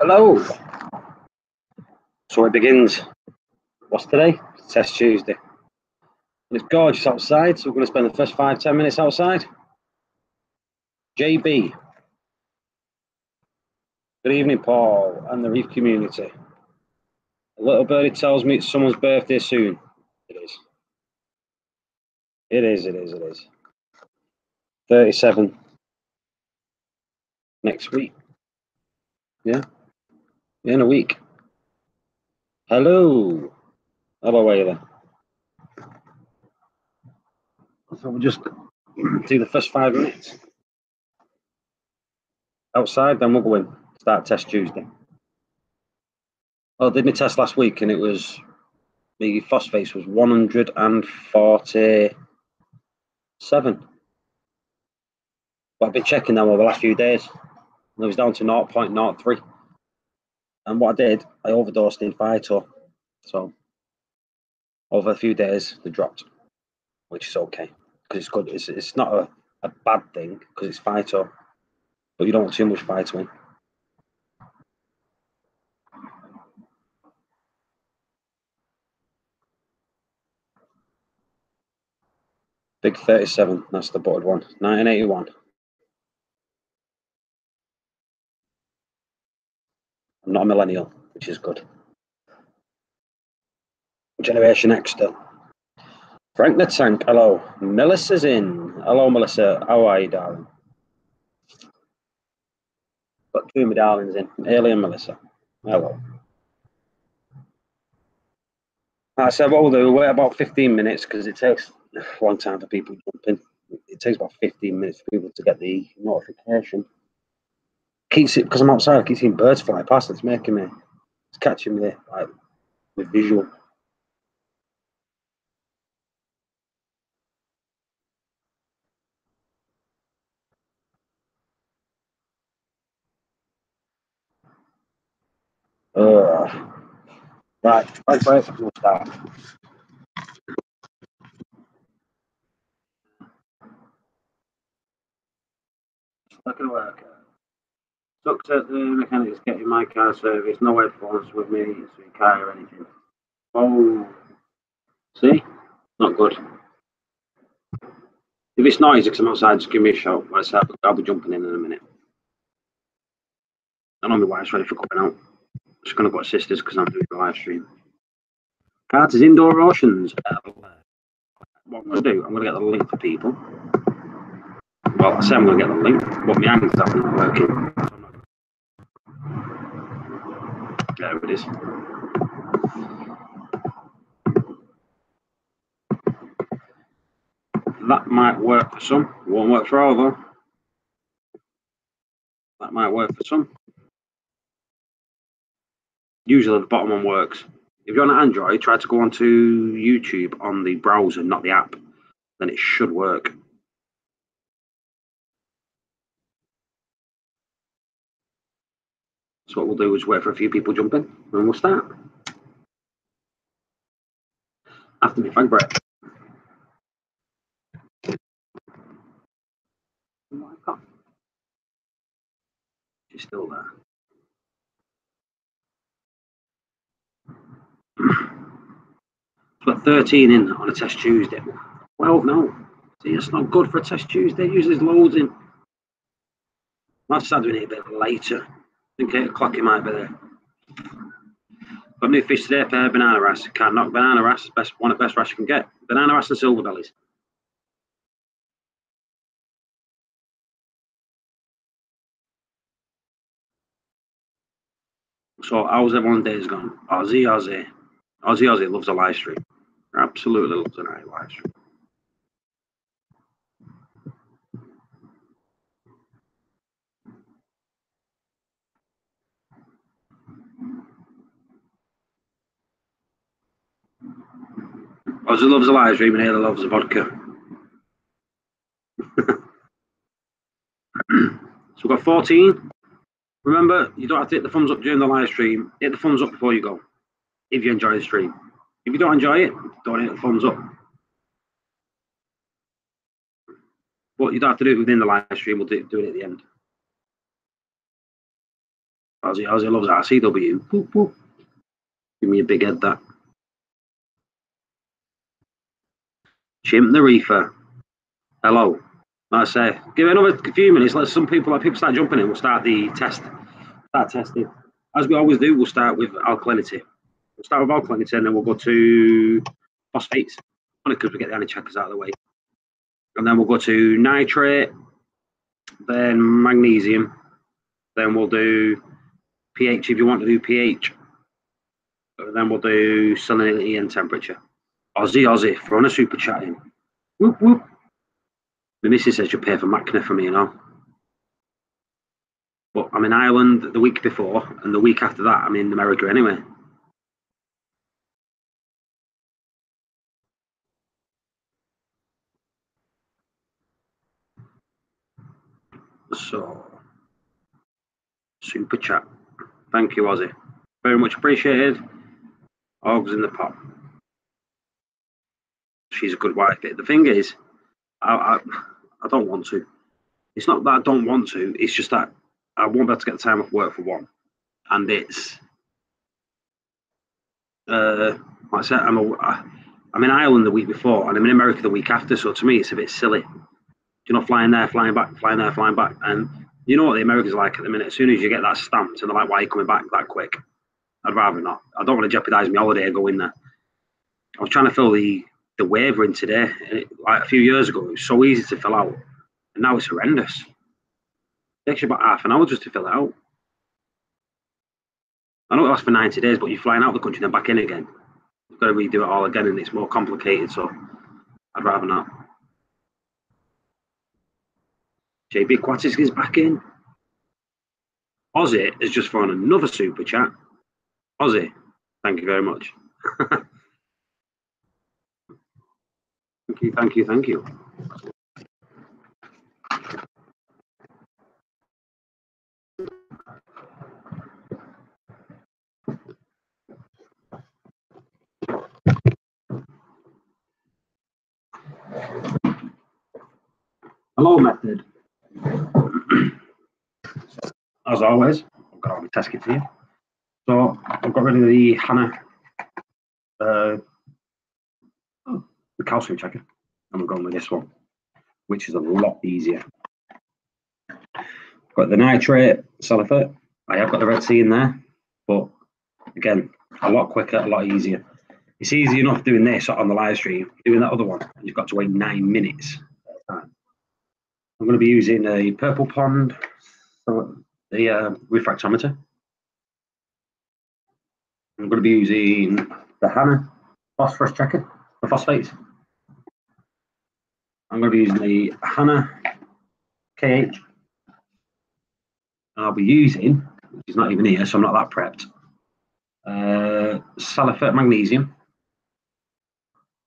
Hello. So it begins. What's today? Test Tuesday. And it's gorgeous outside, so we're going to spend the first 5-10 minutes outside. JB. Good evening, Paul, and the Reef community. A little birdie tells me it's someone's birthday soon. It is. It is. 37 next week. Yeah. In a week. Hello. Hello, Ayla. So we'll just do the first 5 minutes outside, then we'll go in. Start Test Tuesday. Well, I did my test last week, and it was the phosphate was 147. But I've been checking them over the last few days, and it was down to 0.03. And what I did, I overdosed in phyto. So over a few days, they dropped, which is okay because it's good. It's not a bad thing because it's phyto, but you don't want too much phyto in. Big 37, that's the buttered one. 1981. I'm not a millennial, which is good. Generation X still. Frank the Tank, hello. Melissa's in. Hello, Melissa. How are you, darling? Got two of my darlings in, Haley and Melissa. Hello. I said, what we'll do, we'll wait about 15 minutes because it takes a long time for people to jump in. It takes about 15 minutes for people to get the notification. Keeps it, because I'm outside, I keep seeing birds fly past. It's making me, it's catching me like with visual. Right, we'll start. Not going to work. Sucks at the mechanics getting my car serviced. No headphones with me, so you can't hear anything. Oh, see? Not good. If it's noisy because I'm outside, just give me a shout. I'll be jumping in a minute. I know my wife's ready for coming out. I'm just going to go to sisters because I'm doing the live stream. Carter's Indoor Oceans. What I'm going to do, I'm going to get the link for people. Well, I say I'm going to get the link, but my hands aren't working. There it is. That might work for some. Won't work for all, though. That might work for some. Usually the bottom one works. If you're on an Android, try to go onto YouTube on the browser, not the app. Then it should work. So what we'll do is wait for a few people jump in, and we'll start. After my fag break. Oh my God. She's still there. Got 13 in on a Test Tuesday. 12 now. See, it's not good for a Test Tuesday. Usually there's loads in. Might start doing it a bit later. I think 8 o'clock it might be there. Got new fish today, pair banana wrasse. Can't knock banana wrasse. One of the best wrasse you can get. Banana wrasse and silver bellies. So how's everyone's days gone? Aussie loves a live stream. Absolutely loves a live stream. Aussie loves a live stream and Ayla loves a vodka. So we've got 14. Remember, you don't have to hit the thumbs up during the live stream. Hit the thumbs up before you go, if you enjoy the stream. If you don't enjoy it, don't hit the thumbs up. But you don't have to do it within the live stream. We'll do it at the end. Ozzy loves RCW. Boop, boop. Give me a big head, that. Chimp the Reefer. Hello. Like I say, give it another few minutes. Let some people, like people start jumping in. We'll start the test. Start testing. As we always do, we'll start with alkalinity. We'll start with alkalinity and then we'll go to phosphates. Only because we get the anti-checkers out of the way. And then we'll go to nitrate, then magnesium. Then we'll do pH if you want to do pH. And then we'll do salinity and temperature. Aussie, throwing a super chat in. Whoop, whoop. The missus says you'll pay for Macna for me, you know. But I'm in Ireland the week before, and the week after that, I'm in America anyway. So, super chat. Thank you, Aussie. Very much appreciated. Hogs in the pot. She's a good wife. The thing is, I don't want to. It's not that I don't want to. It's just that I won't be able to get the time off work for one. And it's, like I said, I'm in Ireland the week before, and I'm in America the week after. So to me, it's a bit silly. You know, flying there, flying back, flying there, flying back. And you know what the Americans are like at the minute? As soon as you get that stamped, and they're like, why are you coming back that quick? I'd rather not. I don't want to jeopardise my holiday going there. I was trying to fill the waiver in today. And like a few years ago, it was so easy to fill out. And now it's horrendous. It takes you about half an hour just to fill it out. I know it lasts for 90 days, but you're flying out of the country and then back in again. You've got to redo it all again, and it's more complicated, so I'd rather not. JB Quatis is back in. Aussie has just thrown another super chat. Aussie, thank you very much. Thank you. Hello, Method. As always, I've got all my test kits here. So I've got rid of the Hannah, the calcium checker, and we're going with this one, which is a lot easier. Got the nitrate sulfate. I have got the Red Sea in there, but again, a lot quicker, a lot easier. It's easy enough doing this on the live stream. Doing that other one, you've got to wait 9 minutes at a time. I'm going to be using a Purple Pond, the refractometer. I'm going to be using the Hannah phosphorus checker, the phosphates. I'm going to be using the Hannah KH. And I'll be using, which is not even here, so I'm not that prepped, sulfate magnesium.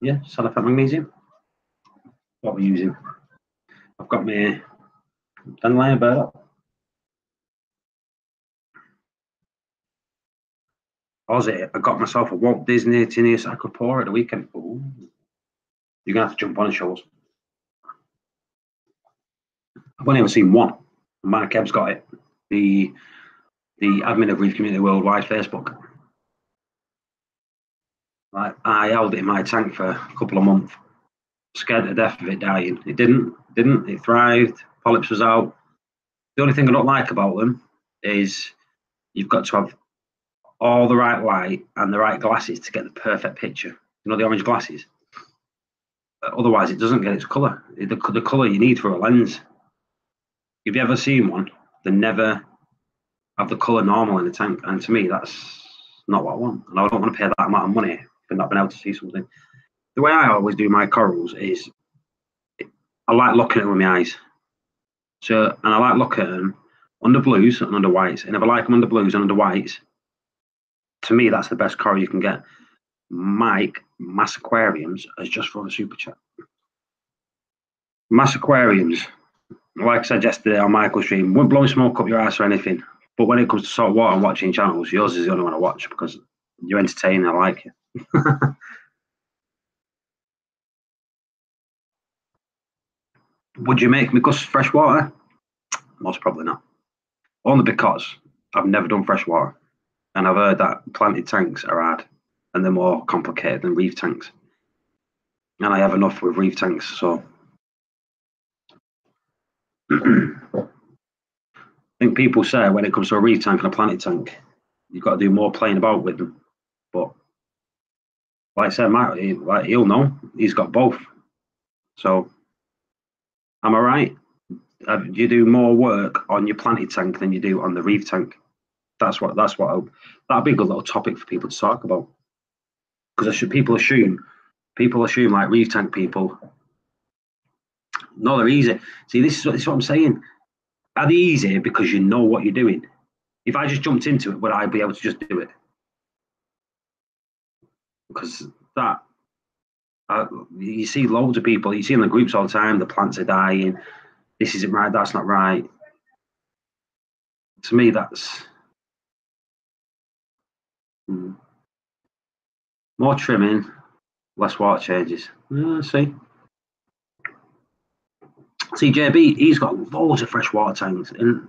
Yeah, sulfate magnesium. What we're using. I've got my dandelion bird up. Aussie, I got myself a Walt Disney tin here so I could pour at the weekend. Ooh. You're going to have to jump on and show us. I've only ever seen one. Mark Ebb's got it. The admin of Reef Community Worldwide Facebook. I held it in my tank for a couple of months. Scared to death of it dying. It didn't. It thrived. Polyps was out. The only thing I don't like about them is you've got to have all the right light and the right glasses to get the perfect picture. You know, the orange glasses. Otherwise, it doesn't get its colour. The colour you need for a lens. If you ever seen one, they never have the colour normal in the tank. And to me, that's not what I want. And I don't want to pay that amount of money for not being able to see something. The way I always do my corals is I like looking at them with my eyes. So, and I like looking at them under blues and under whites. And if I like them under blues and under whites, to me, that's the best coral you can get. Mike, Mass Aquariums, has just run a super chat. Mass Aquariums, like I said yesterday on Michael's stream, won't blow smoke up your ass or anything. But when it comes to salt water and watching channels, yours is the only one I watch because you're entertaining. I like you. Would you make me Gus fresh water? Most probably not. Only because I've never done freshwater, and I've heard that planted tanks are hard and they're more complicated than reef tanks. And I have enough with reef tanks, so I think people say when it comes to a reef tank and a planted tank, you've got to do more playing about with them. But like I said, Matt, he'll know. He's got both. So am I right? You do more work on your planted tank than you do on the reef tank. That's what that'd be a good little topic for people to talk about. Because people assume like reef tank people. No, they're easy. See, this is what I'm saying. Are they easy because you know what you're doing? If I just jumped into it, would I be able to just do it? Because that you see loads of people, you see in the groups all the time, the plants are dying, this isn't right, that's not right. To me, that's more trimming, less water changes. See, JB, he's got loads of fresh water tanks, and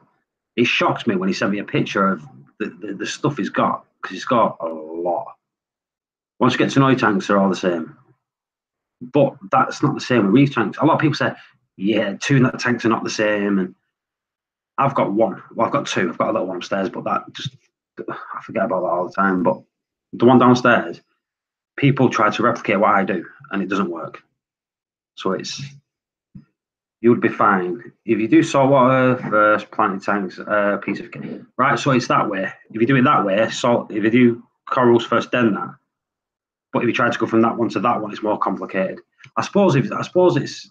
it shocks me when he sent me a picture of the stuff he's got, because he's got a lot. Once you get to know your tanks, they're all the same. But that's not the same with reef tanks. A lot of people say, yeah, two tanks are not the same. And I've got one. Well, I've got two. I've got a little one upstairs, but I forget about that all the time. But the one downstairs, people try to replicate what I do, and it doesn't work. So you would be fine. If you do saltwater first, planted tanks, piece of cake. Right, so it's that way. If you do it that way, if you do corals first, then that. But if you try to go from that one to that one, it's more complicated. I suppose it's,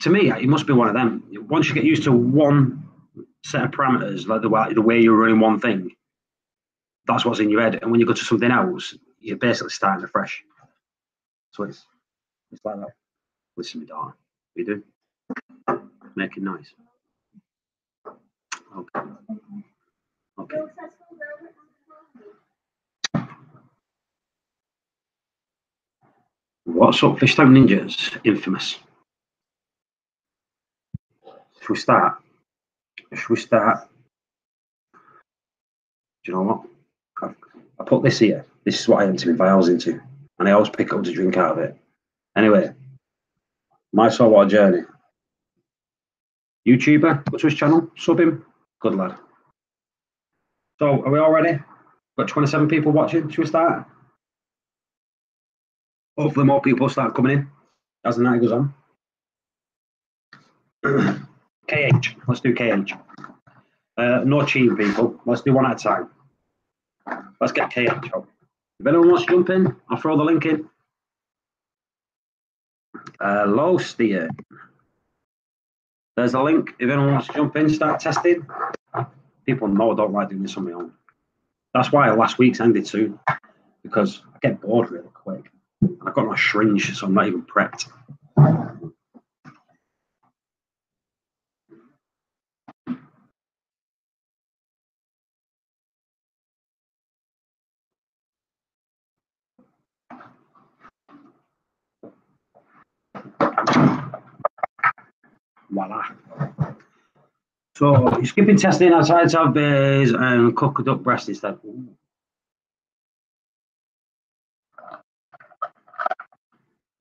to me, it must be one of them. Once you get used to one set of parameters, like the way you're running one thing, that's what's in your head. And when you go to something else, you're basically starting afresh. So it's like that. Listen, my daughter. What you do? Making noise. Okay. Okay. What's up, Fish Tank Ninjas? Infamous. Should we start? Do you know what? I put this here. This is what I empty my vials into. And I always pick up to drink out of it. Anyway, my saltwater journey. YouTuber, go to his channel, sub him. Good lad. So, are we all ready? Got 27 people watching. Should we start? Hopefully, more people start coming in as the night goes on. KH. Let's do KH. No cheating, people. Let's do one at a time. Let's get KH up. If anyone wants to jump in, I'll throw the link in. Low steer. There's a link. If anyone wants to jump in, start testing. People know I don't like doing this on my own. That's why last week's ended soon, because I get bored really quick. I've got my syringe, so I'm not even prepped. Voila. So you're skipping testing outside to have beers and cook a duck breast instead.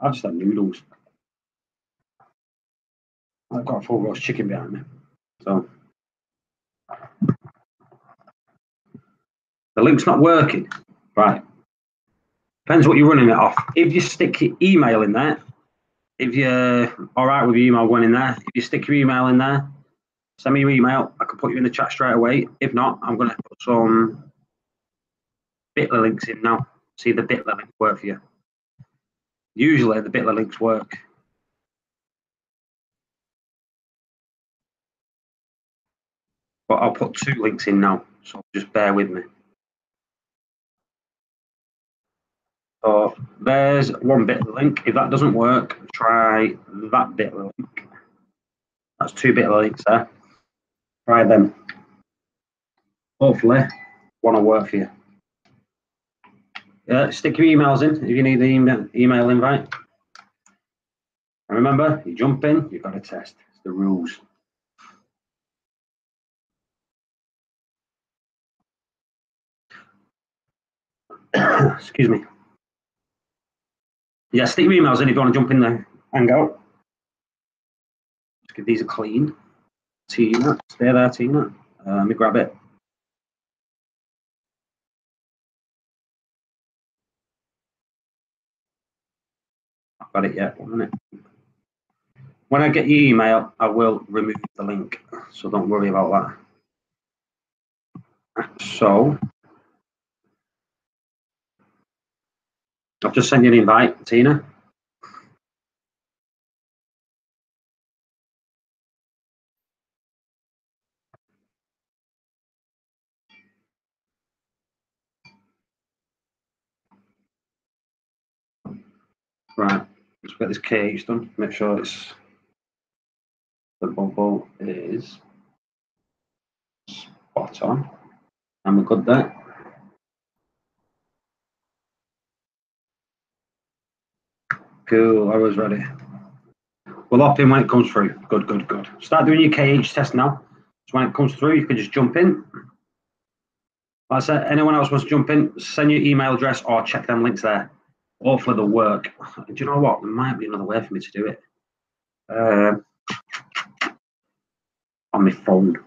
I've just had noodles. I've got a full roast chicken behind me. So the link's not working. Right. Depends what you're running it off. If you stick your email in there, if you're all right with your email going in there, if you stick your email in there, send me your email. I can put you in the chat straight away. If not, I'm going to put some Bitly links in now. See the Bitly link work for you. Usually the Bitly links work. But I'll put 2 links in now, so just bear with me. So there's one Bitly link. If that doesn't work, try that Bitly link. That's 2 Bitly links there. Try them. Hopefully, one will work for you. Stick your emails in if you need the email invite. And remember, you jump in, you've got to test. It's the rules. Excuse me. Yeah, stick your emails in if you want to jump in there. Hangout. Just give these a clean. Tina, stay there, Tina. Let me grab it. I've got it yet. 1 minute. When I get your email, I will remove the link, so don't worry about that. So, I've just sent you an invite, Tina. Right, let's get this cage done. Make sure it's the bubble is spot on, and we're good there. Cool, I was ready. We'll hop in when it comes through. Good, good, good. Start doing your KH test now. So when it comes through, you can just jump in. Like I said, anyone else wants to jump in, send your email address or check them links there. Hopefully they'll work. Do you know what? There might be another way for me to do it. On my phone.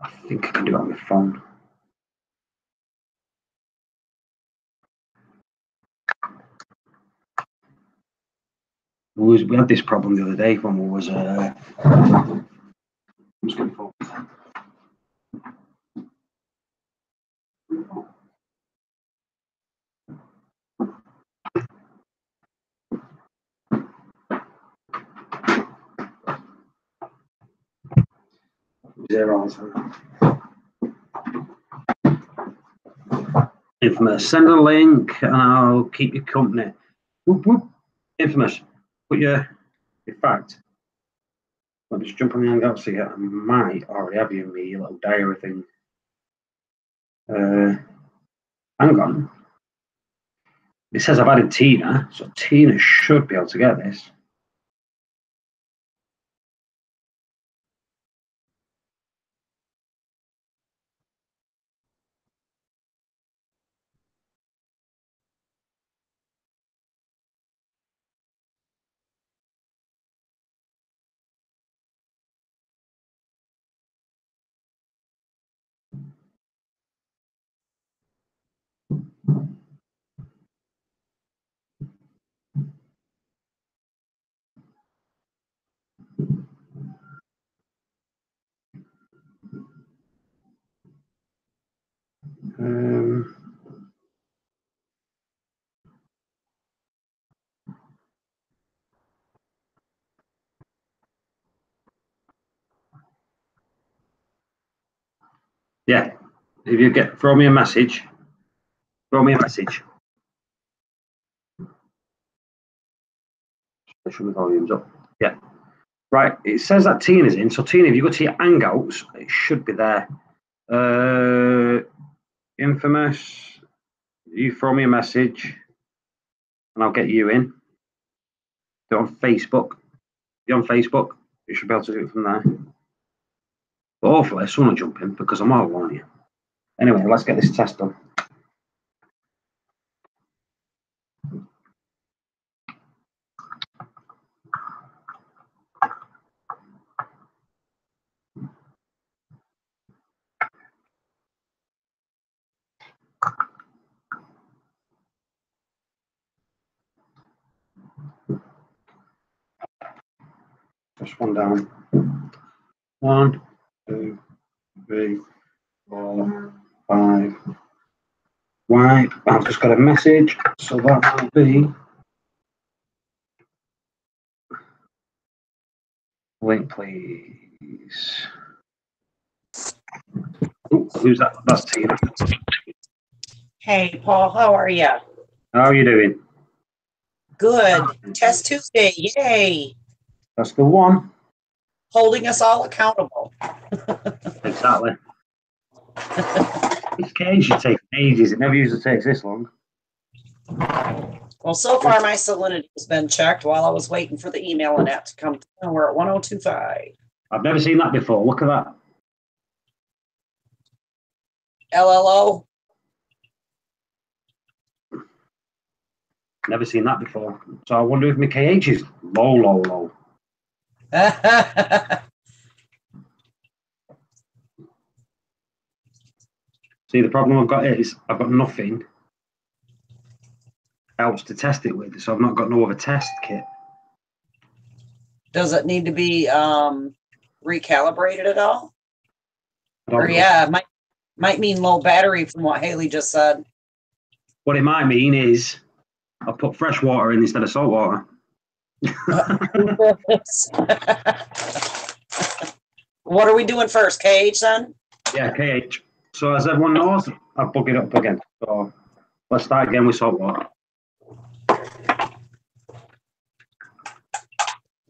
I think I can do it on my phone. We had this problem the other day when we was Infamous. Send a link and I'll keep you company. Whoop, whoop. Infamous. Put your in fact, let me just jump on the Hangout so I might already have you in me little diary thing. Hang on. It says I've added Tina, so Tina should be able to get this. Yeah, if you throw me a message. Throw me a message. Show me volumes up. Yeah. Right, it says that Tina's in. So Tina, if you go to your Hangouts, it should be there. Infamous. You throw me a message and I'll get you in. Do it on Facebook. You're on Facebook. You should be able to do it from there. But hopefully someone will jump in because I'm all alone here. Anyway, let's get this test done. Just one down. 1, 2, 3, 4, 5. Right, I've just got a message, so that will be link, please. Ooh, who's that? That's Tina. Hey, Paul, how are you? How are you doing? Good. Test Tuesday, yay! That's the one. Holding us all accountable. Exactly. This cage should take ages. It never usually takes this long. Well, so far my salinity has been checked while I was waiting for the email and that to come through. We're at 1025. I've never seen that before. Look at that. LLO. Never seen that before. So I wonder if my KH is low, low, low. See, the problem I've got is I've got nothing else to test it with, so I've not got no other test kit. Does it need to be recalibrated at all? Or know. yeah, it might mean low battery from what Haley just said. What it might mean is I put fresh water in instead of salt water. What are we doing first? KH then? Yeah, KH. So as everyone knows, I bug it up again. So let's start again with salt water.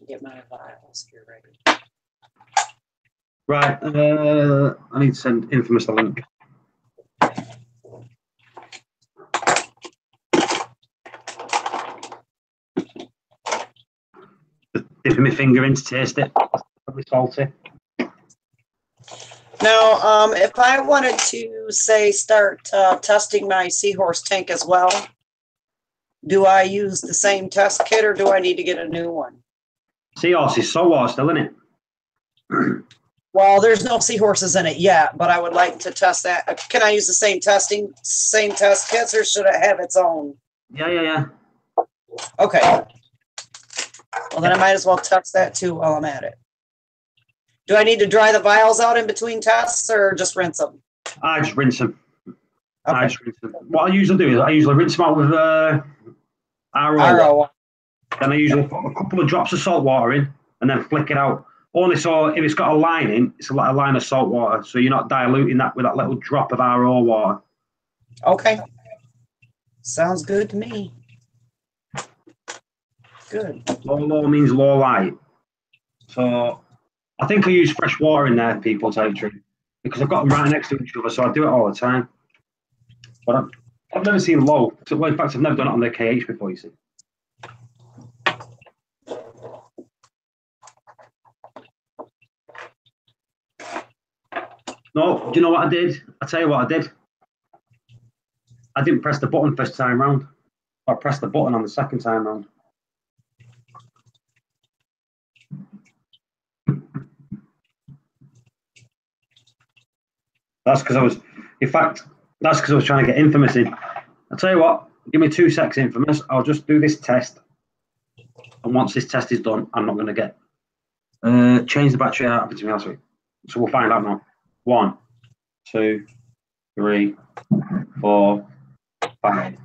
Get my vials here ready. Right, I need to send Infamous a link. Just dipping my finger in to taste it. Probably salty. Now, if I wanted to, say, start testing my seahorse tank as well, do I use the same test kit or do I need to get a new one? Seahorse is salt water still, isn't it? Well, there's no seahorses in it yet, but I would like to test that. Can I use the same test kits, or should it have its own? Yeah. Okay. Well, then I might as well test that too while I'm at it. Do I need to dry the vials out in between tests or just rinse them? I just rinse them. Okay. What I usually do is I usually rinse them out with RO. Then I usually put a couple of drops of salt water in and then flick it out. Only so if it's got a lining, it's like a line of salt water. So you're not diluting that with that little drop of RO water. Okay. Sounds good to me. Good. Low means low light. So I think I use fresh water in there, people, tell you the truth, because I've got them right next to each other, so I do it all the time. But I've never seen low. Well, in fact, I've never done it on the KH before, you see. No, do you know what I did? I'll tell you what I did. I didn't press the button first time round. I pressed the button on the second time round. That's because I was, in fact, that's because I was trying to get Infamous in. I'll tell you what, give me 2 seconds, Infamous. I'll just do this test. And once this test is done, I'm not going to get, change the battery out happened to me last week. So we'll find out now. 1, 2, 3, 4, 5.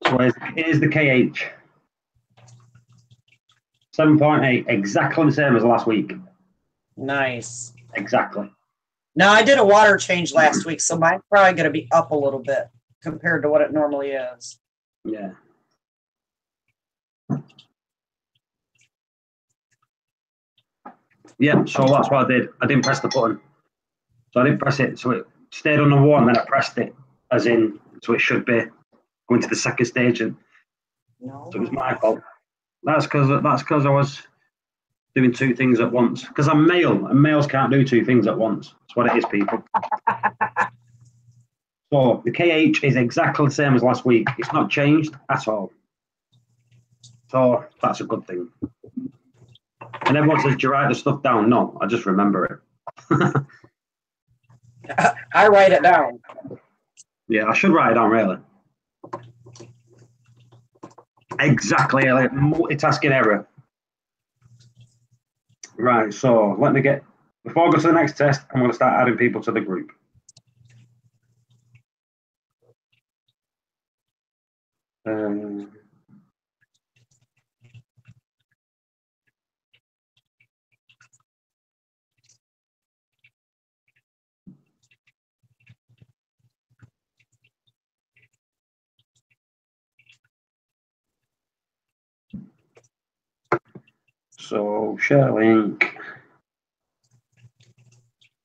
So here's the KH. 7.8, exactly the same as last week. Nice. Exactly. Now, I did a water change last week, so mine's probably going to be up a little bit compared to what it normally is. Yeah. Yeah, so that's what I did. I didn't press the button. So I didn't press it. So it stayed on the 1, then I pressed it, as in, so it should be going to the second stage. And No. so it was my fault. That's because I was doing 2 things at once. Because I'm male, and males can't do 2 things at once. That's what it is, people. So the KH is exactly the same as last week. It's not changed at all. So that's a good thing. And everyone says, do you write the stuff down? No, I just remember it. I write it down. Yeah, I should write it down, really. Exactly, like multitasking error. Right, so let me get, before I go to the next test, I'm going to start adding people to the group. So share link.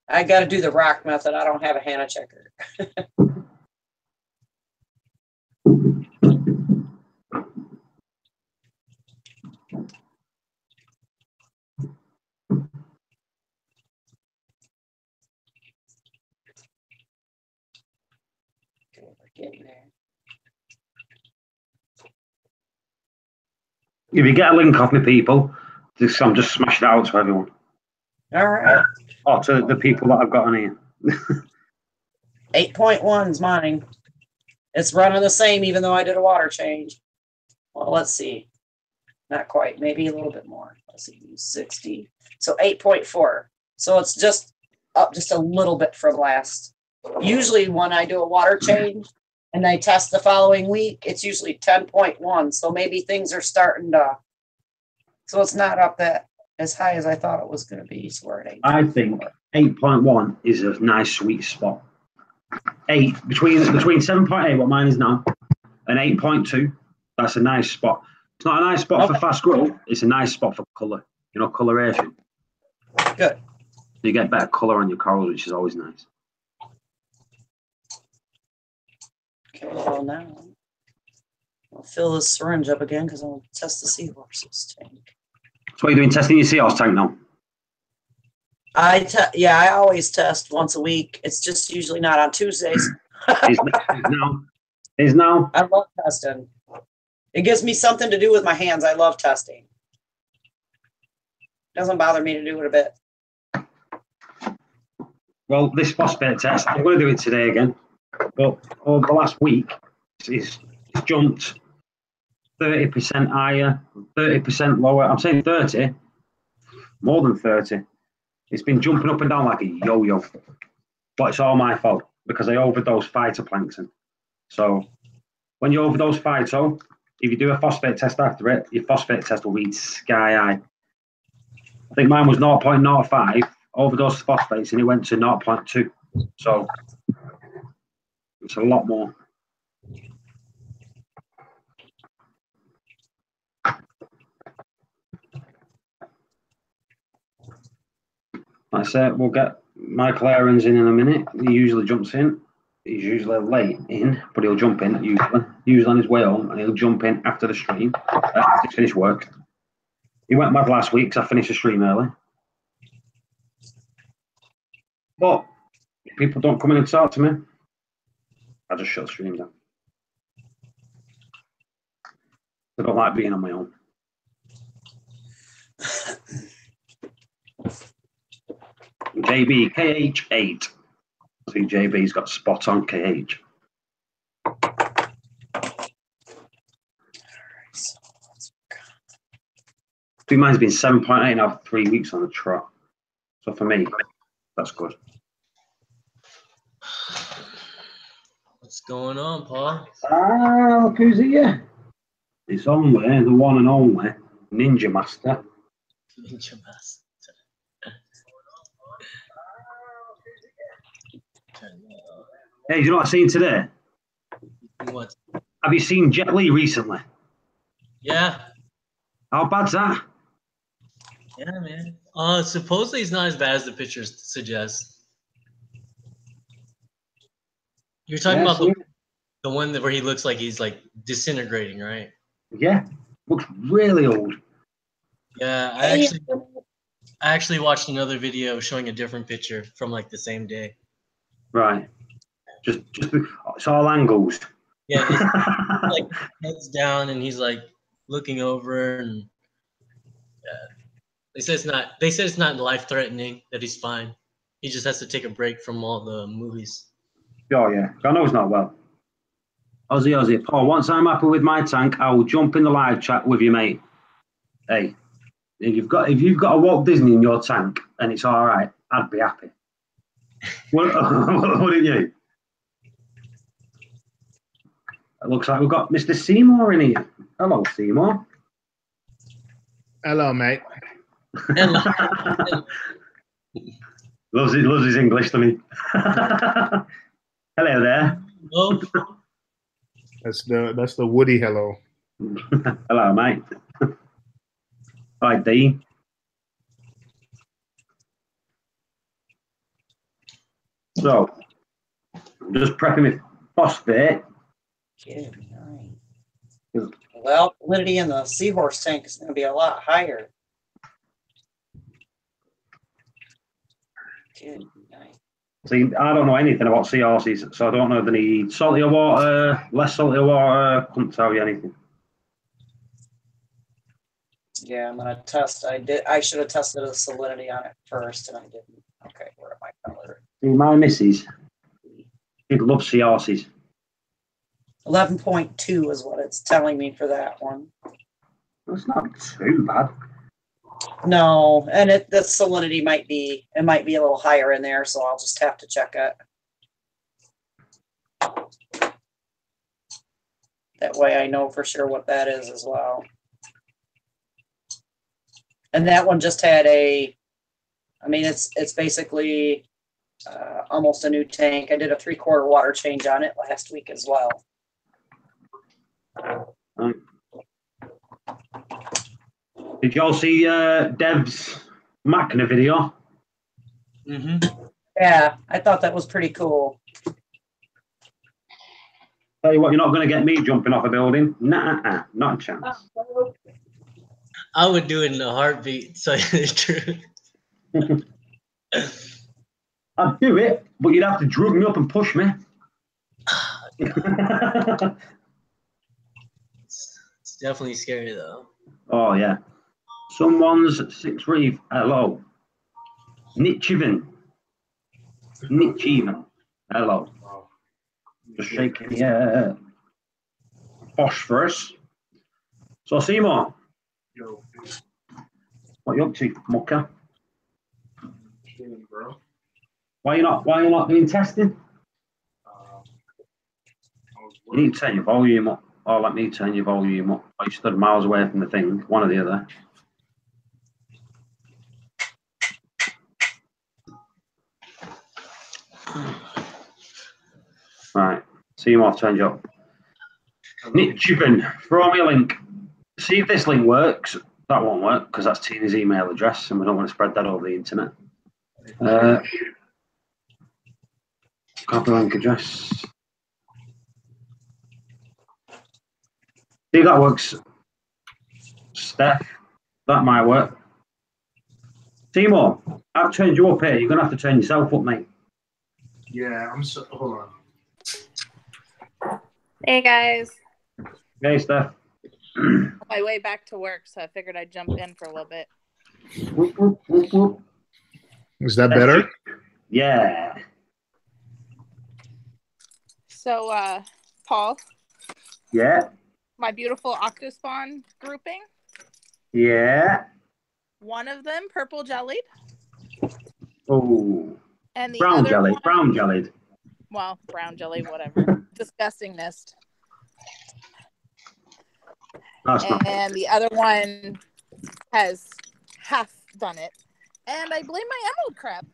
I got to do the rock method. I don't have a Hannah checker. If you get a link off me, people, I'm just smashing it out to everyone. All right. Or to the people that I've got on here. 8.1 is mine. It's running the same, even though I did a water change. Well, let's see. Not quite, maybe a little bit more. Let's see, 60. So 8.4. So it's just up just a little bit from last. Usually when I do a water change and I test the following week, it's usually 10.1. So maybe things are starting to, so it's not up that as high as I thought it was going to be. So we're at 8. I think 8.1 is a nice sweet spot. 8 between 7.8, what mine is now, and 8.2. That's a nice spot. It's not a nice spot for fast growth. It's a nice spot for colour. You know, coloration. Good. You get better colour on your corals, which is always nice. Okay, well now I'll fill this syringe up again because I'll test the seahorse's tank. So what are you doing, testing your seahorse tank now? Yeah, I always test once a week. It's just usually not on Tuesdays. Is now. I love testing. It gives me something to do with my hands. I love testing. Doesn't bother me to do it a bit. Well, this phosphate test, I'm going to do it today again. But over the last week, it's jumped 30% higher, 30% lower. I'm saying 30, more than 30. It's been jumping up and down like a yo-yo. But it's all my fault because I overdose phytoplankton. So when you overdose phyto, if you do a phosphate test after it, your phosphate test will read sky high. I think mine was 0.05, overdose phosphates, and it went to 0.2. So it's a lot more. Like I said, we'll get Michael Aarons in a minute. He usually jumps in. He's usually late in, but he'll jump in usually on his way home, and he'll jump in after the stream, after he's finished work. He went mad last week because I finished the stream early. But if people don't come in and talk to me, I just shut the stream down. I don't like being on my own. JB, KH8. I think JB's got spot on KH. I think mine's been 7.8 now, 3 weeks on the trot. So for me, that's good. What's going on, Paul? Ah, look who's here. It's only the one and only Ninja Master. Ninja Master. Hey, you know what I've seen today? What? Have you seen Jet Li recently? Yeah. How bad's that? Yeah, man. Supposedly he's not as bad as the pictures suggest. You're talking about the one where he looks like he's like disintegrating, right? Yeah. Looks really old. Yeah, I actually watched another video showing a different picture from like the same day. Right. Just it's all angles. Yeah, it's like heads down and he's like looking over and they say it's not life threatening, that he's fine. He just has to take a break from all the movies. Oh yeah. I know it's not well. Aussie. Paul, once I'm happy with my tank, I will jump in the live chat with you, mate. Hey, if you've got a Walt Disney in your tank and it's all right, I'd be happy. Wouldn't you? It looks like we've got Mr. Seymour in here. Hello, Seymour. Hello, mate. Hello. loves his English, doesn't he? Hello there. Oh. That's the Woody hello. Hello, mate. Hi, Dean. So, I'm just prepping with phosphate. Good night. Well, alkalinity in the seahorse tank is going to be a lot higher. Good night. See, I don't know anything about seahorses, so I don't know if they need saltier water, less saltier water. Couldn't tell you anything. Yeah, I'm gonna test. I should have tested the salinity on it first, and I didn't. Okay, where am I color? See, my missus, she'd love seahorses. 11.2 is what it's telling me for that one. That's not too bad. No, and the salinity might be a little higher in there, so I'll just have to check it. That way I know for sure what that is as well. And that one just had it's basically almost a new tank. I did a 3/4 water change on it last week as well. Did y'all see Dev's Machina video? Yeah, I thought that was pretty cool. Tell you what, you're not going to get me jumping off a building. Nah, not a chance. I would do it in a heartbeat. So it's true. I'd do it, but you'd have to drug me up and push me. It's definitely scary though. Oh yeah. Someone's 6 Reef. Hello. Nichiven. Hello. Just shaking the air. Phosphorus. So Seymour. Yo, What you up to, mucker? bro. Why you not doing testing? You need to turn your volume up. Oh, let me turn your volume up. Oh, you stood miles away from the thing, one or the other. Right, Seymour turned you up. Nick Chibin, throw me a link. See if this link works. That won't work because that's Tina's email address and we don't want to spread that over the internet. Copy link address. See if that works. Steph, that might work. Seymour, I've turned you up here. You're going to have to turn yourself up, mate. Yeah, hold on. Hey guys. Hey, Steph. On my way back to work, so I figured I'd jump in for a little bit. Whoop, whoop, whoop, whoop. Is that better? Yeah. So, Paul, Yeah. my beautiful octospawn grouping, Yeah. one of them purple jellied, Oh. and the Brown other jelly. one, Brown jellied. well, brown jelly, whatever. Disgustingness. That's not. And the other one has half done it. And I blame my emerald crab.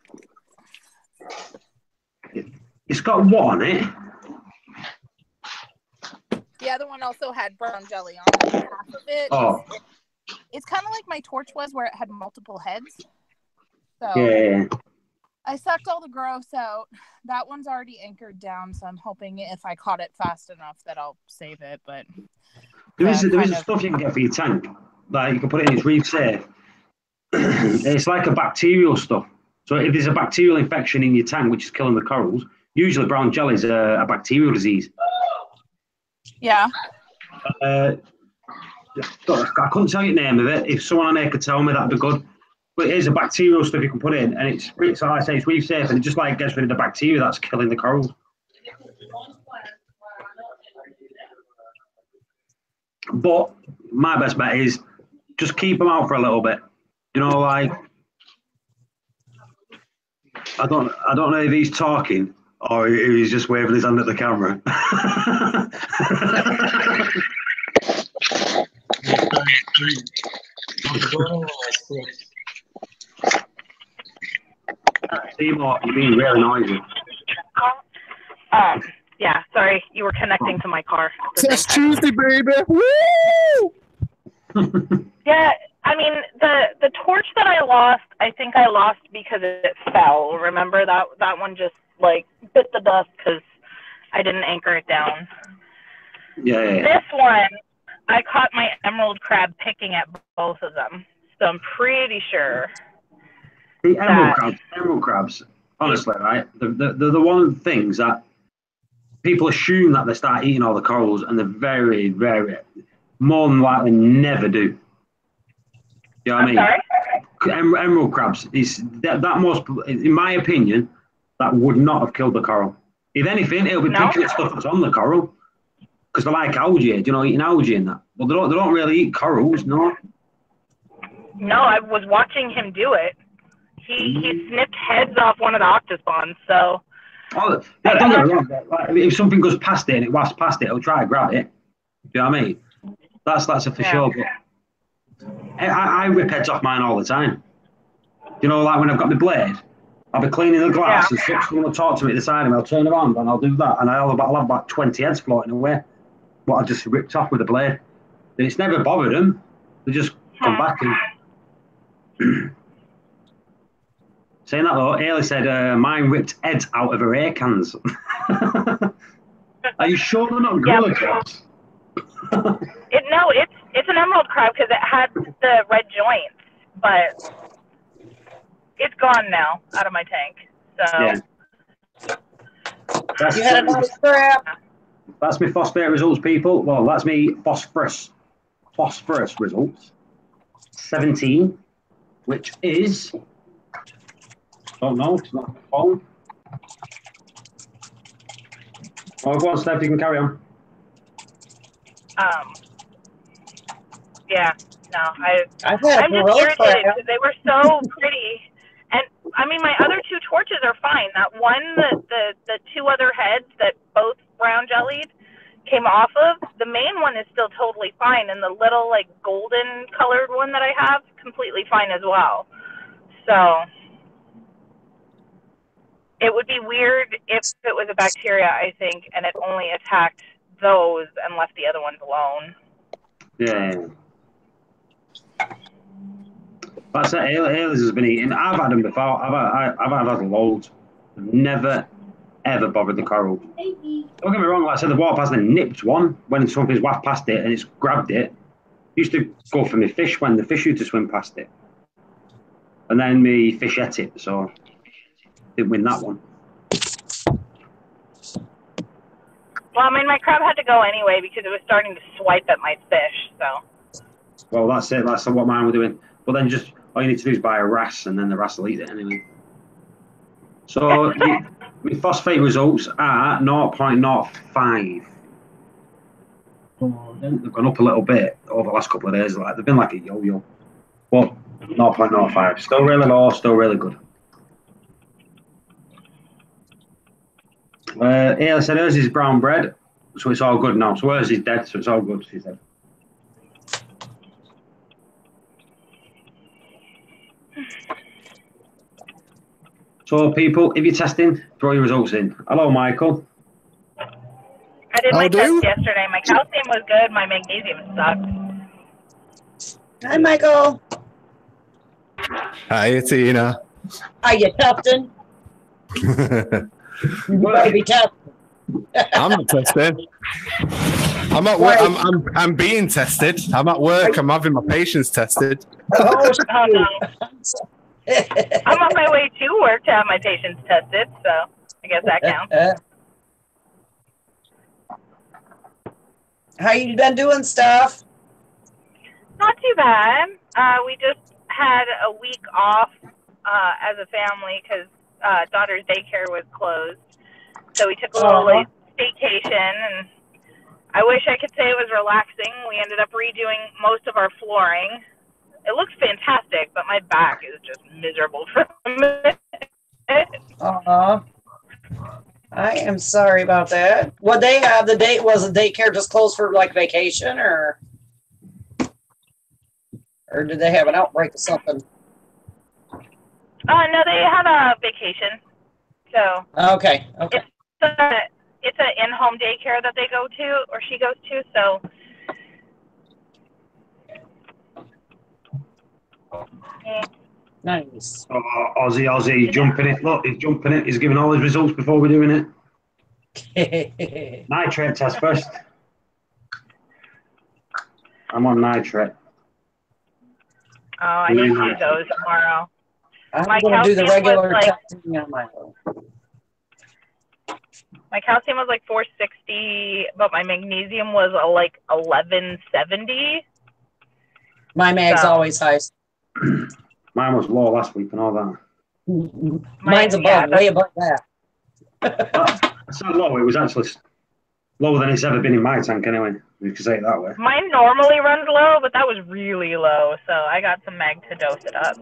It's got what on it? The other one also had brown jelly on it. Half of it. Oh. It's kind of like my torch was, where it had multiple heads. So Yeah. I sucked all the gross out. That one's already anchored down, so I'm hoping if I caught it fast enough that I'll save it. But There is stuff you can get for your tank. Like you can put it in its Reef safe. It's like a bacterial stuff. So if there's a bacterial infection in your tank which is killing the corals, usually brown jelly is a bacterial disease. yeah. I couldn't tell you the name of it. If someone on there could tell me, that'd be good. But it is a bacterial stuff you can put in, and it's like I say, it's Reef safe, and it just like gets rid of the bacteria that's killing the corals. But my best bet is just keep them out for a little bit. You know, like I don't know if he's talking or if he's just waving his hand at the camera. Seymour, you're being really noisy. Yeah, sorry, you were connecting to my car. Test Tuesday, baby. Woo! Yeah, I mean the torch that I lost, I think I lost because it fell. Remember that one just like bit the dust because I didn't anchor it down. Yeah. This one, I caught my emerald crab picking at both of them, so I'm pretty sure. The emerald crabs, honestly, right? They're the one of the things that people assume that they start eating all the corals, and they're very, very, more than likely never do. You know what I I'm mean? sorry? Emerald crabs is that most, in my opinion, that would not have killed the coral. If anything, it'll be No? picking at stuff that's on the coral because they like algae. Do you know, eating algae and that? But they don't really eat corals, no. No, I was watching him do it. He snipped heads off one of the octospons, so. Oh, yeah, don't get me wrong. Like, if something goes past it and it wasps past it, it'll try to grab it. Do you know what I mean? That's a for sure. But I rip heads off mine all the time. You know, like when I've got my blade, I'll be cleaning the glass and someone will talk to me at the side of me. I'll turn around and I'll do that, and I'll have about 20 heads floating away. What I just ripped off with the blade. And it's never bothered them. They just come back and. Saying that though, Ailey said mine ripped heads out of her air cans. Are you sure they're not gorilla crabs? No, it's an emerald crab because it had the red joints, but it's gone now out of my tank. So yeah. You had a nice crab. That's my phosphate results, people. Well, that's me phosphorus results. 17, which is, don't know, it's not my phone. Oh, go on, Steph, you can carry on. Yeah, no, I've had a I'm just gorilla irritated crab. because they were so pretty. And I mean, my other two torches are fine. That one, the two other heads that both brown jellied came off of, the main one is still totally fine, and the little like golden colored one that I have, completely fine as well. So it would be weird if it was a bacteria, I think, and it only attacked those and left the other ones alone. Yeah. That's it. Ailey's has been eating. I've had them before. I've had loads. Never, ever bothered the coral. Don't get me wrong. Like I said, the water past and nipped one when something's whacked past it and it's grabbed it. Used to go for my fish when the fish used to swim past it, and then me fish ate it. So didn't win that one. Well, I mean, my crab had to go anyway because it was starting to swipe at my fish. So. Well, that's it. That's what mine were doing. But then just all you need to do is buy a wrasse, and then the wrasse will eat it anyway. So my phosphate results are 0.05. They've gone up a little bit over the last couple of days. Like they've been like a yo-yo. But 0.05. Still really low. Still really good. Yeah, I said hers is brown bread, so it's all good now. So hers is dead, so it's all good. She said. So people, if you're testing, throw your results in. Hello, Michael. I did my test yesterday. My calcium was good. My magnesium sucked. Hi, Michael. Hi, Tina. Are you testing? You better be testing. I'm not tested. I'm at work. I'm being tested. I'm at work. I'm having my patients tested. Oh no. I'm on my way to work to have my patients tested, so I guess that counts. How you been doing, stuff? Not too bad. We just had a week off as a family because daughter's daycare was closed. So we took a little like, staycation, and I wish I could say it was relaxing. We ended up redoing most of our flooring. It looks fantastic, but my back is just miserable from it. I am sorry about that. What they have the date was the daycare just closed for like vacation, or did they have an outbreak or something? No, they had a vacation. So okay. It's an in-home daycare that they go to, or she goes to. So. Nice. Aussie, jumping it. Look, he's jumping it. He's giving all his results before we're doing it. Nitrate test first. I'm on nitrate. Oh, I need to do those tomorrow. I'm going to do the regular testing on my own. My calcium was like 460, but my magnesium was like 1170. My mag's always high. Mine was low last week and all that. Mine's above, way above that. It's not low. It was actually lower than it's ever been in my tank anyway. You could say it that way. Mine normally runs low, but that was really low, so I got some mag to dose it up.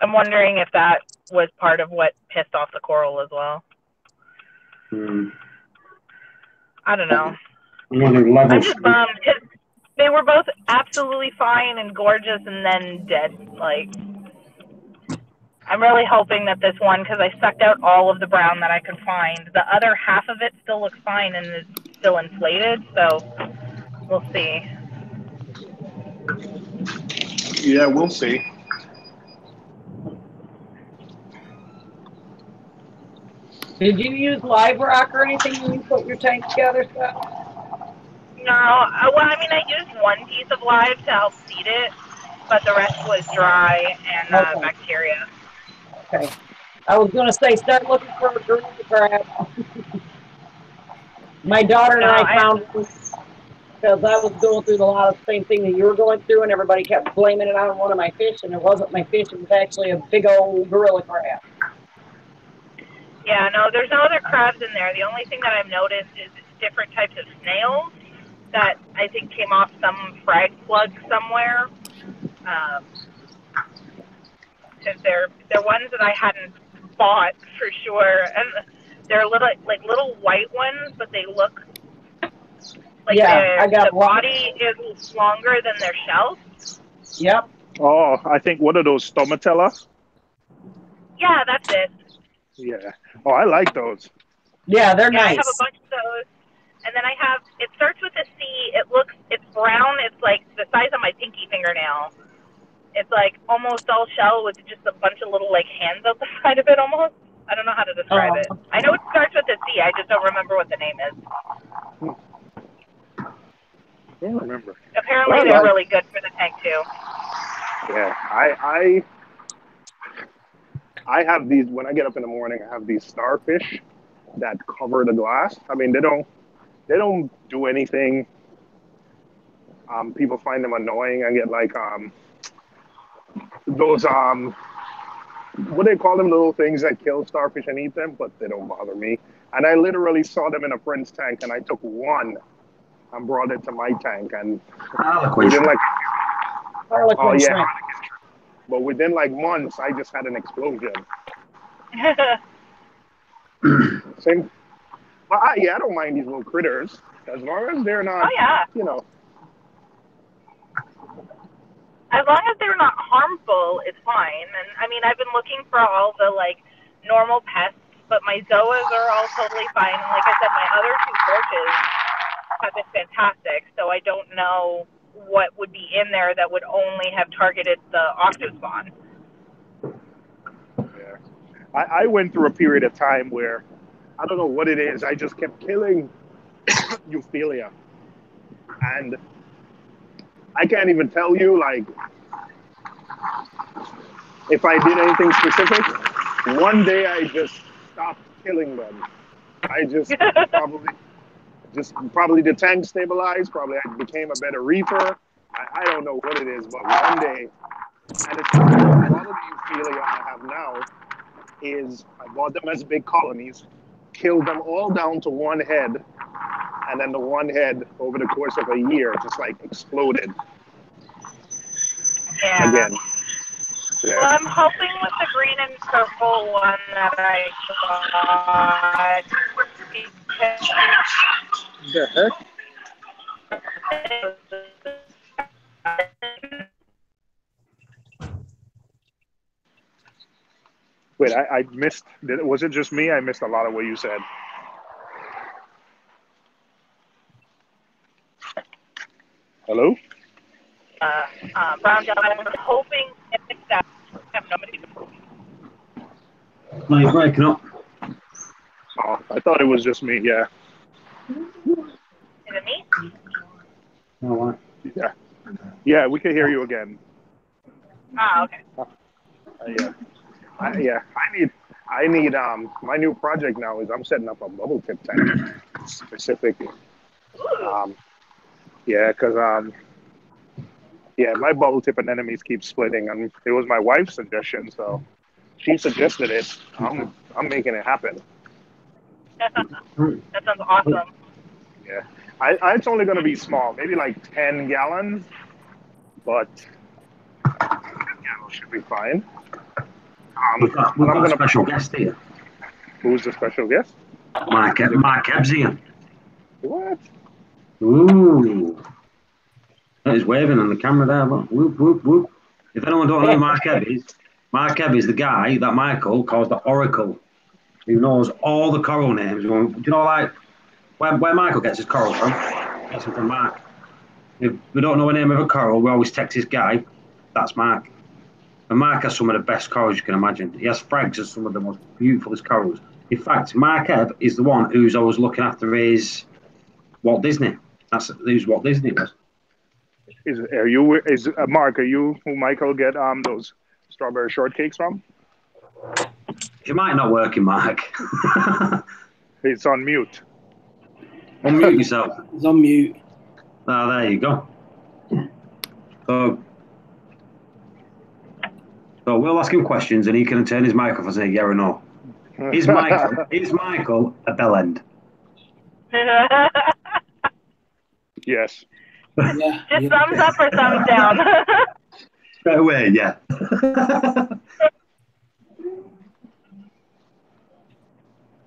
I'm wondering if that was part of what pissed off the coral as well. I don't know. I'm just bummed because they were both absolutely fine and gorgeous and then dead. Like, I'm really hoping that this one, because I sucked out all of the brown that I could find, the other half of it still looks fine and is still inflated, so we'll see. Yeah, we'll see. Did you use live rock or anything when you put your tank together, Scott? No, well, I mean, I used one piece of live to help seed it, but the rest was dry and bacteria. Okay. I was going to say, start looking for a gorilla crab. My daughter and I found because I was going through a lot of the same thing that you were going through, and everybody kept blaming it on one of my fish, and it wasn't my fish. It was actually a big old gorilla crab. Yeah, no, there's no other crabs in there. The only thing that I've noticed is different types of snails that I think came off some frag plug somewhere. Because they're ones that I hadn't bought for sure, and they're little white ones, but they look like the body is longer than their shell. Yep. Oh, I think what are those, stomatella? Yeah, that's it. Yeah. Oh, I like those. Yeah, they're nice. I have a bunch of those. And then I have, it starts with a C. It's brown. It's like the size of my pinky fingernail. It's like almost all shell with just a bunch of little like hands out the side of it almost. I don't know how to describe it. I know it starts with a C. I just don't remember what the name is. I don't remember. Apparently they're really good for the tank too. Yeah, I have these, when I get up in the morning, I have these starfish that cover the glass. I mean, they don't do anything. People find them annoying. I get like those what do they call them, little things that kill starfish and eat them, but they don't bother me. And I literally saw them in a friend's tank, and I took one and brought it to my tank, and within like but within like months, I just had an explosion. Same. But I don't mind these little critters as long as they're not, you know. As long as they're not harmful, it's fine. And I mean, I've been looking for all the like normal pests, but my zoas are all totally fine. And like I said, my other two roaches have been fantastic. So I don't know what would be in there that would only have targeted the octospawn. Yeah, I went through a period of time where I don't know what it is. I just kept killing Euphilia, and I can't even tell you like if I did anything specific. One day I just stopped killing them. I just probably the tank stabilized. Probably I became a better reefer. I don't know what it is, but one day, and it's a lot of the Euphilia I have now is I bought them as big colonies, killed them all down to one head, and then the one head over the course of a year just like exploded. Yeah. Again. Yeah. Well, I'm hoping with the green and purple one that I got. The heck? Wait, I missed. Was it just me? I missed a lot of what you said. Hello? Brown jelly. I'm hoping that have nobody. No, you're breaking up. Oh, I thought it was just me. Yeah. Is it me? Oh, Yeah. Yeah, we can hear you again. Okay. I need my new project now is I'm setting up a bubble tip tank specific. Yeah, because Yeah, my bubble tip anemones keep splitting, and it was my wife's suggestion, so she suggested it. I'm making it happen. That sounds awesome. Yeah, it's only going to be small, maybe like 10 gallons, but 10 gallons should be fine. We've got a special guest here. Who's the special guest? Mark Ebbs here. What? Ooh. He's waving on the camera there. Look. Whoop, whoop, whoop. If anyone don't know who Mark Ebb is the guy that Michael calls the Oracle, who knows all the coral names. Do you know, like, where Michael gets his coral from? Gets them from Mark. If we don't know the name of a coral, we always text this guy. That's Mark. And Mark has some of the best corals you can imagine. He has frags of some of the most beautifulest corals. In fact, Mark Ebb is the one who's always looking after his Walt Disney. That's who's Walt Disney was. Mark? Are you who Michael get those strawberry shortcakes from? It might not work, Mark. It's on mute. Unmute yourself. It's on mute. Ah, there you go. So we'll ask him questions, and he can turn his mic off and say yeah or no. Is Michael a bell end? Yes. Yeah. Just thumbs up or thumbs down. Straight away, yeah.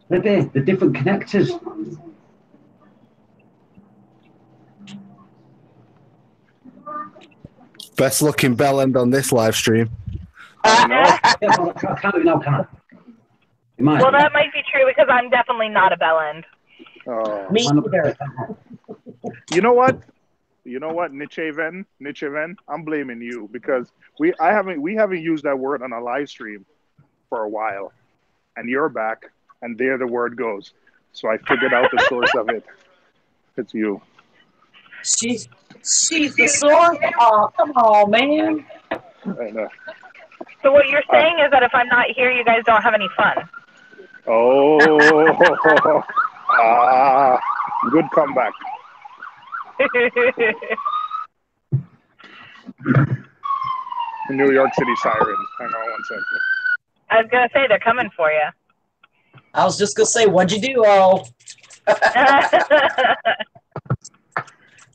The different connectors. Best looking bell end on this live stream. I can't do it now, can I? Well, that might be true because I'm definitely not a bell end. Oh. Me either. You know what? Nicheven, I'm blaming you because we haven't used that word on a live stream for a while, and you're back, and there the word goes. So I figured out the source of it. It's you. She's the source. Oh, come on, man. I know. So what you're saying is that if I'm not here, you guys don't have any fun. Oh, good comeback. New York City sirens. Hang on 1 second. I was gonna say they're coming for you. I was just gonna say, what'd you do, oh?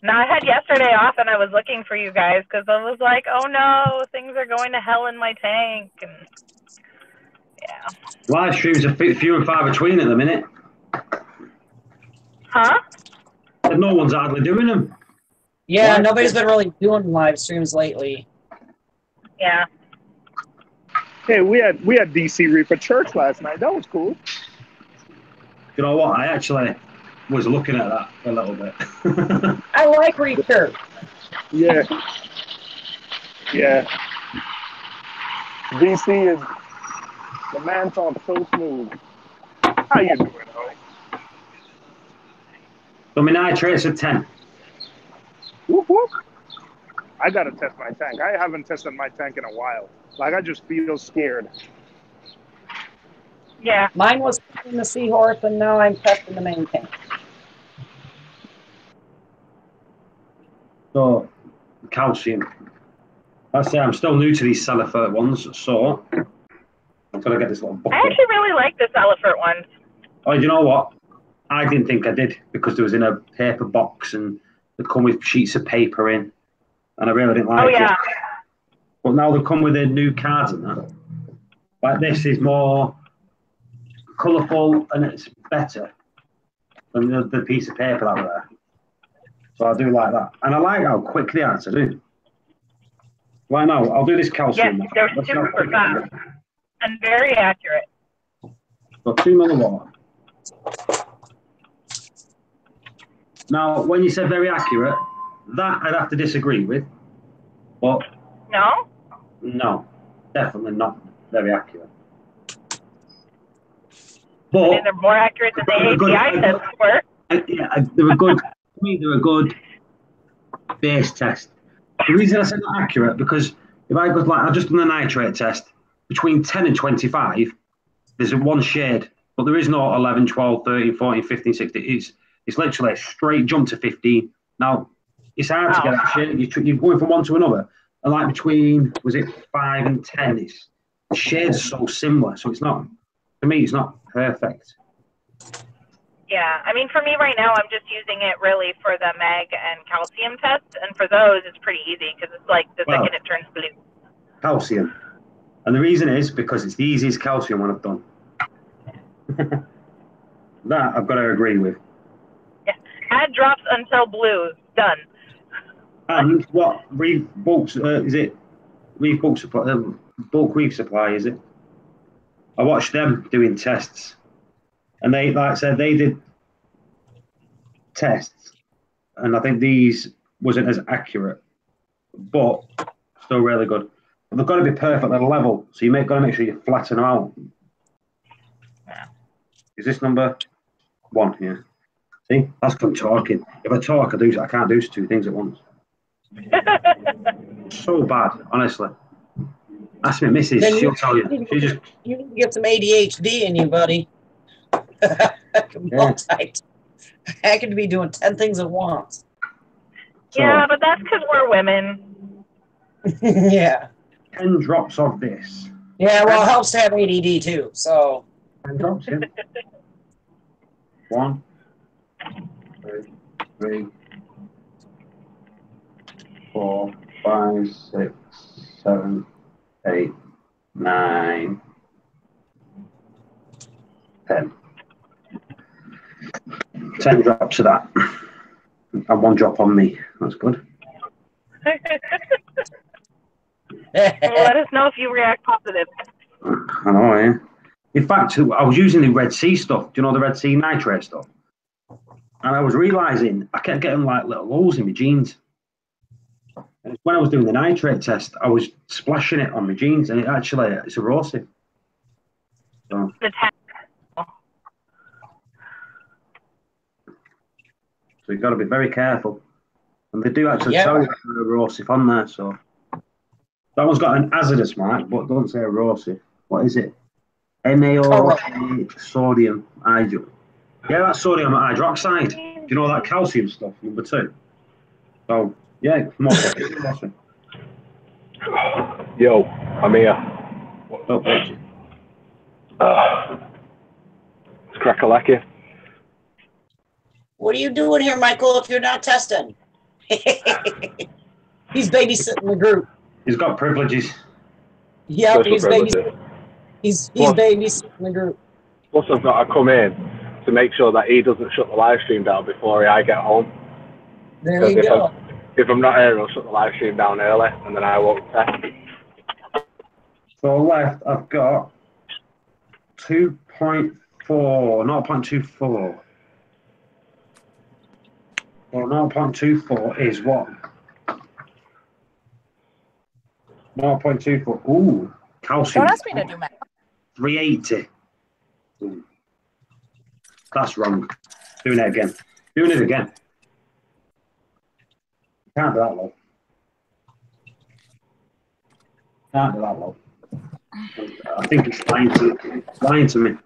No, I had yesterday off, and I was looking for you guys because I was like, "Oh no, things are going to hell in my tank." And yeah, Live streams are few and far between at the minute. huh? And no one's hardly doing them. Yeah, nobody's been really doing live streams lately. Yeah. Hey, we had DC Reef at church last night. That was cool. You know what? I actually was looking at that a little bit. I like Reef. Yeah. Yeah. DC is the man talks so smooth. How you doing, Ho? So my nitrates are 10. Whoop, whoop. I gotta test my tank. I haven't tested my tank in a while. Like, I just feel scared. Yeah. Mine was in the seahorse, and now I'm testing the main tank. So, calcium. I say I'm still new to these Salifert ones, so I'm gonna get this little I bucket. actually really like the Salifert ones. Oh, you know what? I didn't think I did because there was in a paper box and they come with sheets of paper in, and I really didn't like it. But now they come with their new cards and that. Like this is more colourful and it's better than the piece of paper out there. So I do like that, and I like how quick they are to do. Right now, I'll do this calcium. Yes, they're super fast and very accurate. So 2 ml of water. Now, when you said very accurate, that I'd have to disagree with. But no, definitely not very accurate. But I mean, they're more accurate than the API tests were. Yeah, they were good. To me, they were a good base test. The reason I said not accurate, because if I go like, I've just done the nitrate test, between 10 and 25, there's one shade, but there is no 11, 12, 13, 14, 15, 16. It's literally a straight jump to 15. Now, It's hard to get that shade. You're going from one to another, and like between, was it 5 and 10? The shades are so similar, so it's not, to me, it's not perfect. Yeah, I mean, for me right now, I'm just using it really for the mag and calcium tests, and for those, it's pretty easy because it's like the second it turns blue. Calcium. And the reason is because it's the easiest calcium one I've done. That I've got to agree with. Yeah, add drops until blue. Done. And what Reef bulk is it? Reef bulk supply, bulk Reef supply, is it? I watched them doing tests, and they, like I said, they did tests, and I think these wasn't as accurate, but still really good. But they've got to be perfect at a level, so you got to make sure you flatten them out. Is this number 1 here? See, that's from talking. If I talk, I can't do 2 things at once. So bad, honestly. Ask me, Mrs. She'll tell you. You need to get some ADHD in you, buddy. I could be doing 10 things at once. Yeah, but that's because we're women. Yeah. 10 drops of this. Yeah, well, it helps to have ADD too. So 10 drops, yeah. 1, 2, 3, 4, 5, 6, 7, 8, 9, 10. 10 drops of that. And 1 drop on me. That's good. Let us know if you react positive. I know, yeah. In fact, I was using the Red Sea stuff. Do you know the Red Sea nitrate stuff? And I was realising I kept getting like little holes in my jeans. And when I was doing the nitrate test, I was splashing it on my jeans, and it's erosive. So, you've got to be very careful. And they do actually tell you there's erosive on there. So that one's got an hazardous mark, but doesn't say erosive. What is it? NaOH sodium hydroxide. Yeah, that's sodium hydroxide. Do you know that calcium stuff, number 2? So, yeah, more. Yo, I'm here. What's up, Richie? It's crack-a-lacky. what are you doing here, Michael, if you're not testing? He's babysitting the group. He's got privileges. Yep, he's babysitting. He's babysitting the group. Plus, I've got to come in to make sure that he doesn't shut the live stream down before I get home. There you go. If I'm not here, he'll shut the live stream down early, and then I won't test. So left, I've got 2.4, 0.24. Well, 0.24 is what? 0.24. Ooh, calcium. Don't ask me to do math. 380. Ooh. That's wrong. Doing it again. Doing it again. Can't be that low. Can't be that low. I think it's lying to me.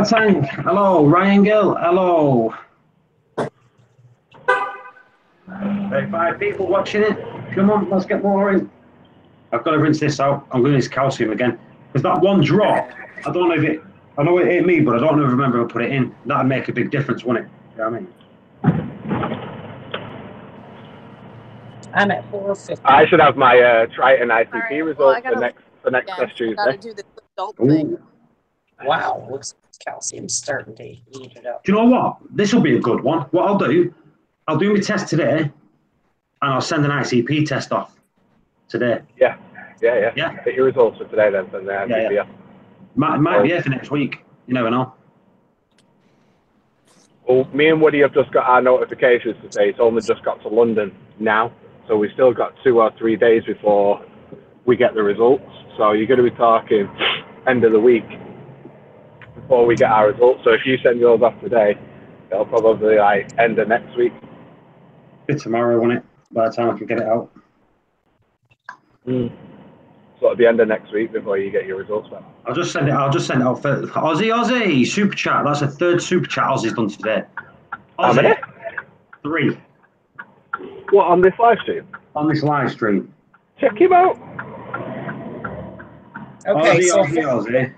Tank. Hello, Ryan Gill. Hello. 35 people watching it. Come on, let's get more in. I've got to rinse this out. I'm going to use calcium again. Because that 1 drop, I don't know if it, I know it ate me, but I don't remember if I put it in. That'd make a big difference, wouldn't it? You know what I mean? I'm at 450. I should have my Triton ICP right, results for next test Tuesday. Gotta do this adult thing. Wow, looks like calcium's starting to eat it up. Do you know what? This will be a good one. What I'll do my test today, and I'll send an ICP test off today. Yeah. Get your results for today then. Yeah. Might be here for next week. You never know. Well, me and Woody have just got our notifications to say it's only just got to London now. So we've still got 2 or 3 days before we get the results. So you're going to be talking end of the week before we get our results. So if you send yours off today, it'll probably end of next week. Be tomorrow, won't it? By the time I can get it out. sort of the end of next week before you get your results back. I'll just send it out for Aussie super chat. That's a third super chat Aussie's done today. How many? 3 What, on this live stream? on this live stream. Check him out. Okay, so Aussie.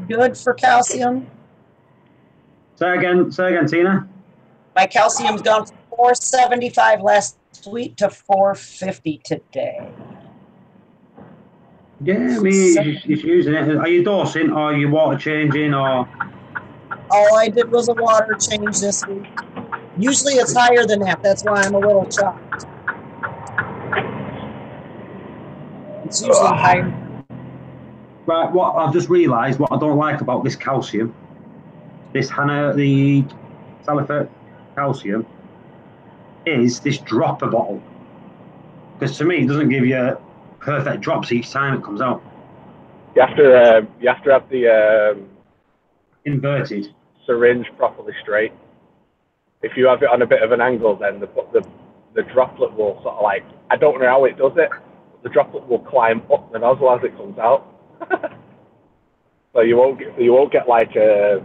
good for calcium. Say again, Tina. My calcium's gone from 475 last week to 450 today. Yeah, I mean, he's using it. Are you dosing or are you water changing or? All I did was a water change this week. Usually it's higher than that. That's why I'm a little shocked. It's usually higher. Right, what I've just realised, what I don't like about this calcium, the sulfate calcium, is this dropper bottle. Because to me, it doesn't give you perfect drops each time it comes out. You have to have the inverted syringe properly straight. If you have it on a bit of an angle, then the droplet will sort of like, I don't know how it does it, but the droplet will climb up the nozzle as it comes out. So you won't get like a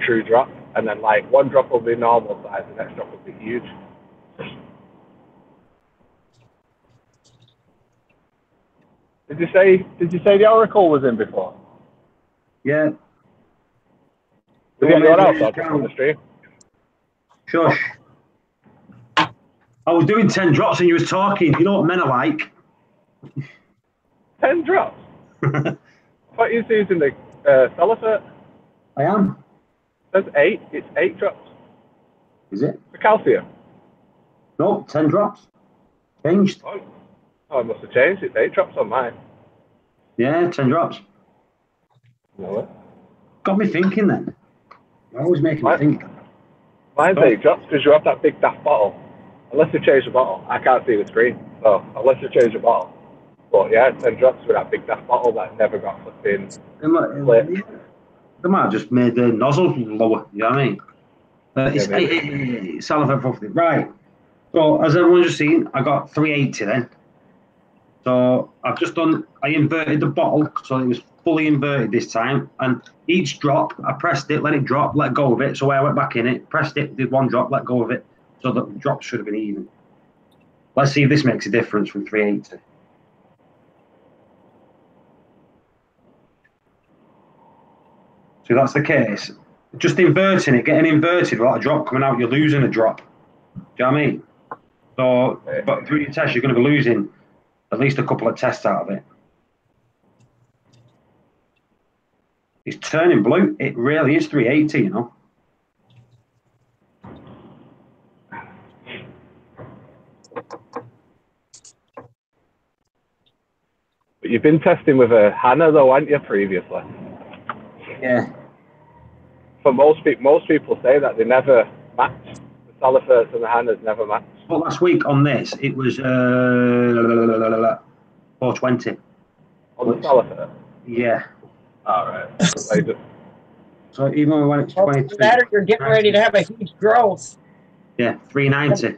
true drop, and then like one drop will be normal size, the next drop will be huge. Did you say the Oracle was in before? Yeah. Was anyone else on the stream? Shush. I was doing 10 drops and you was talking. You know what men are like. 10 drops? I thought you were using the phosphate. I am. It says 8. It's 8 drops. Is it? For calcium? No, 10 drops. Changed. Oh, it must have changed. It's 8 drops on mine. Yeah, 10 drops. No. Got me thinking then. You're always making me think. Mine's 8 drops because you have that big daft bottle. Unless you change the bottle. I can't see the screen. So, unless you change the bottle. But yeah, 10 drops with that big daft bottle that never got flipping split. They might have just made the nozzle lower, you know what I mean? It's sulfate. Right. So, as everyone's just seen, I got 380 then. So, I inverted the bottle, so it was fully inverted this time. And each drop, I pressed it, let it drop, let go of it. So, I went back in it, pressed it, did one drop, let go of it. So, the drops should have been even. Let's see if this makes a difference from 380. So that's the case. Just inverting it, getting inverted without a drop coming out, you're losing a drop. Do you know what I mean? So, but through your test, you're going to be losing at least a couple of tests out of it. It's turning blue. It really is 380, you know. But you've been testing with a Hannah though, haven't you, previously? Yeah. For most people say that they never match. The Salifers and the Hannahs never match. Well, last week on this, it was 420. On the Salifer? Yeah. All right. So even when it's 22. Matter, you're getting ready to have a huge growth. Yeah, 390.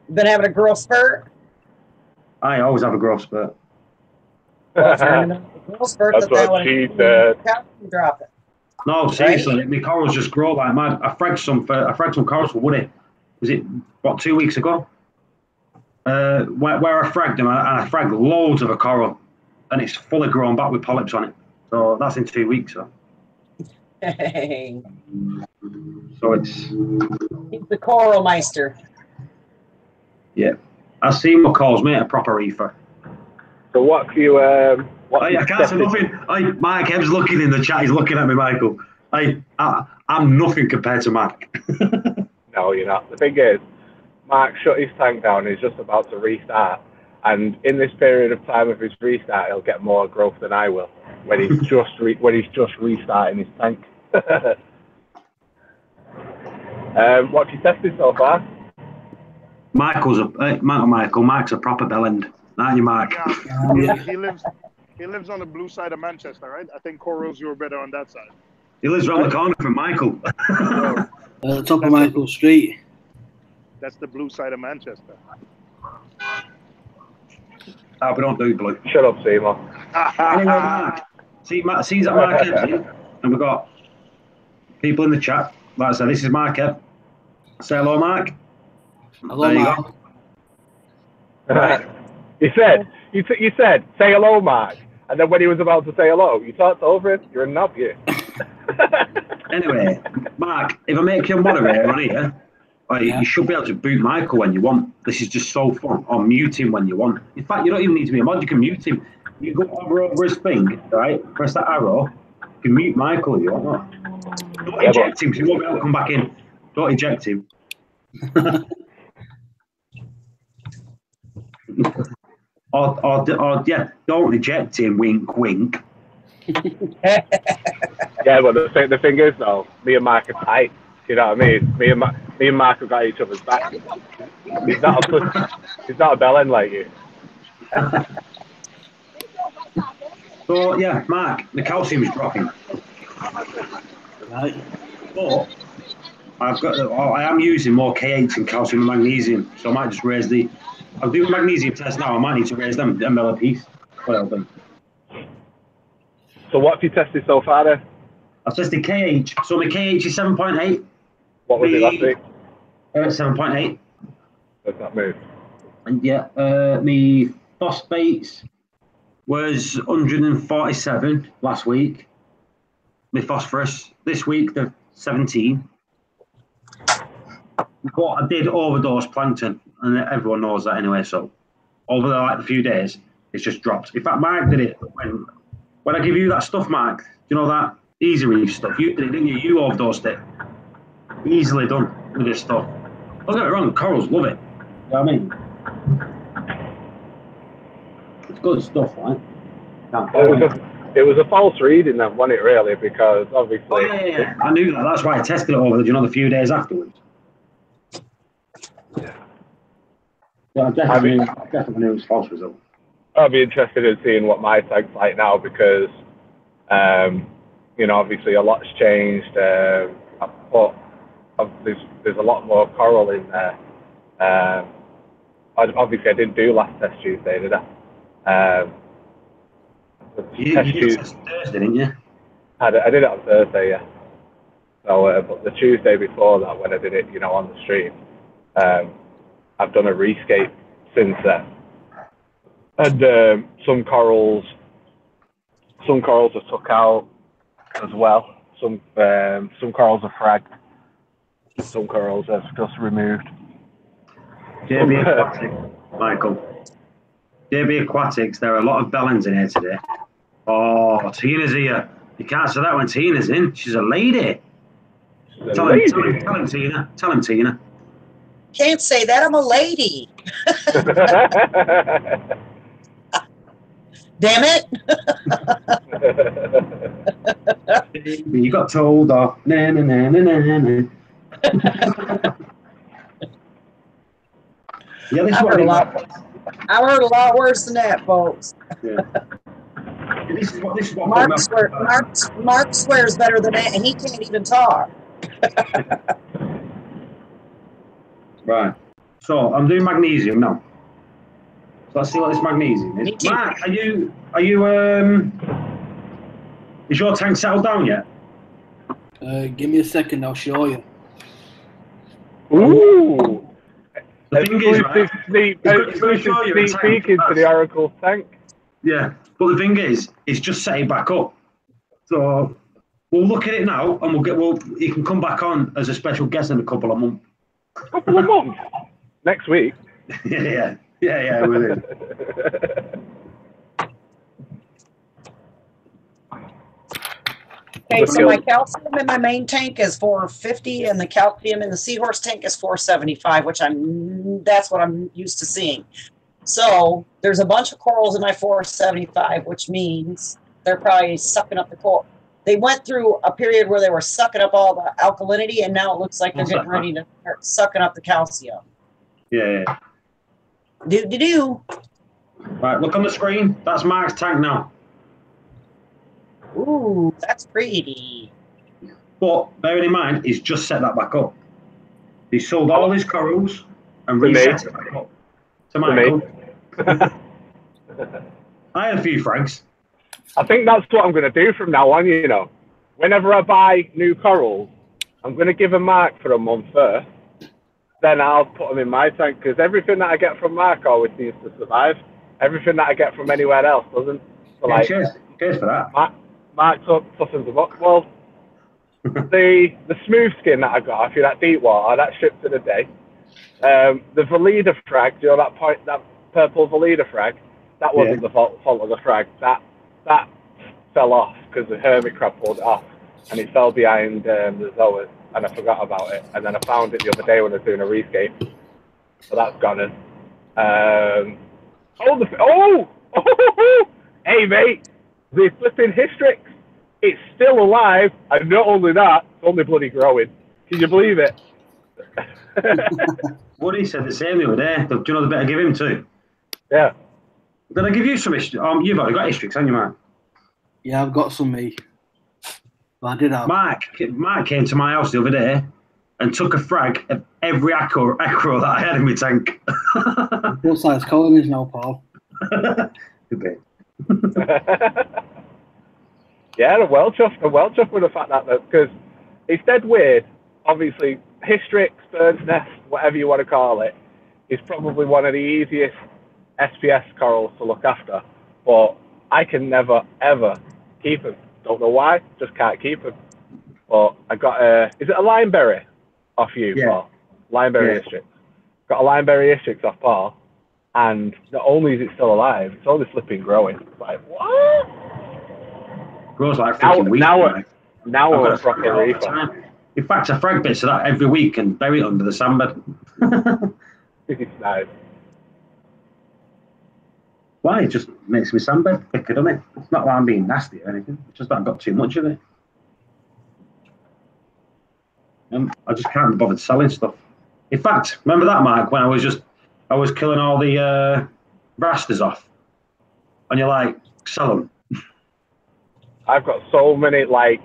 You've been having a growth spurt? I always have a growth spurt. Well, that's what she said. Drop it. No, seriously, right? My corals just grow like mad. I fragged some corals for Woody. Was it, 2 weeks ago? Where I fragged them, and I fragged loads of a coral, and it's fully grown back with polyps on it. So that's in 2 weeks. So, hey. So it's... He's the coral meister. Yeah. I've seen what calls me a proper reefer. So what do you... I can't say nothing. Mike Ebb's looking in the chat. He's looking at me, Michael. I'm nothing compared to Mark. No, you're not. The thing is, Mark shut his tank down. He's just about to restart. And in this period of time of his restart, he'll get more growth than I will when he's just restarting his tank. What have you tested so far? Mark's a proper bellend. Aren't you, Mark? Yeah. He lives on the blue side of Manchester, right? I think corals you were better on that side. He lives around the corner from Michael. Top of Michael Street. That's the blue side of Manchester. Oh, we don't do blue. Shut up, Seymour. Anyway, Mark. See that Mark Ev's in, and we've got people in the chat. Like I said, this is Mark Ev. Say hello, Mark. Hello, there you Mark. go. Right. You said, say hello, Mark. And then when he was about to say hello, you talked over him. You're a knob, you. Anyway, Mark, if I make you a moderator on here, you should be able to boot Michael when you want. This is just so fun. Or mute him when you want. In fact, you don't even need to be a mod. You can mute him. You go over his thing, right? Press that arrow. You can mute Michael if you want. Don't eject him because he won't be able to come back in. Don't eject him. or don't reject him. Wink, wink. Yeah, but the thing is, though, me and Mark are tight. You know what I mean? Me and Mark have got each other's back. He's not a bellend like you. So yeah, Mark, the calcium is dropping. Right. But I am using more K8 and calcium and magnesium, so I might just raise the. I'll do a magnesium test now. I might need to raise them ml a piece. Whatever. So what have you tested so far then? I've tested KH. So my KH is 7.8. What was it last week? 7.8. Does that move? And yeah, my phosphates was 147 last week. My phosphorus this week they're 17. But I did overdose plankton, and everyone knows that anyway. So over the few days, it's just dropped. In fact, Mark did it when I give you that stuff, Mark. You know that Easy Reef stuff. You did it, didn't you? You overdosed it. Easily done with this stuff. Don't get me wrong, corals love it. You know what I mean? It's good stuff, right? It was a false reading that won it really, because obviously. Oh yeah. I knew that. That's why I tested it over the few days afterwards. Yeah, I definitely knew it was false result. I'll be interested in seeing what my tank's like now, because obviously a lot's changed. But there's a lot more coral in there. Obviously, I didn't do last test Tuesday, did I? You did test Thursday, didn't you? I did it on Thursday, yeah. So, but the Tuesday before that, when I did it, on the stream, I've done a rescape since then, and some corals are took out as well. Some corals are fragged. Some corals are just removed. JB Aquatics, Michael. JB Aquatics, there are a lot of bellends in here today. Oh, Tina's here. You can't say that when Tina's in. She's a lady. Tell him, Tina. Tell him, Tina. Can't say that. I'm a lady. Damn it. You got told off. Na, na, na, na, na, na. Yeah, this I've heard a lot worse than that, folks. Yeah. This is what Mark swears better than that, and he can't even talk. Right. So I'm doing magnesium now. So let's see what this magnesium is. Mark, are you is your tank settled down yet? Give me a second, I'll show you. Ooh! The thing is, right, sneak peek into the Oracle tank. Yeah, but the thing is, it's just set it back up. So we'll look at it now, and you can come back on as a special guest in a couple of months. Couple of months? Next week? Yeah, with it. Okay, so my calcium in my main tank is 450, and the calcium in the seahorse tank is 475, that's what I'm used to seeing. So there's a bunch of corals in my 475, which means they're probably sucking up the coral. They went through a period where they were sucking up all the alkalinity, and now it looks like they're getting ready to start sucking up the calcium. Yeah. Do. Right, look on the screen. That's Mark's tank now. Ooh, that's pretty. But bearing in mind, he's just set that back up. He sold all his corals and reset it back up. To Michael. I had a few frags. I think that's what I'm going to do from now on, you know. Whenever I buy new corals, I'm going to give a mark for a month first. Then I'll put them in my tank, because everything that I get from Mark always seems to survive. Everything that I get from anywhere else doesn't. So, Yeah, like, cheers for that. Mark toughens them up. Well, the smooth skin that I got off you, that deep water, that shipped in a day. The Velida frag, you know, that purple Velida frag, that wasn't the fault of the frag. That fell off because the hermit crab pulled it off, and it fell behind the zoas, and I forgot about it. And then I found it the other day when I was doing a reef game. So that's gone in. Hey mate, the flipping Hystrix, it's still alive, and not only that, it's only bloody growing. Can you believe it? Woody said the same the other day. Do you know the bit I give him too? Yeah. Did I give you some history? You've already got Hystrix, haven't you, Mark? Yeah, I've got some, me. But I did have. Mark came to my house the other day and took a frag of every acro that I had in my tank. What size colonies now, Paul? Good bit. Yeah, I'm well chuffed with the fact that, because it's dead weird. Obviously, Hystrix, bird's nest, whatever you want to call it, is probably one of the easiest SPS corals to look after. But I can never, ever keep them. Don't know why, just can't keep them. But I got is it a limeberry off you, Paul? Limeberry Hystrix. Got a limeberry Hystrix off Paul, and not only is it still alive, it's only flipping growing. It's like, what? Grows like freaking weed. Now I'm a proper reefer. In fact, I frag bits of that every week and bury it under the sandbed. It's nice. Why? It just makes my sandbed thicker, doesn't it? It's not that I'm being nasty or anything. It's just that I've got too much of it. I just can't be bothered selling stuff. In fact, remember that, Mark, when I was killing all the rasters off, and you're like, sell them. I've got so many, like,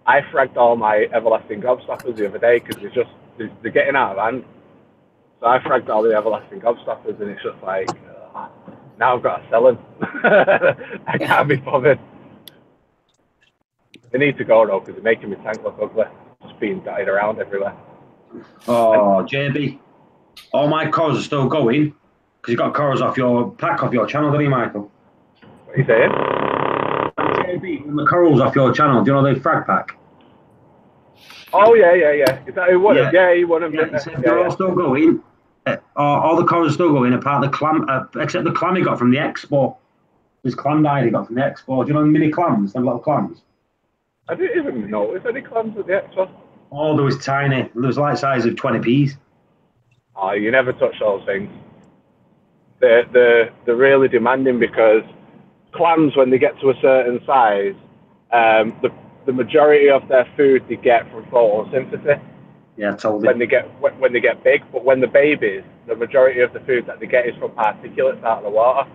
I fragged all my everlasting gobstoppers the other day because they're getting out of hand. So I fragged all the everlasting gobstoppers, and it's just like, now I've got to sell them. I can't be bothered. They need to go though, because they're making my tank look ugly. Just being dotted around everywhere. Oh, JB, all my corals are still going because you got corals off your pack off your channel, don't you, Michael? What are you saying? JB, the corals off your channel. Do you know the frag pack? Oh yeah. Is that who won it? Yeah, he won them. Yeah, they're all still going. All the corals are still going, apart the clam, except the clam he got from the expo. His clam died he got from the expo. Do you know the mini clams, the little clams? I didn't even notice any clams at the expo. Oh, there was tiny. There was like size of 20p's. Oh, you never touch those things. They're really demanding, because clams, when they get to a certain size, the majority of their food they get from photosynthesis. Yeah, I told you. When they get big, but when the babies, the majority of the food that they get is from particulates out of the water.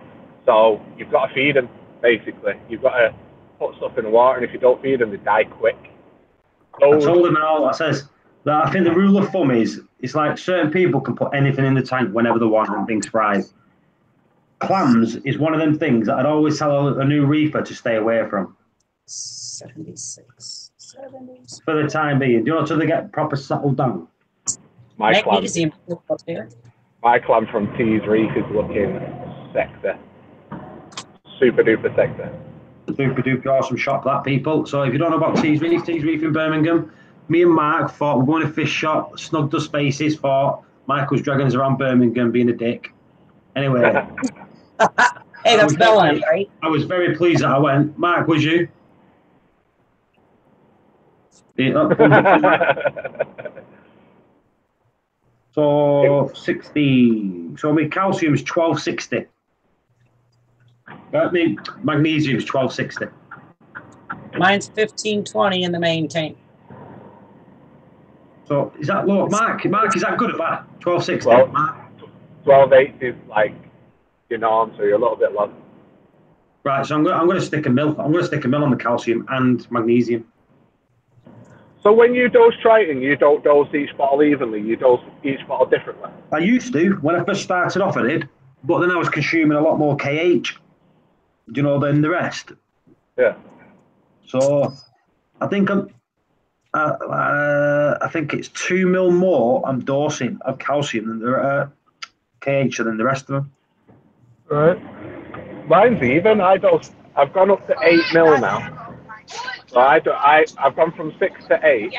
So you've got to feed them, basically. You've got to put stuff in the water, and if you don't feed them, they die quick. I told him all. I says that I think the rule of thumb is it's like certain people can put anything in the tank whenever they want and things thrive. Clams is one of them things that I'd always tell a new reefer to stay away from. 76. For the time being. Do you know, until they get proper settled down? My clam from T's Reef is looking sexy. Super duper sexy. Super duper awesome shop, that, people. So if you don't know about T's Reef in Birmingham, me and Mark thought we're going to fish shop, snugged the spaces for Michael's Dragons around Birmingham being a dick. Anyway. Hey, that's Bellend, right? I was very pleased that I went. Mark, was you? So 60. So my calcium's 1260. My magnesium's 1260. Mine's 1520 in the main tank. So is that low? Mark, is that good or bad? 1260. Well, 1280 is like your norm, so you're a little bit low. Right, so I'm going to stick a mil. I'm going to stick a mil on the calcium and magnesium. So when you dose Triton, you don't dose each bottle evenly. You dose each bottle differently. I used to when I first started off. I did, but then I was consuming a lot more KH. Do you know then the rest? Yeah. So I think I think it's 2 mil more I'm dosing of calcium than the KH than the rest of them. Right. Mine's even. I've gone up to 8 mil now. So I've gone from 6 to 8,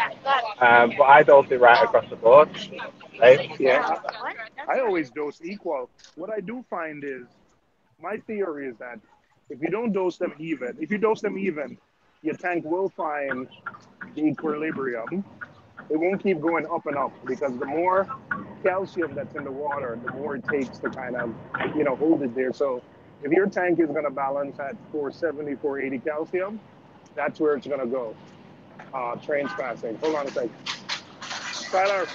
but I dose it right across the board. Right? Yeah, I always dose equal. What I do find is, my theory is that if you don't dose them even, if you dose them even, your tank will find the equilibrium. It won't keep going up and up because the more calcium that's in the water, the more it takes to kind of, hold it there. So if your tank is going to balance at 470, 480 calcium, that's where it's going to go. Trains passing. Hold on a sec. Tyler.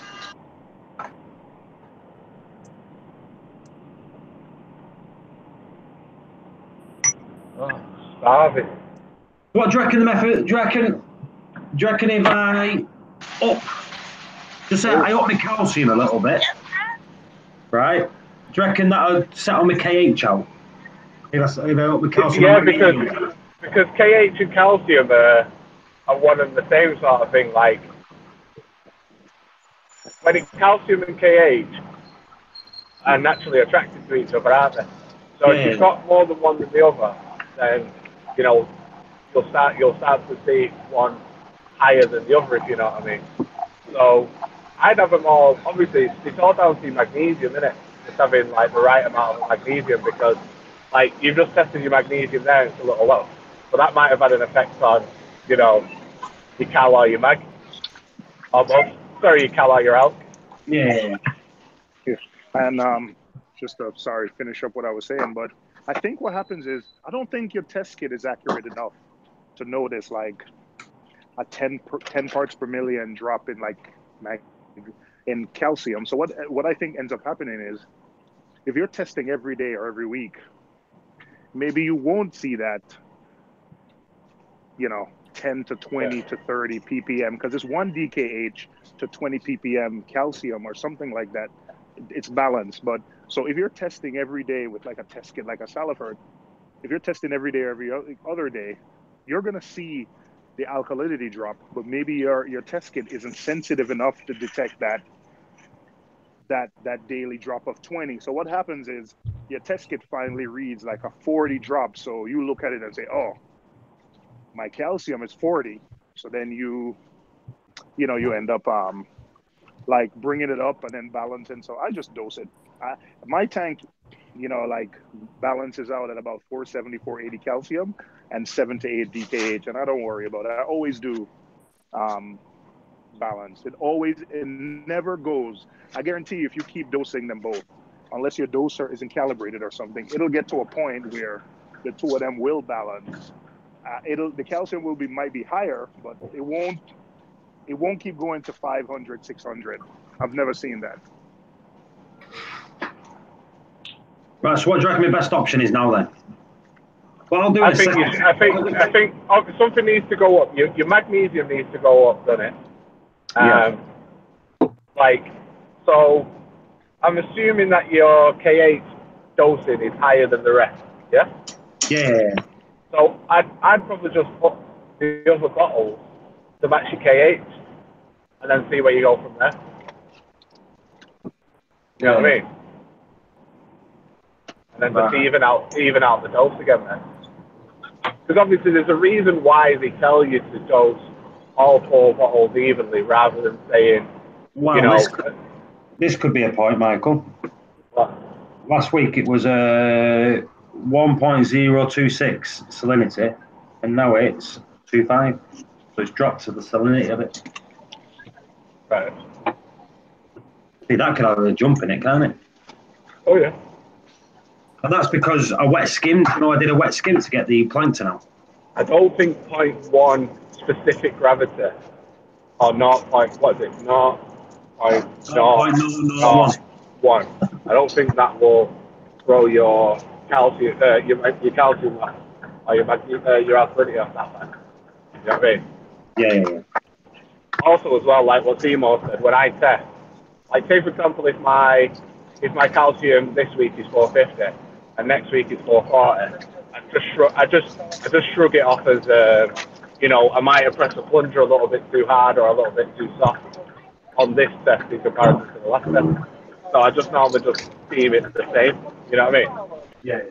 Oh, starving. What do you reckon the method? Do you reckon if I up, just say I up my calcium a little bit, right? Do you reckon that would settle my KH out? If I up my calcium? Yeah, because KH and calcium are one and the same sort of thing. Like when it's calcium and KH are naturally attracted to each other, aren't they? So if you've got more than one than the other, then you'll start to see one higher than the other, if you know what I mean. So I'd have them all. Obviously, it's all down to magnesium, isn't it? Just having like the right amount of magnesium, because like you've just tested your magnesium there, it's a little low, so that might have had an effect on your cal or your mag. Almost. Sorry, your cal or your alk. Yeah. And just to finish up what I was saying, but I think what happens is I don't think your test kit is accurate enough to notice like a 10 parts per million drop in like in calcium. So what I think ends up happening is if you're testing every day or every week, maybe you won't see that 10 to 20 to 30 ppm, because it's 1 DKH to 20 ppm calcium or something like that. It's balanced. But so if you're testing every day with like a test kit like a Salifert, if you're testing every day or every other day, you're going to see the alkalinity drop, but maybe your test kit isn't sensitive enough to detect that daily drop of 20. So what happens is your test kit finally reads like a 40 drop. So you look at it and say, oh, my calcium is 40. So then you end up like bringing it up and then balancing. So I just dose it. My tank, like balances out at about 470, 480 calcium and 7 to 8 DKH. And I don't worry about it. I always do balance. It never goes. I guarantee you, if you keep dosing them both, unless your doser isn't calibrated or something, it'll get to a point where the two of them will balance. The calcium might be higher, but it won't keep going to 500, 600. I've never seen that. Right, so what do you reckon my best option is now then? Well, I'll do it. I think something needs to go up. Your magnesium needs to go up, doesn't it? So I'm assuming that your KH dosing is higher than the rest, yeah? Yeah. So I'd probably just put the other bottles to match your KH and then see where you go from there. You know what I mean? And then just even out the dose again then. Because obviously there's a reason why they tell you to dose all 4 bottles evenly rather than saying, well, this could be a point, Michael. What? Last week it was 1.026 salinity, and now it's 2.5. So it's dropped to the salinity of it. Right. See, that could have a jump in it, can't it? Oh, yeah. And that's because I wet skimmed. I did a wet skim to get the plankton out. I don't think 0.1 specific gravity, or not point, what is it? Not point, not 1. I don't think that will throw your calcium, your calcium off, or your alkalinity off that way. You know what I mean? Yeah. Also, as well, like what Timo said, when I test, like say for example, if my calcium this week is 450 and next week is 440, I just shrug it off as you know, I might have pressed the plunger a little bit too hard or a little bit too soft on this test in comparison to the last test. So I just normally just deem it the same. You know what I mean? Yeah.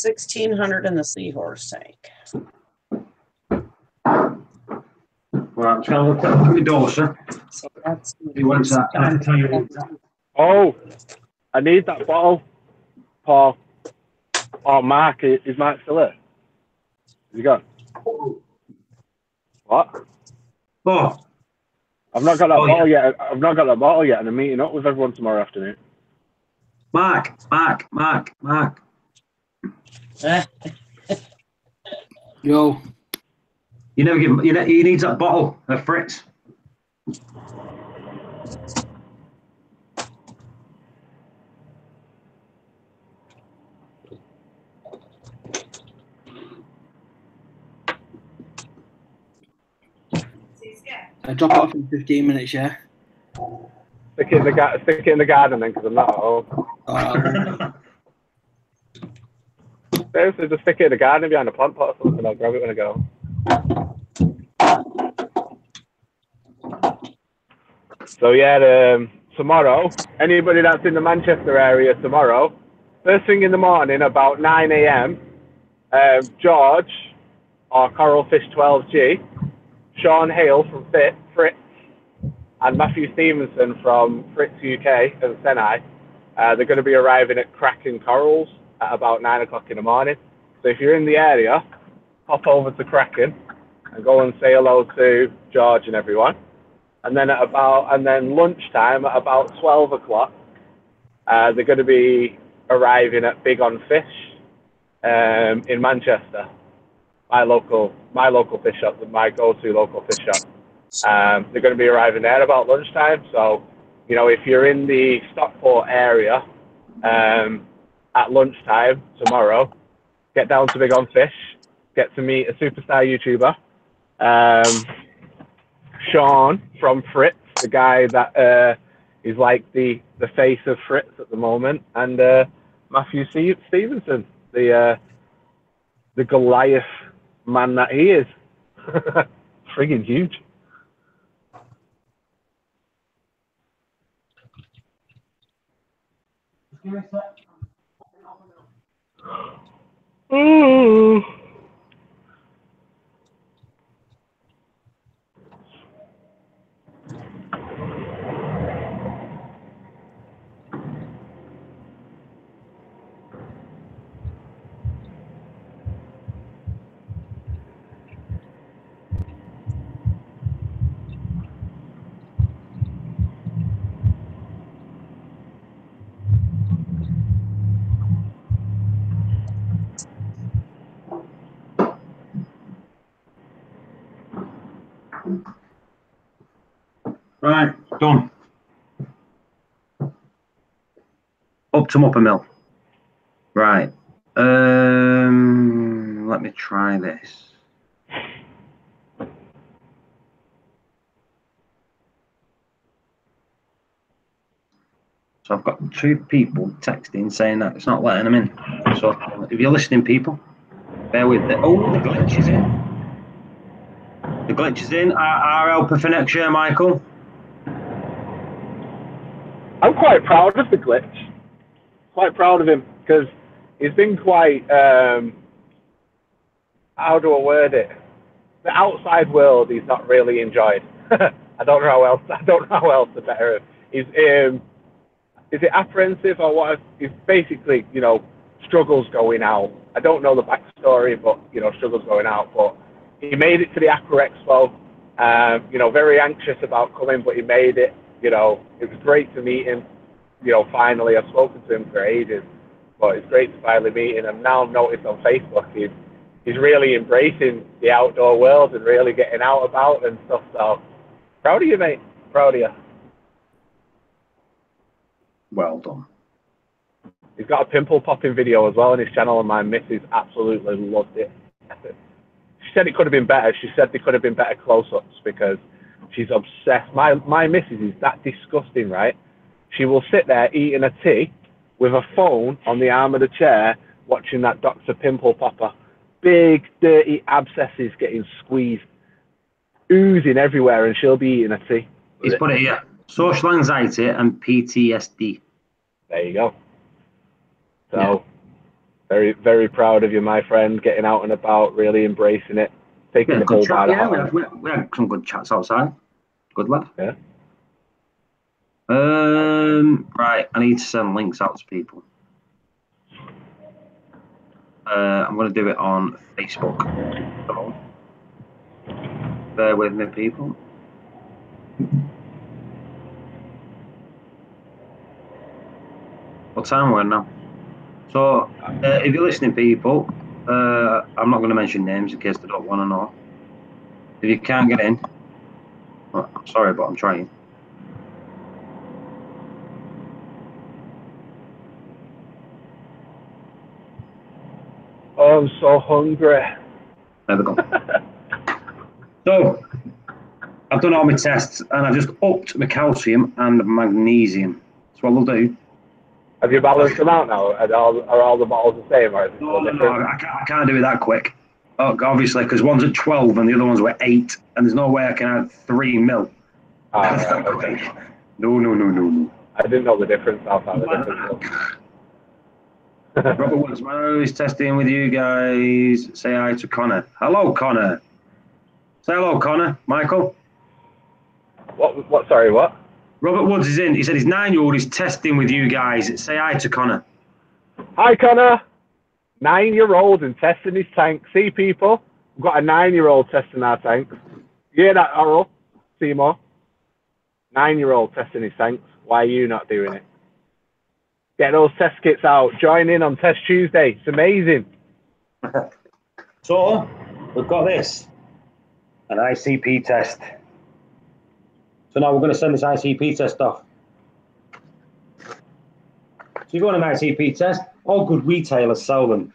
1,600 in the seahorse tank. Right, I'm just going to look at my doser. So that's He wants that. I can tell you what that. Oh, I need that bottle, Paul. Oh, Mark, is Mark still there? Has he gone? What? Oh. I've not got that bottle yet. I've not got that bottle yet, and I'm meeting up with everyone tomorrow afternoon. Mark. Yo. You never give him. He needs that bottle of Fritz. I drop it off in 15 minutes, yeah? Stick it in the garden then, because I'm not at home. Seriously, just stick it in the garden behind a plant pot or something. I'll grab it when I go. So yeah, tomorrow, anybody that's in the Manchester area tomorrow, first thing in the morning, about 9 a.m., George, or Coralfish 12G, Sean Hale from Fritz, and Matthew Stevenson from Fritz UK and Senai, they're going to be arriving at Kraken Corals at about 9 o'clock in the morning. So if you're in the area, hop over to Kraken and go and say hello to George and everyone. And then lunchtime at about 12 o'clock, they're going to be arriving at Big on Fish in Manchester, my local fish shop, my go-to local fish shop. They're going to be arriving there about lunchtime. So, you know, if you're in the Stockport area at lunchtime tomorrow, get down to Big on Fish, get to meet a superstar YouTuber, Sean from Fritz, the guy that is like the face of Fritz at the moment, and Matthew Stevenson, the Goliath man that he is. Friggin' huge. Ooh. Right, done. Up to Upper Mill. Right. Let me try this. So I've got 2 people texting saying that it's not letting them in. So if you're listening, people, bear with it. Oh, the glitch is in. The glitch is in. Our helper for next year, Michael. I'm quite proud of the glitch. Quite proud of him because he's been quite. How do I word it? The outside world he's not really enjoyed. I don't know how else. To better him. He's is it apprehensive or what? He's basically, you know, struggles going out. I don't know the backstory, but you know, struggles going out. But he made it to the Aqua Expo. You know, very anxious about coming, but he made it. You know, it was great to meet him. You know, finally, I've spoken to him for ages, but it's great to finally meet him. And now I've noticed on Facebook, he's really embracing the outdoor world and really getting out about and stuff. So Proud of you, mate. Proud of you. Well done. He's got a pimple popping video as well on his channel, and my missus absolutely loved it. She said it could have been better. She said there could have been better close-ups because she's obsessed. My missus is that disgusting, right? She will sit there eating a tea with a phone on the arm of the chair, watching that Dr. Pimple Popper. Big, dirty abscesses getting squeezed, oozing everywhere, and she'll be eating a tea. He's put it here. Social anxiety and PTSD. There you go. So, very, very proud of you, my friend, getting out and about, really embracing it, taking the bull by the horn. We had some good chats outside. Good lad. Yeah. Right, I need to send links out to people. I'm going to do it on Facebook. So, bear with me, people. What time we're now? So, if you're listening, people, I'm not going to mention names in case they don't want to know. If you can't get in, well, I'm sorry, but I'm trying. Oh, I'm so hungry. There we go. So, I've done all my tests and I've just upped my calcium and magnesium. That's what we'll do. Have you balanced them out now? Are all the bottles the same? Or is it No, I can't do it that quick. Obviously, because one's at 12 and the other one's at 8, and there's no way I can add 3 mil. Oh, right, okay. No. I didn't know the difference. I'll find the difference. Robert Woods, man, he's testing with you guys. Say hi to Connor. Hello, Connor. Say hello, Connor. Michael. What? Sorry, what? Robert Woods is in. He said his 9-year-old is testing with you guys. Say hi to Connor. Hi, Connor. 9-year-old and testing his tank. See, people, we've got a 9-year-old testing our tanks. You hear that, Oral? Seymour? 9-year-old testing his tanks. Why are you not doing it? Get those test kits out. Join in on Test Tuesday. It's amazing. So, we've got this. An ICP test. So now we're going to send this ICP test off. So you go on an ICP test, all good retailers sell them.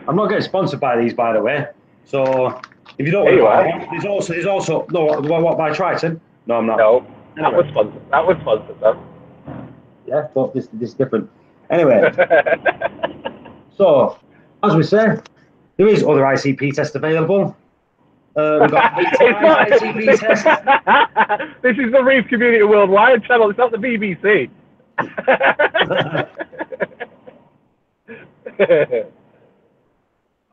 I'm not getting sponsored by these, by the way. So if you don't want to buy one, there's also no, what by Triton? No, I'm not. No, that was sponsored. That was sponsored, though. Yeah, but this is different. Anyway, so as we say, there is other ICP tests available. We've got ICP tests. This is the Reef Community Worldwide channel. It's not the BBC.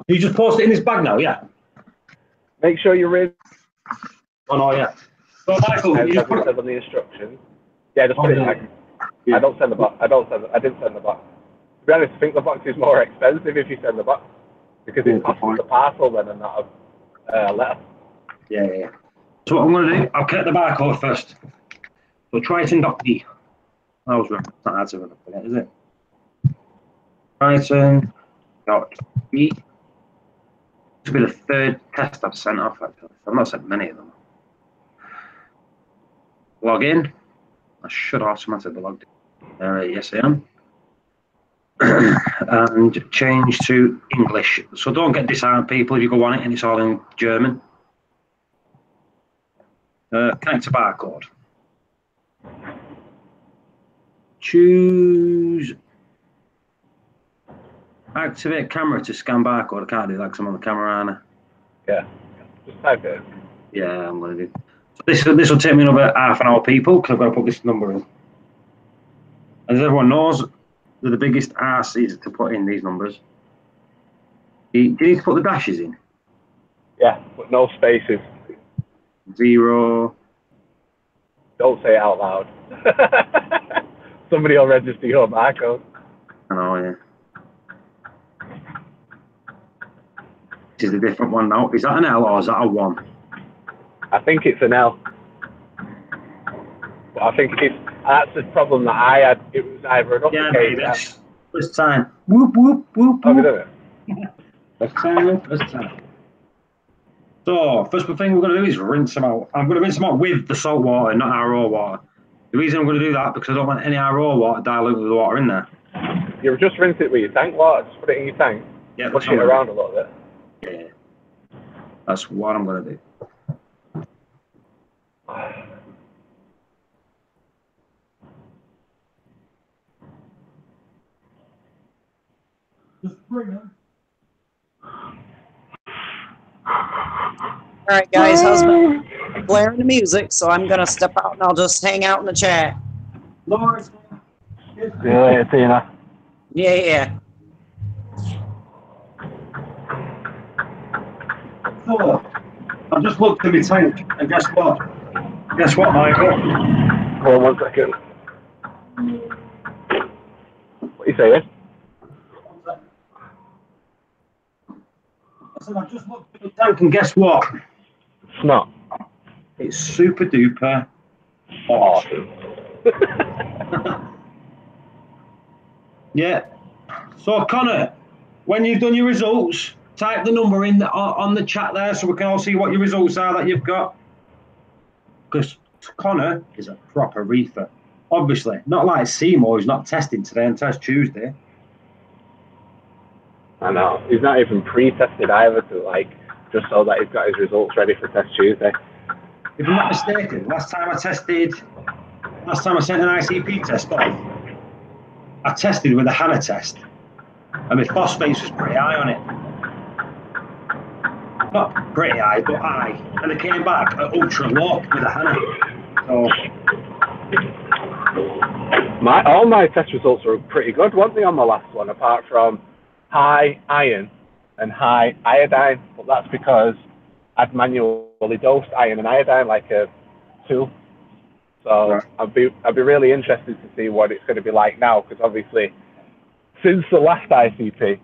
You just post it in this bag now, yeah? Make sure you're in. Oh, no, yeah. So, Michael, you just put it on the instructions. Yeah, just put it back. Yeah. I didn't send the box. To be honest, I think the box is more expensive if you send the box because it costs the parcel then and not a letter. Yeah. So what I'm going to do, I'll get the barcode first. So Triton.D. That was right. It's not hard to forget, is it? Triton.D. This will be the 3rd test I've sent off, actually. I've not sent many of them. Log in. I should automatically log in. Yes, I am. And change to English. So don't get disarmed, people, if you go on it and it's all in German. Connect to barcode. Choose activate camera to scan barcode. I can't do that because I'm on the camera, aren't I? Yeah. Just type it in. Yeah, I'm going to do. So this will take me another half an hour, people, because I've got to put this number in. As everyone knows, they're the biggest arses to put in these numbers. Do you need to put the dashes in? Yeah, but no spaces. 0. Don't say it out loud. Somebody will register your barcode. I know, yeah. This is a different one now. Is that an L or is that a 1? I think it's an L. But I think that's the problem that I had. It was either an uppercase. Yeah, first time. Whoop, whoop, whoop, whoop. First time. So, first thing we're going to do is rinse them out. I'm going to rinse them out with the salt water, not our raw water. The reason I'm going to do that because I don't want any of our raw water diluted with the water in there. You just rinse it with your tank water. Just put it in your tank. Yeah, push it around a little bit. Yeah, that's what I'm going to do. Just bring them. All right, guys, husband blaring the music, so I'm gonna step out and I'll just hang out in the chat. Lord. See you later, Tina. Yeah. So, I've just looked at my tank, and guess what? Guess what, Michael? Hold on 1 second. What are you saying? I said, I've just looked at my tank, and guess what? It's not. It's super duper awesome. Yeah. So, Connor, when you've done your results, type the number in on the chat there so we can all see what your results are that you've got. Because Connor is a proper reefer. Obviously, not like Seymour, who's not testing today and test Tuesday. I know. He's not even pre-tested either, just so that he's got his results ready for test Tuesday. If I'm not mistaken, last time I sent an ICP test off, I tested with a Hannah test, and my phosphates was pretty high on it. Not pretty high, but high. And it came back at ultra low with a Hannah. So, all my test results were pretty good, weren't they, on my last one, apart from high iron and high iodine. But that's because I'd manually dosed iron and iodine like a tool. So right. I'd be really interested to see what it's going to be like now, because obviously since the last ICP,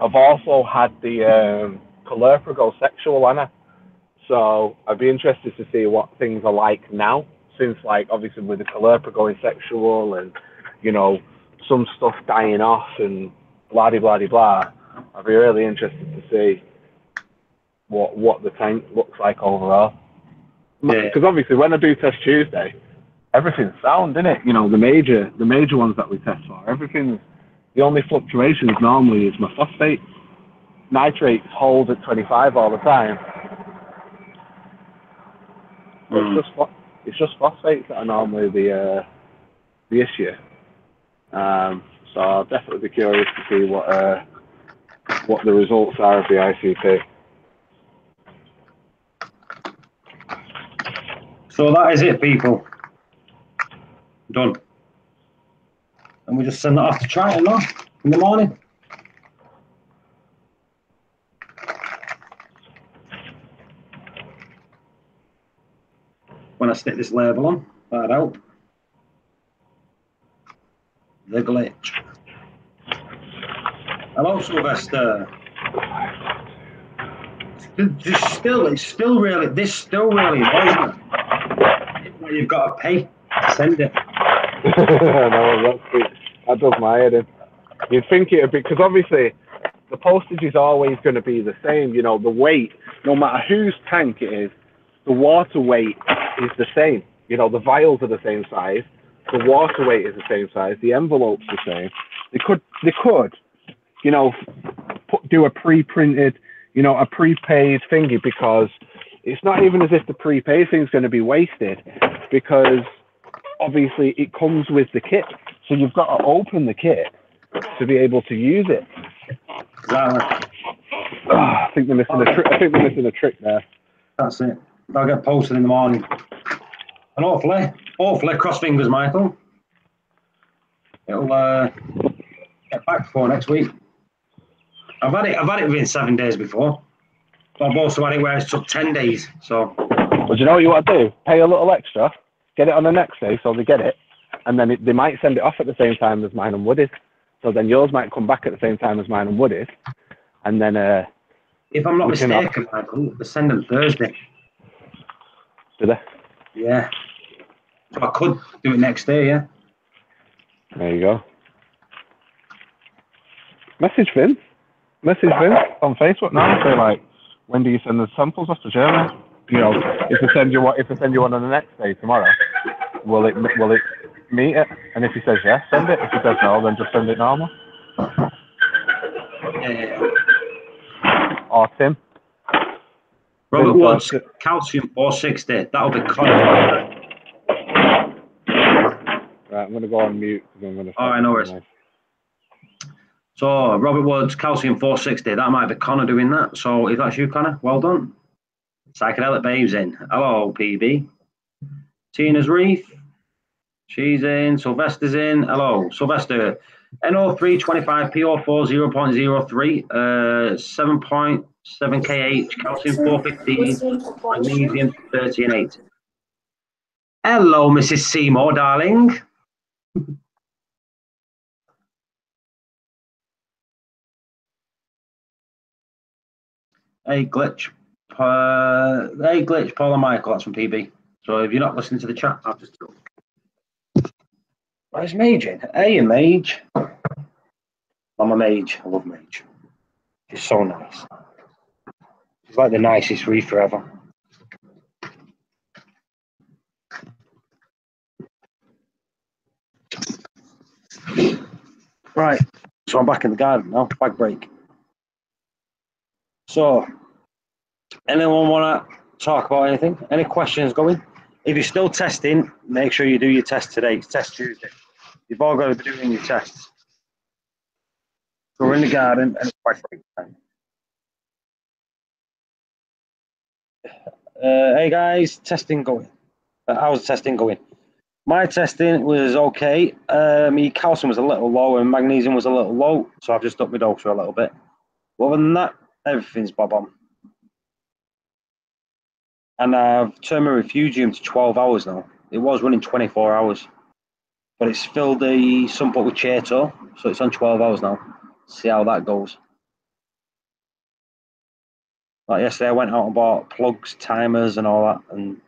I've also had the Clerprego sexual Anna. So I'd be interested to see what things are like now, since obviously with the Clerprego sexual and some stuff dying off and blah blah blah blah. I'd be really interested to see what the tank looks like overall. Because obviously when I do test Tuesday, everything's sound, isn't it? The major ones that we test for, everything's, the only fluctuations normally is my phosphate. Nitrates hold at 25 all the time. It's just phosphates that are normally the issue. So I'll definitely be curious to see what the results are of the ICP. So that is it, people. Done. And we just send that off to Triton now in the morning. When I stick this label on, that out. The glitch. Hello, Sylvester. It's still really annoys me. You've got to pay to send it. No, that does my head in. You'd think it would be, because obviously the postage is always going to be the same. The weight, no matter whose tank it is, the water weight is the same. The vials are the same size, the water weight is the same size, the envelope's the same. They could, do a pre-printed, a prepaid thingy, because it's not even as if the prepaid thing's going to be wasted, because obviously it comes with the kit. So you've got to open the kit to be able to use it. I think they're missing a trick. I think they're missing a trick there. That's it. I'll get posted in the morning. And hopefully, cross fingers, Michael, it'll get back before next week. I've had it within 7 days before. But I've also had it where it took 10 days. So. Well, do you know what you want to do? Pay a little extra, get it on the next day, so they get it, and then they might send it off at the same time as mine and Woody's. So then yours might come back at the same time as mine and Woody's, and then. If I'm not mistaken, Michael, they send them Thursday. Do they? Yeah. So I could do it next day, yeah. There you go. Message Vince on Facebook now. Say when do you send the samples off to Germany? You know, if they send you one on the next day tomorrow, will it meet it? And if he says yes, send it. If he says no, then just send it normal. Yeah. Or Tim. Robert Woods, calcium 460. That'll be Connor. Right, I'm going to go on mute because I'm going to. All right, no worries. So, Robert Woods, calcium 460. That might be Connor doing that. So, if that's you, Connor, well done. Psychedelic Babe's in. Hello, PB. Tina's Reef. She's in. Sylvester's in. Hello, Sylvester. NO325 PO4 0.03, 7.7 kH, calcium 415, magnesium 30 and 8. Hello, Mrs. Seymour, darling. Hey, Glitch. Hey, Glitch, Paul and Michael, that's from PB. So if you're not listening to the chat, I'll just do it. Where's Mage in? Hey, Mage. I'm a Mage. I love Mage. She's so nice. She's like the nicest reefer ever. Right, so I'm back in the garden now, bag break. So, anyone want to talk about anything? Any questions going? If you're still testing, make sure you do your test today. It's Test Tuesday. You've all got to be doing your tests. So we're in the garden and it's quite break time. Hey guys, testing going. How's the testing going? My testing was okay. My calcium was a little low and magnesium was a little low, so I've just upped my dose for a little bit. But other than that, everything's bob on. And I've turned my refugium to 12 hours now. It was running 24 hours. But it's filled the sump up with Chato, so it's on 12 hours now. See how that goes. Like yesterday, I went out and bought plugs, timers, and all that, and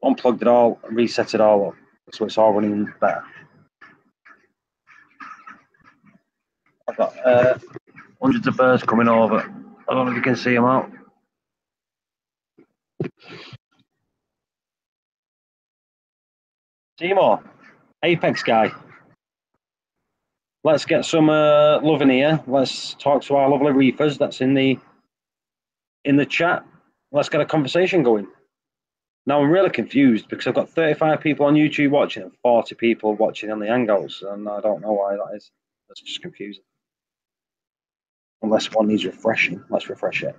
unplugged it all, and reset it all up, so it's all running better. I've got hundreds of birds coming over. I don't know if you can see them out. Seymour, Apex guy. Let's get some love in here. Let's talk to our lovely reefers that's in the chat. Let's get a conversation going. Now I'm really confused because I've got 35 people on YouTube watching and 40 people watching on the Hangouts, and I don't know why that is. That's just confusing. Unless one needs refreshing. Let's refresh it.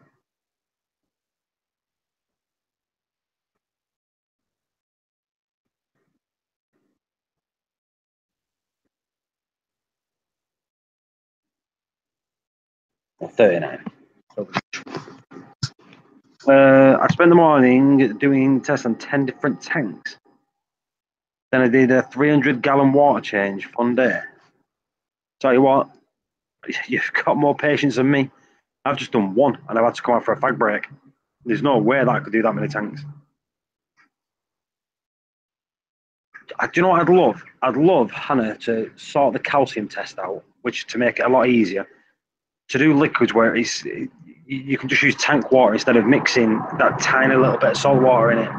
Oh, 39. I spent the morning doing tests on 10 different tanks. Then I did a 300-gallon water change. Fun day. Tell you what, you've got more patience than me. I've just done one, and I've had to come out for a fag break. There's no way that I could do that many tanks. Do you know what I'd love? I'd love Hannah to sort the calcium test out, which to make it a lot easier. To do liquids where you can just use tank water instead of mixing that tiny little bit of salt water in it.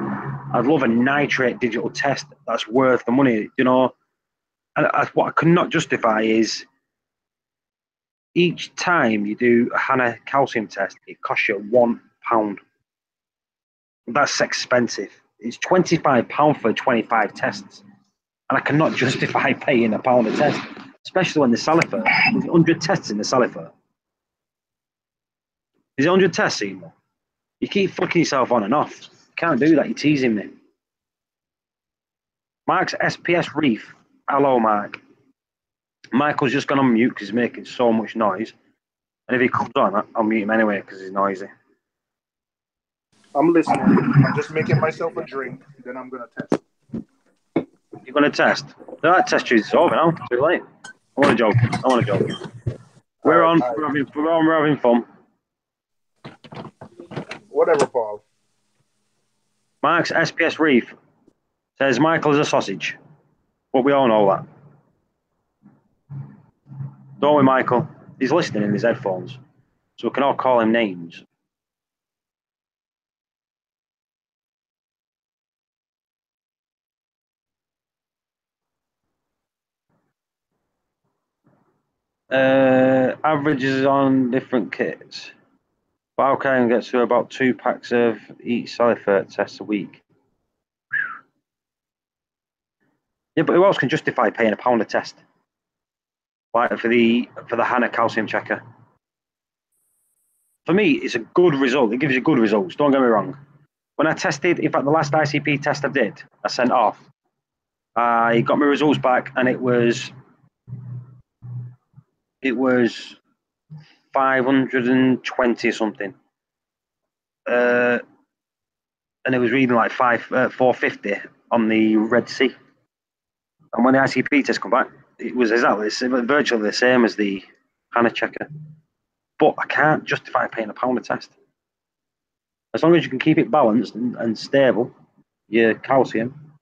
I'd love a nitrate digital test that's worth the money, you know. And what I could not justify is each time you do a Hannah calcium test, it costs you £1. That's expensive. It's £25 for 25 tests. And I cannot justify paying £1 a test, especially when the Salifer, there's 100 tests in the Salifer. Is it 100 tests, Seymour? You keep flicking yourself on and off. You can't do that, you're teasing me. Mark's SPS Reef. Hello, Mark. Michael's just gone on mute because he's making so much noise. And if he comes on, I'll mute him anyway because he's noisy. I'm listening. I'm just making myself a drink, then I'm going to test. You're going to test? No, that test is over now. Too late. I want to joke. We're on. We're having fun. Whatever, Paul. Mark's SPS Reef says Michael's a sausage. But we all know that. Don't we, Michael? He's listening in his headphones. So we can all call him names. Averages on different kits. Alkaline gets through about 2 packs of each sulfate test a week. Yeah, but who else can justify paying a £1 a test? Like for the HANA calcium checker. For me, it's a good result. It gives you good results. Don't get me wrong. When I tested, in fact, the last ICP test I did, I sent off. I got my results back, and it was 520 something. And it was reading like 450 on the Red Sea. And when the ICP test come back, it was virtually the same as the HANA checker. But I can't justify paying £1 a test. As long as you can keep it balanced and stable, your calcium.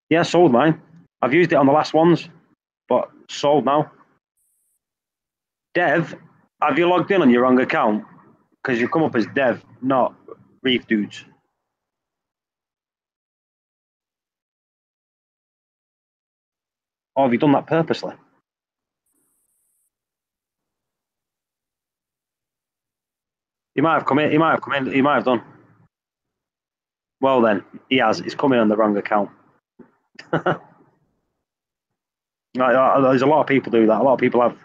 Yeah, sold mine. I've used it on the last ones, but sold now. Dev, have you logged in on your wrong account? Because you come up as Dev, not Reef Dudes. Or have you done that purposely? He might have come in. He might have come in. He might have done. Well then, he has. He's come in on the wrong account. There's a lot of people do that. A lot of people have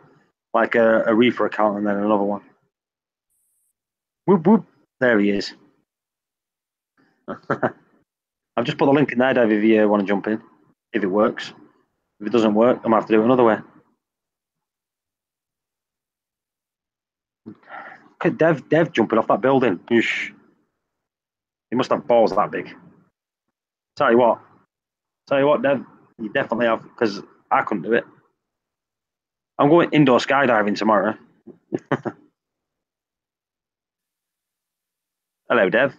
like a Reefer account and then another one. Whoop whoop. There he is. I've just put the link in there, Dave, if you want to jump in. If it works. If it doesn't work, I might have to do it another way. Look at Dev jumping off that building. Boosh. He must have balls that big. Tell you what, Dev, you definitely have, because I couldn't do it. I'm going indoor skydiving tomorrow. Hello, Dev.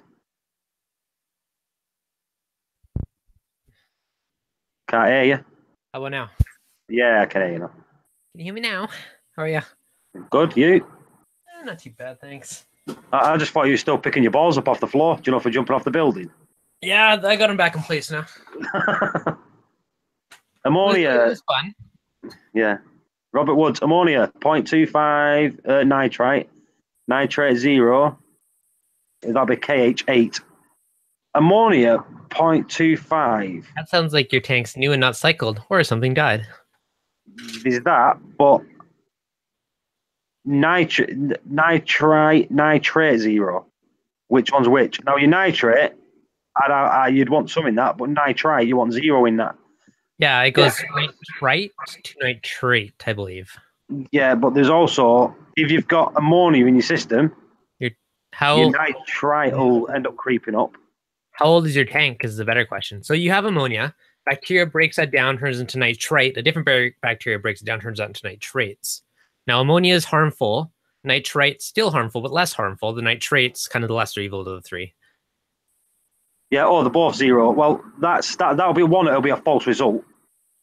Can't hear you. How about now? Yeah, I can hear you now. Can you hear me now? How are you? Good, you? Not too bad, thanks. I just thought you were still picking your balls up off the floor. Do you know, for jumping off the building? Yeah, I got them back in place now. Ammonia. It was fun. Yeah. Robert Woods, ammonia, 0.25 nitrite. Nitrate 0. That'll be KH8. Ammonia, 0.25. That sounds like your tank's new and not cycled, or something died. There's that, but nitrate 0. Which one's which? Now, your nitrate, you'd want some in that, but nitrite, you want 0 in that. Yeah, it goes nitrite to nitrate, I believe. Yeah, but there's also, if you've got ammonia in your system, your nitrite will end up creeping up. How old is your tank is the better question. So you have ammonia. Bacteria breaks that down, turns into nitrite. A different bacteria breaks it down, turns that into nitrates. Now, ammonia is harmful. Nitrite's still harmful, but less harmful. The nitrate's kind of the lesser evil of the three. Yeah, they're both 0. Well, that'll be one. It'll be a false result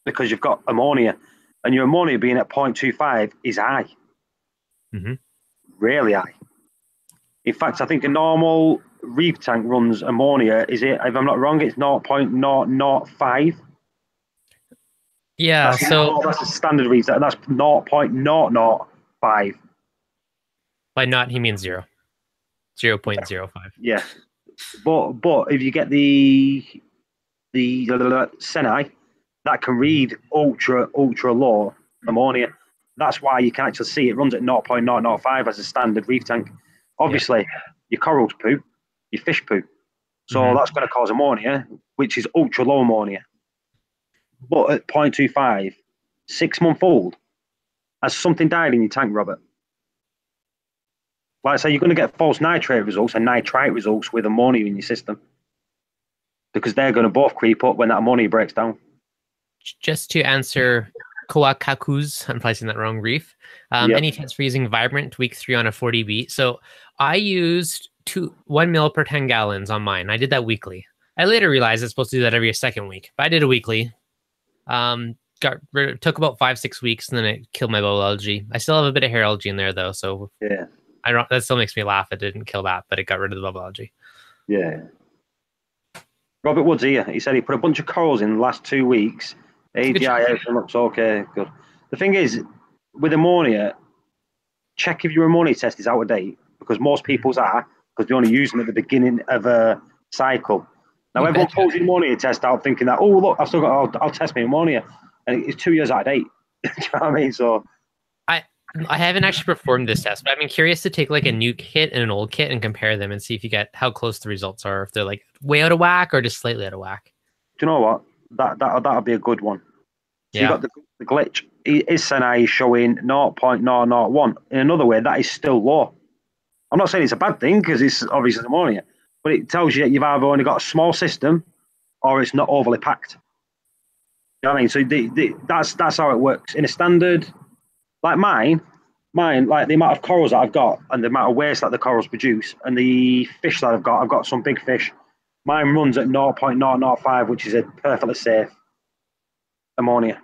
because you've got ammonia, and your ammonia being at 0.25 is high. Mm-hmm. Really high. In fact, I think a normal Reef tank runs ammonia. Is it? If I'm not wrong, it's 0.005. Yeah, that's a standard Reef tank. That's 0.005. By not, he means 0. 0.05. Yeah. But if you get the Senai, that can read ultra low ammonia. That's why you can actually see it runs at 0.005 as a standard Reef tank. Obviously, your corals poo, your fish poo. So that's going to cause ammonia, which is ultra low ammonia. But at 0.25, 6-month-old, has something died in your tank, Robert? Like I say, you're going to get false nitrate results and nitrite results with ammonia in your system because they're going to both creep up when that ammonia breaks down. Just to answer Kawakaku's, I'm probably saying that wrong, Reef. Any tips for using Vibrant week 3 on a 40B? So I used 1 mil per 10 gallons on mine. I did that weekly. I later realized I'm supposed to do that every second week, but I did it weekly. Took about 5-6 weeks, and then it killed my bow algae. I still have a bit of hair algae in there though, so yeah. That still makes me laugh. It didn't kill that, but it got rid of the bubble algae. Yeah. Robert Woods here. He said he put a bunch of corals in the last 2 weeks. Yeah, everything looks okay. Good. The thing is, with ammonia, check if your ammonia test is out of date, because most people's are, because they only use them at the beginning of a cycle. Now, everyone pulls the ammonia test out thinking that, oh, look, I've still got, I'll test my ammonia. And it's 2 years out of date. Do you know what I mean? So I haven't actually performed this test, but I've been curious to take like a new kit and an old kit and compare them and see if you get how close the results are, if they're like way out of whack or just slightly out of whack. Do you know what? That'll be a good one. So you got the glitch. His Senai is showing 0.001. In another way, that is still low. I'm not saying it's a bad thing because it's obviously ammonia, but it tells you that you've either only got a small system or it's not overly packed. You know what I mean? So that's how it works. In a standard, like mine, like the amount of corals that I've got and the amount of waste that the corals produce and the fish that I've got some big fish. Mine runs at 0.005, which is a perfectly safe ammonia.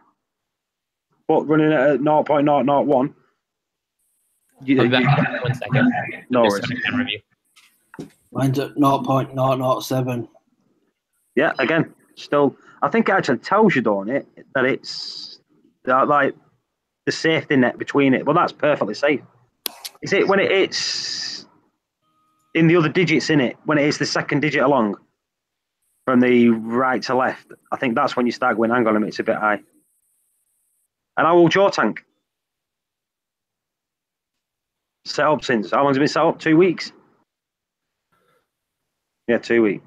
But running at 0.001, I'll be back in 1 second. No worries. Mine's at 0.007. Yeah, again, still, I think it actually tells you, don't it, that it's like the safety net between it. Well, that's perfectly safe. Is it when it's in the other digits in it, when it is the second digit along from the right to left? I think that's when you start going, hang on a minute, it's a bit high. And how old's your tank? Set up since, how long's it been set up? 2 weeks? Yeah, 2 weeks.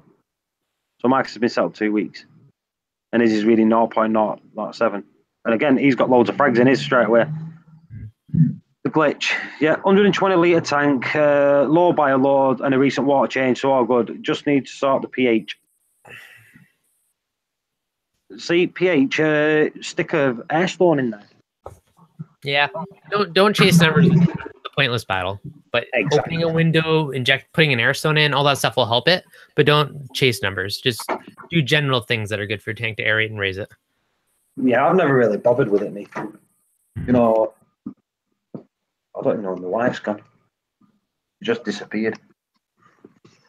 So Marcus has been set up 2 weeks. And his is reading 0.007. And again, he's got loads of frags in his straight away. The glitch. Yeah, 120 litre tank, low bioload, and a recent water change, so all good. Just need to sort the pH. See, pH, stick of airstone in there. Yeah, don't chase numbers. It's a pointless battle. But opening a window, putting an airstone in, all that stuff will help it. But don't chase numbers. Just do general things that are good for your tank to aerate and raise it. Yeah, I've never really bothered with it, mate. You know, I don't even know when my wife's gone. It just disappeared.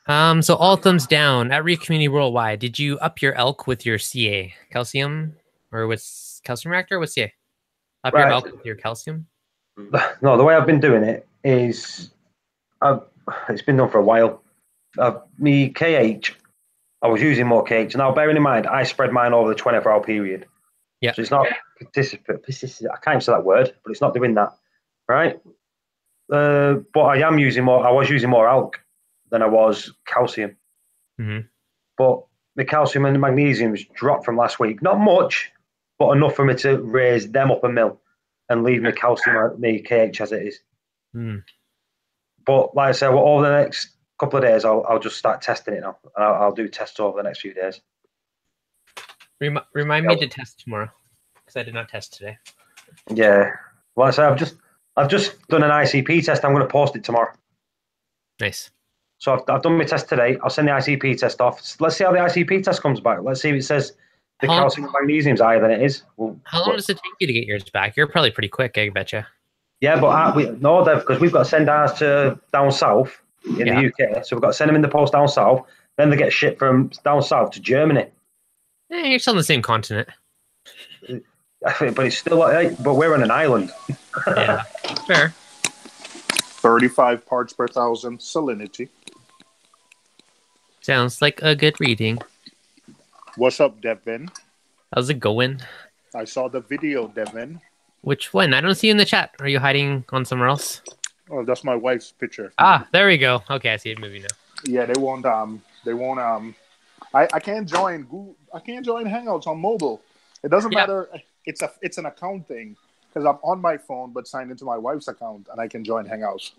So all thumbs down at Reef Community Worldwide. Did you up your elk with your CA calcium or with calcium reactor? What's CA? Up your elk with your calcium? No, the way I've been doing it is, it's been done for a while. Me KH, I was using more KH. Now, bearing in mind, I spread mine over the 24-hour period. Yeah. So it's not I can't even say that word, but it's not doing that, right? But I was using more alk than I was calcium. Mm-hmm. But the calcium and the magnesium has dropped from last week. Not much, but enough for me to raise them up a mil and leave me calcium, me KH as it is. Mm. But like I said, over the next couple of days, I'll just start testing it now. I'll do tests over the next few days. Remind me to test tomorrow, because I did not test today. Yeah. Well, I say I've just done an ICP test. I'm going to post it tomorrow. Nice. So I've done my test today. I'll send the ICP test off. Let's see how the ICP test comes back. Let's see if it says the calcium and magnesium's higher than it is. How long does it take you to get yours back? You're probably pretty quick, I betcha. Yeah, but because we've got to send ours to down south in the UK. So we've got to send them in the post down south. Then they get shipped from down south to Germany. You're still on the same continent. But it's still but we're on an island. Yeah, fair. 35 parts per thousand salinity. Sounds like a good reading. What's up, Devin? How's it going? I saw the video, Devin. Which one? I don't see you in the chat. Are you hiding on somewhere else? Oh, that's my wife's picture. Ah, there we go. Okay, I see it moving now. Yeah, they won't I can't join Google. I can't join Hangouts on mobile. It doesn't matter. It's an account thing because I'm on my phone but signed into my wife's account and I can join Hangouts.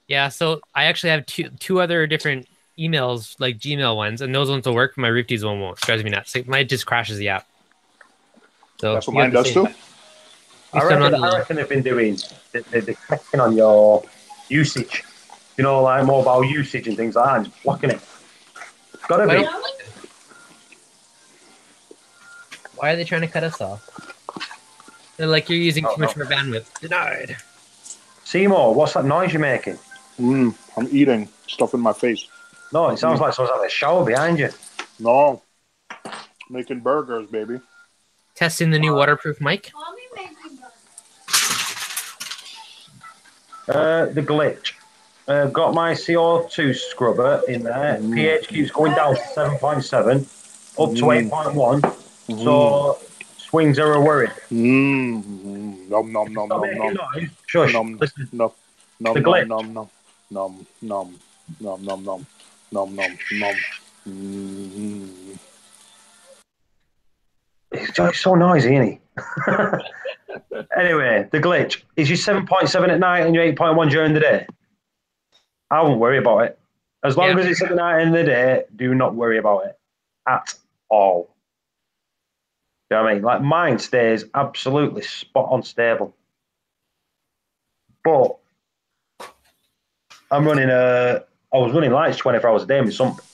Yeah, so I actually have two other different emails, like Gmail ones, and those ones will work, but my Reefties one won't. It drives me nuts. It might just crashes the app. So that's what mine does too. I reckon they've been doing they're checking on your usage. You know, like mobile usage and things like that, and just blocking it. It's gotta be. Why are they trying to cut us off? They're like, you're using too much more bandwidth. Denied. Seymour, what's that noise you're making? I'm eating stuff in my face. No, it sounds like someone's having a shower behind you. No. Making burgers, baby. Testing the new waterproof mic. The glitch. Got my CO2 scrubber in there. pH keeps going down to 7.7, up to 8.1. So swings are a worry. Nom nom nom nom nom. Shush. Nom Listen. nom nom The nom glitch. nom nom nom nom nom nom nom nom nom nom. He's so noisy, isn't he? Anyway, the glitch. Is you 7.7 at night and you're 8.1 during the day? I won't worry about it. As long as it's at the night and the day, do not worry about it at all. You know what I mean? Like mine stays absolutely spot on stable. But I'm running I was running lights 24 hours a day with something.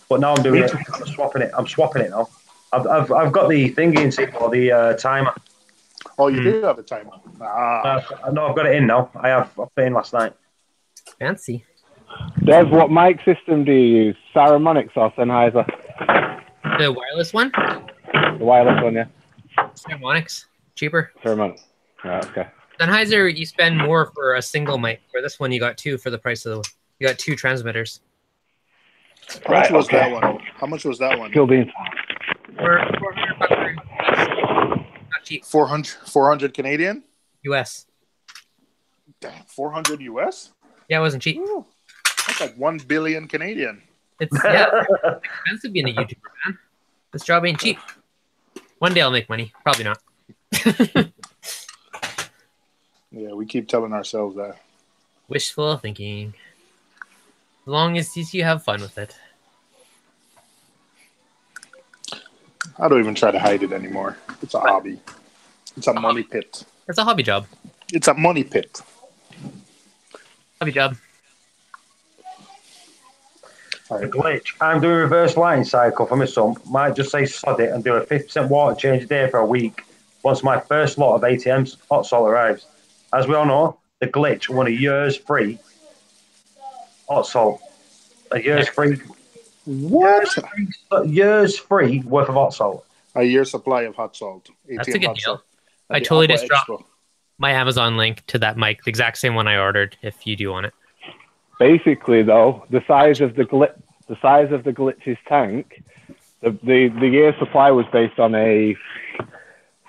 But now I'm doing it. I'm swapping it. I'm swapping it now. I've got the thingy in for the timer. Oh, you do have a timer. No, I've got it in now. I put it in last night. Fancy. Dev, what mic system do you use? Saramonics or Sennheiser? The wireless one? The wireless one, yeah. Saramonics. Cheaper. Saramonics. Right, okay. Sennheiser, you spend more for a single mic. For this one, you got two for the price of the. You got two transmitters. How much was that one? How much was that one? Still being. For $400. Not cheap. 400 Canadian? US. Damn, 400 US? Yeah, it wasn't cheap. Ooh, that's like 1 billion Canadian. It's expensive being a YouTuber, man. This job ain't cheap. One day I'll make money. Probably not. Yeah, we keep telling ourselves that. Wishful thinking. As long as you have fun with it. I don't even try to hide it anymore. It's a hobby. It's a money pit. It's a hobby job. It's a money pit. Hobby job. The glitch. I'm doing a reverse lighting cycle for my sump. Might just say sod it and do a 50% water change a day for a week once my first lot of ATMs hot salt arrives. As we all know, the glitch won a year's free hot salt. A year's free. What? Year's free worth of hot salt. A year's supply of hot salt. That's a good deal. Salt. I totally just dropped my Amazon link to that mic, the exact same one I ordered. If you do want it. Basically, though, the size of the glitch's tank, the year's supply was based on a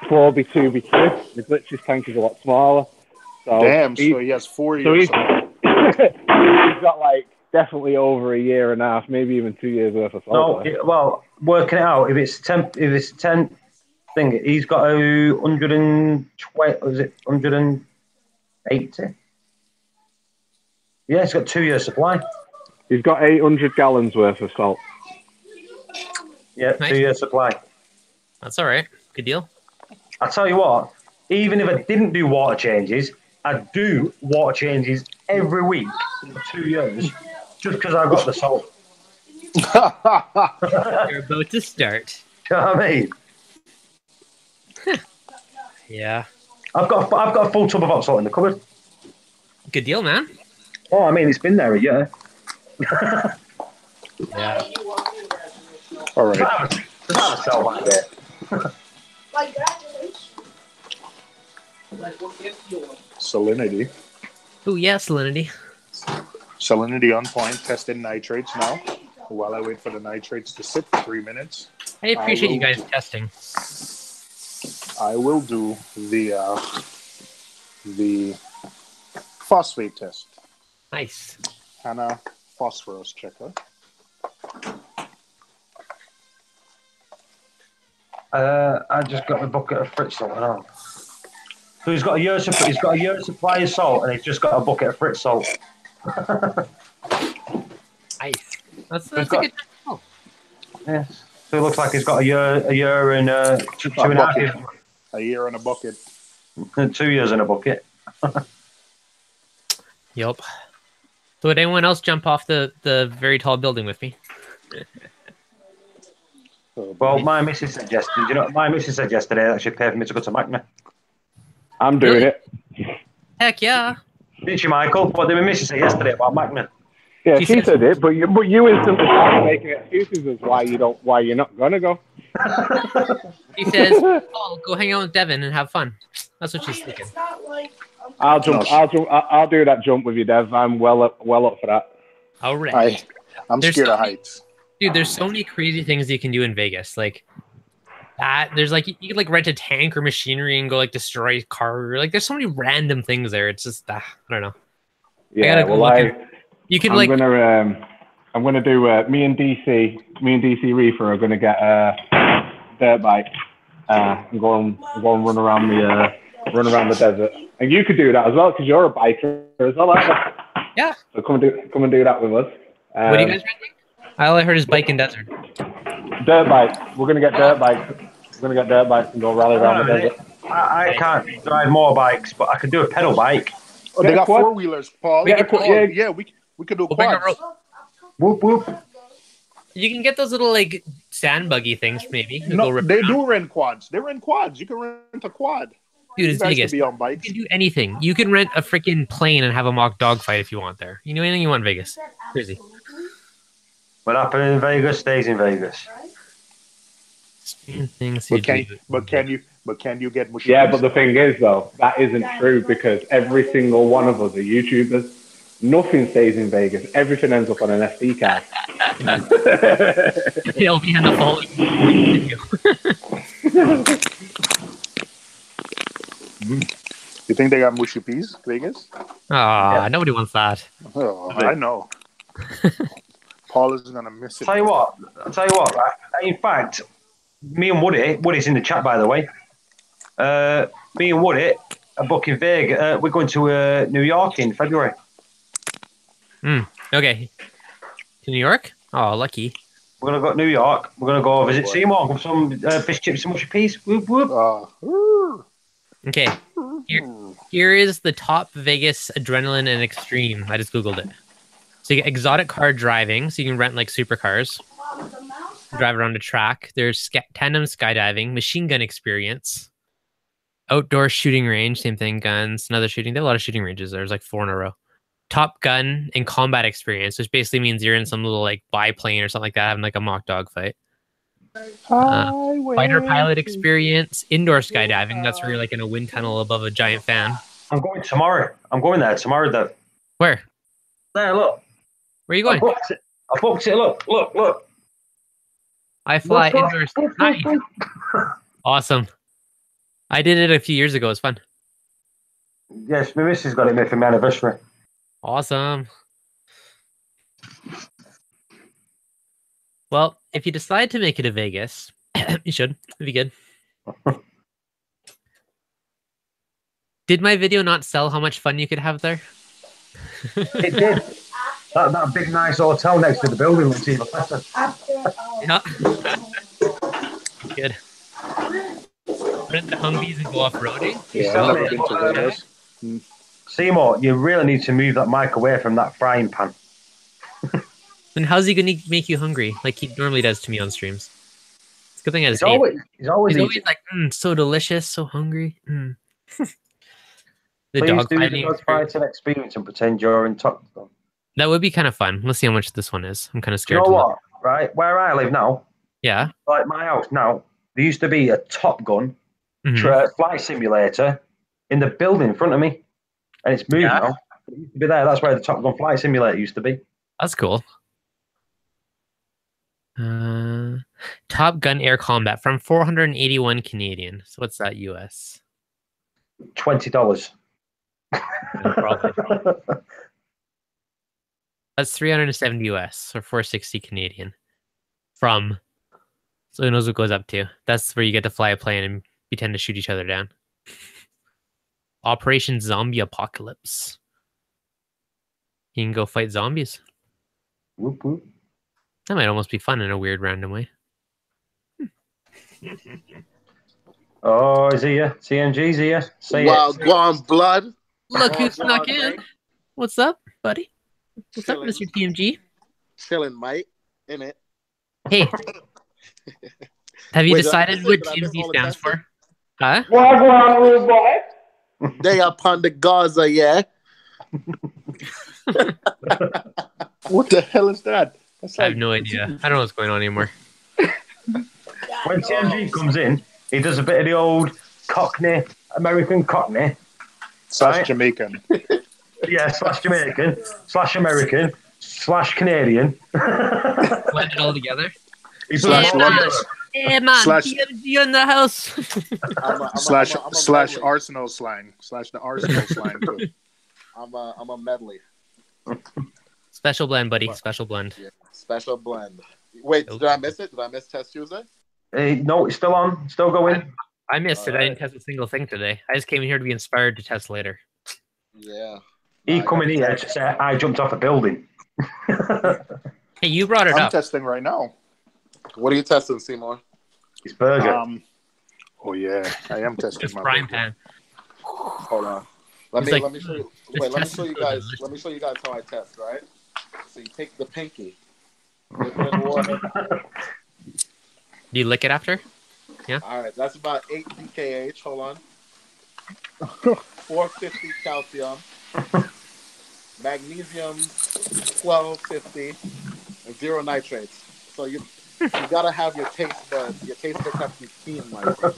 4x2x2. The glitch's tank is a lot smaller. So damn, so he has 4 years. So he's got like definitely over a year and a half, maybe even 2 years worth of salt. No, well, working it out, if it's 10 thing, he's got a 120, was it 180? Yeah, he's got 2 years supply. He's got 800 gallons worth of salt. Yeah, nice. 2 years supply. That's all right. Good deal. I tell you what, even if I didn't do water changes, I'd do water changes every week for 2 years just because I got the salt. You're about to start. Do you know what I mean? Yeah. I've got a full tub of hot salt in the cupboard. Good deal, man. Oh, I mean, it's been there a year. Yeah. All right. There's not a sell back there. Salinity. Oh, yeah, salinity. Salinity on point. Testing nitrates now. While I wait for the nitrates to sit 3 minutes. I appreciate you guys testing. I will do the phosphate test. Nice. Hannah phosphorus checker. I just got the bucket of Fritz salt and all. So he's got a year's supply of salt, and he's just got a bucket of Fritz salt. Nice. That's a good test. Yes. So it looks like he's got a year and two and a half years. A year and a bucket. 2 years in a bucket. Yep. So would anyone else jump off the very tall building with me? Well, my missus suggested, that I should pay for me to go to Magna. I'm doing it. Heck yeah. Didn't you, Michael? What did my missus say yesterday about Magna? Yeah, she said it, but you instantly started making excuses as why you're not gonna go. She says, "Oh, go hang out with Devin and have fun." That's what she's thinking. I'll do that jump with you, Dev. I'm well up for that. All right. I'm scared of heights. Dude, there's so many crazy things you can do in Vegas. Like that. There's like you could like rent a tank or machinery and go like destroy a car. Like there's so many random things there. It's just I don't know. Yeah, you can I'm gonna do me and DC Reefer are gonna get a dirt bike and go and run around the desert. And you could do that as well because you're a biker as well, aren't you? Yeah. So come and do that with us. What are you guys renting? All I heard is bike and desert. Dirt bike. We're gonna get dirt bikes. We're gonna get dirt bikes and go rally around the desert. I can't drive motorbikes, but I can do a pedal bike. Oh, they got four-wheelers, Paul. We could do quads. Whoop whoop. You can get those little like sand buggy things, maybe. No, they do rent quads. They rent quads. You can rent a quad. Dude, it's Vegas. Be on bikes. You can do anything. You can rent a freaking plane and have a mock dogfight if you want there. You know anything you want in Vegas. Crazy. What happened in Vegas stays in Vegas. But can you get mushy? Yeah, but the thing is though, that isn't true because every single one of us are YouTubers. Nothing stays in Vegas. Everything ends up on an SD card. It'll be in the following video. You think they got mushy peas, Vegas? Nobody wants that. Oh, I know. Paul is gonna miss it. I'll tell you what. In fact, me and Woody's in the chat, by the way. Me and Woody are booking Vegas. We're going to New York in February. Okay. To New York? Oh, lucky. We're gonna go to New York. We're gonna go visit Seymour with some fish chips and mushy peas. Whoop whoop. Okay. Here is the top Vegas adrenaline and extreme. I just googled it. So you get exotic car driving, so you can rent like supercars, drive around a track. There's tandem skydiving, machine gun experience, outdoor shooting range, same thing, guns, another shooting. They have a lot of shooting ranges. There's like 4 in a row. Top gun and combat experience, which basically means you're in some little like biplane or something like that, having like a mock dog fight. Fighter pilot experience, indoor skydiving. That's where you're like in a wind tunnel above a giant fan. I'm going tomorrow. I'm going there tomorrow, though. Where? There, look. Where are you going? I booked it. Look. I fly indoors. Nice. Awesome. I did it a few years ago. It was fun. Yes, my missus got it made for my anniversary. Awesome. Well, if you decide to make it to Vegas, you should. It'd be good. Did my video not sell how much fun you could have there? It did. That big nice hotel next to the building looks even better. Yeah. Good. Rent the Humvees and go off-roading? Yeah, I've never been to Vegas. Seymour, you really need to move that mic away from that frying pan. Then how's he going to make you hungry like he normally does to me on streams? It's a good thing I just ate. He's always like, so delicious, so hungry. The Please dog do fighting the dog fighting experience and pretend you're in top. That would be kind of fun. Let's see how much this one is. I'm kind of scared. You know what? Right, where I live now. Yeah. Like my house now, there used to be a Top Gun flight simulator in the building in front of me, and it's moved now. It used to be there. That's where the Top Gun flight simulator used to be. That's cool. Top Gun Air Combat from 481 Canadian. So what's that US? $20. That's 370 US or 460 Canadian. So who knows what goes up to? That's where you get to fly a plane and pretend to shoot each other down. Operation Zombie Apocalypse. You can go fight zombies. Whoop, whoop. That might almost be fun in a weird random way. Oh, is he here? CMG's here. Wild Guam blood. Look who snuck in. What's up, buddy? What's up, Mr. TMG? Chilling, mate. In it. Hey. Have you decided what TMG stands for? Huh? They up on the Gaza, yeah. What the hell is that? I have no idea. I don't know what's going on anymore. when TNG comes in, he does a bit of the old Cockney, American Cockney. Slash Jamaican. Yeah, slash Jamaican, slash American, slash Canadian. Blend it all together. He Slash London. Yeah, man. Slash- You in the house. Slash Arsenal slang. Slash the Arsenal slang. Too. I'm a medley. Special blend, buddy. Special blend. Yeah, special blend. Wait, did I miss it? Did I miss Test Tuesday? No, it's still on. Still going. I missed it. All I didn't test a single thing today. I just came in here to be inspired to test later. Yeah. He come in here to say I jumped off a building. Hey, you brought it I'm up. testing right now. What are you testing, Seymour? It's burger. Oh yeah, I am testing It's my frying burger. pan. Hold on. Let He's me like, show you. "This Wait, let me test show is you so guys. delicious." Let me show you guys how I test. Right. So you take the pinky, dip it in water. Do you lick it after? Yeah. All right, that's about 8 pKh. Hold on. 450 calcium, magnesium 1250, and 0 nitrates. So you gotta have your taste buds. Your taste buds have to be keen, my friend.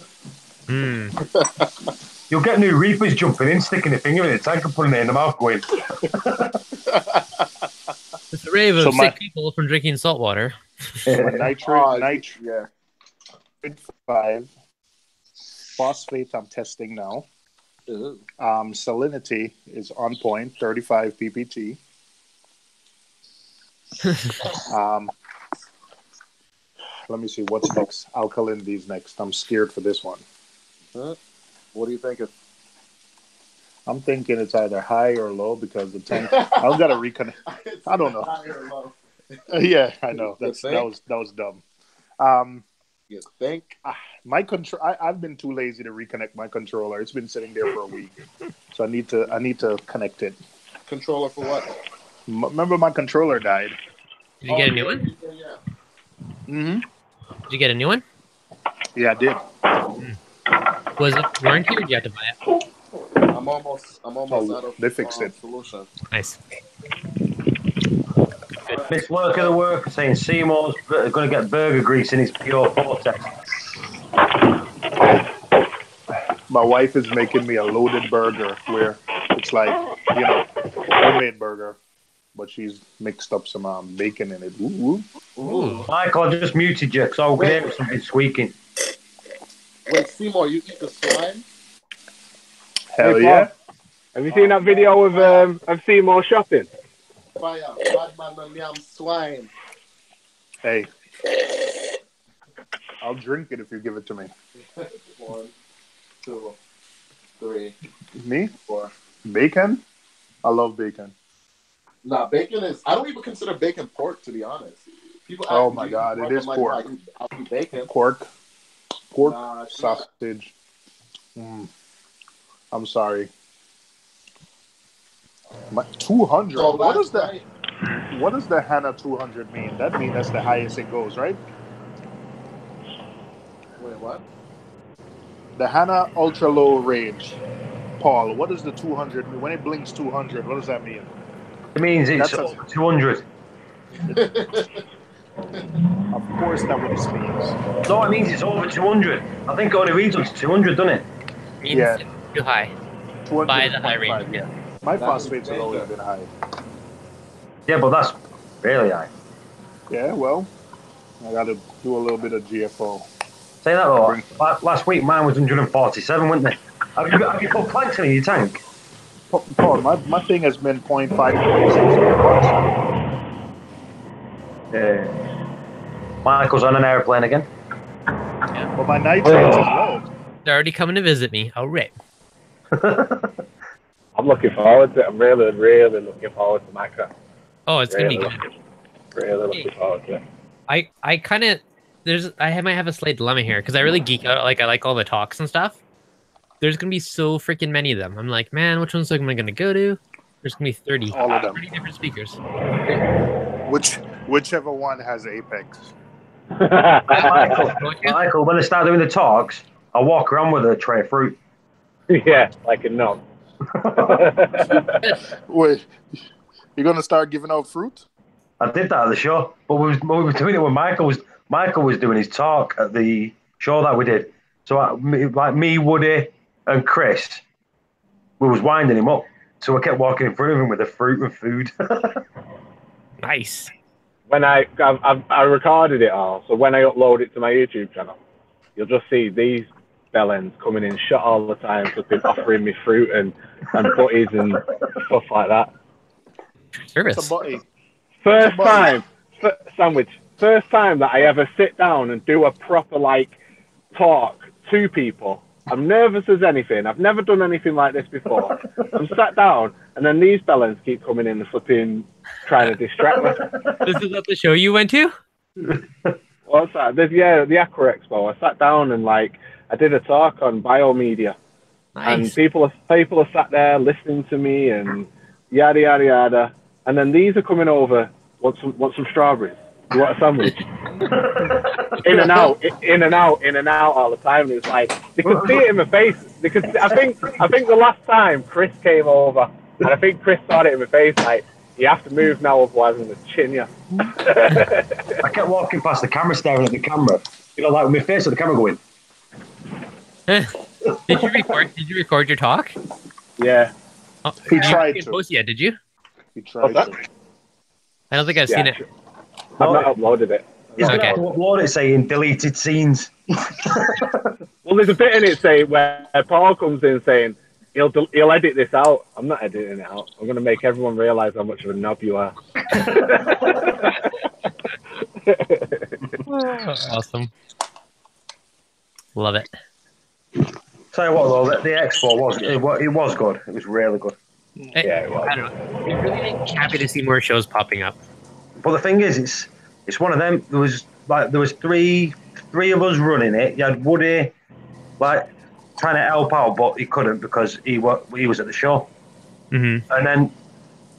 You'll get new reefers jumping in, sticking a finger in the tank and putting it in the mouth going. It's a rave of So sick people from drinking salt water. Nitrate Yeah. 5. Phosphate I'm testing now. Salinity is on point, 35 ppt. Let me see what's next. Alkalinity is next. I'm scared for this one. What do you think? I'm thinking it's either high or low because the tank. I've got to reconnect. I don't know. High or low? Yeah, I know. That was dumb. You think? My control. I've been too lazy to reconnect my controller. It's been sitting there for a week, so I need to connect it. Controller for what? Remember, my controller died. Did you get a new one? Yeah. Mm-hmm. Did you get a new one? Yeah, I did. Was it warranty or did you have to buy it? I'm almost out of. They fixed it. Solution. Nice. Miss Work of the Work saying Seymour's going to get burger grease in his pure vortex. My wife is making me a loaded burger where it's like, homemade burger, but she's mixed up some bacon in it. Ooh. Michael, I just muted you because I was hearing something squeaking. Wait, Seymour, you eat the slime? Hell Hey, yeah. Have you seen that video of Seymour shopping? Fire, bad man, and yam swine. Hey, I'll drink it if you give it to me. 1, 2, 3, Me? 4. Bacon? I love bacon. Nah, bacon is. I don't even consider bacon pork, to be honest. People ask Oh me, my "Do you God, eat it is I'm pork. Like, "No, I'll eat bacon. Pork, Nah, it's not. sausage. I'm sorry. 200. So What does last that? What does the Hana 200 mean? That means that's the highest it goes, right? Wait, what? The Hana ultra low range. Paul, what does the 200 mean? When it blinks 200, what does that mean? It means it's That's over 200. Of course, that what it means. No, it means it's over 200. I think it only reads up to 200, doesn't it? Means Yeah. it's too high. 200 By the high range. Yeah. My That phosphates is have always danger. been high. Yeah, but that's really high. Yeah, well, I got to do a little bit of GFO. Say that though. Last week mine was 147, wasn't it? Have you put plankton in your tank? Paul, my thing has been 0.5, 0.6. Yeah. Michael's on an airplane again. But my nitrates is low. They're already coming to visit me. Oh, right. I'm looking forward to it. I'm really, really looking forward to Macca. Oh, it's Really gonna be good. Really looking forward to it. I kind of might have a slight dilemma here because I really geek out. Like I like all the talks and stuff. There's gonna be so freaking many of them. I'm like, man, which one's am I gonna go to? There's gonna be 30. All of them. 30 different speakers. Whichever one has Apex. Michael, when I start doing the talks, I walk around with a tray of fruit. Yeah, like a knob. Wait, you're gonna start giving out fruit? I did that at the show, but we were doing it when Michael was Michael was doing his talk at the show that we did. So me, Woody, and Chris, we was winding him up. So I kept walking in front of him with the fruit and food. Nice. When I recorded it all, so when I upload it to my YouTube channel, you'll just see these bellends coming in shot all the time, so they're offering me fruit and butties and stuff like that. Service. It's a butty. First time that I ever sit down and do a proper like talk to people. I'm nervous as anything. I've never done anything like this before. I'm sat down, and then these bellends keep coming in and flipping, trying to distract me. This is at the show you went to? What's that? The Aqua Expo. I sat down and like I did a talk on biomedia, and people are sat there listening to me and yada yada yada. And then these are coming over. Want some strawberries? You want a sandwich? in and out all the time. And it was like they could see it in my face. I think the last time Chris came over, and I think Chris saw it in my face. Like, you have to move now, otherwise I'm gonna chin you. I kept walking past the camera, staring at the camera. You know, like with my face at the camera going. Did you record your talk? Yeah. Oh, He tried you to. post yet? Did you? He tried to. I don't think I've seen it. I've not uploaded it. He's going to have to upload it saying deleted scenes. Well, there's a bit in it saying where Paul comes in saying he'll edit this out. I'm not editing it out. I'm going to make everyone realise how much of a knob you are. Awesome. Love it. Tell you what, though, the expo was good. It was really good. Yeah, it was. I don't know. I'm really happy to see more shows popping up. But the thing is, it's one of them. There was three of us running it. You had Woody, like trying to help out, but he couldn't because he was at the show. Mm-hmm. And then,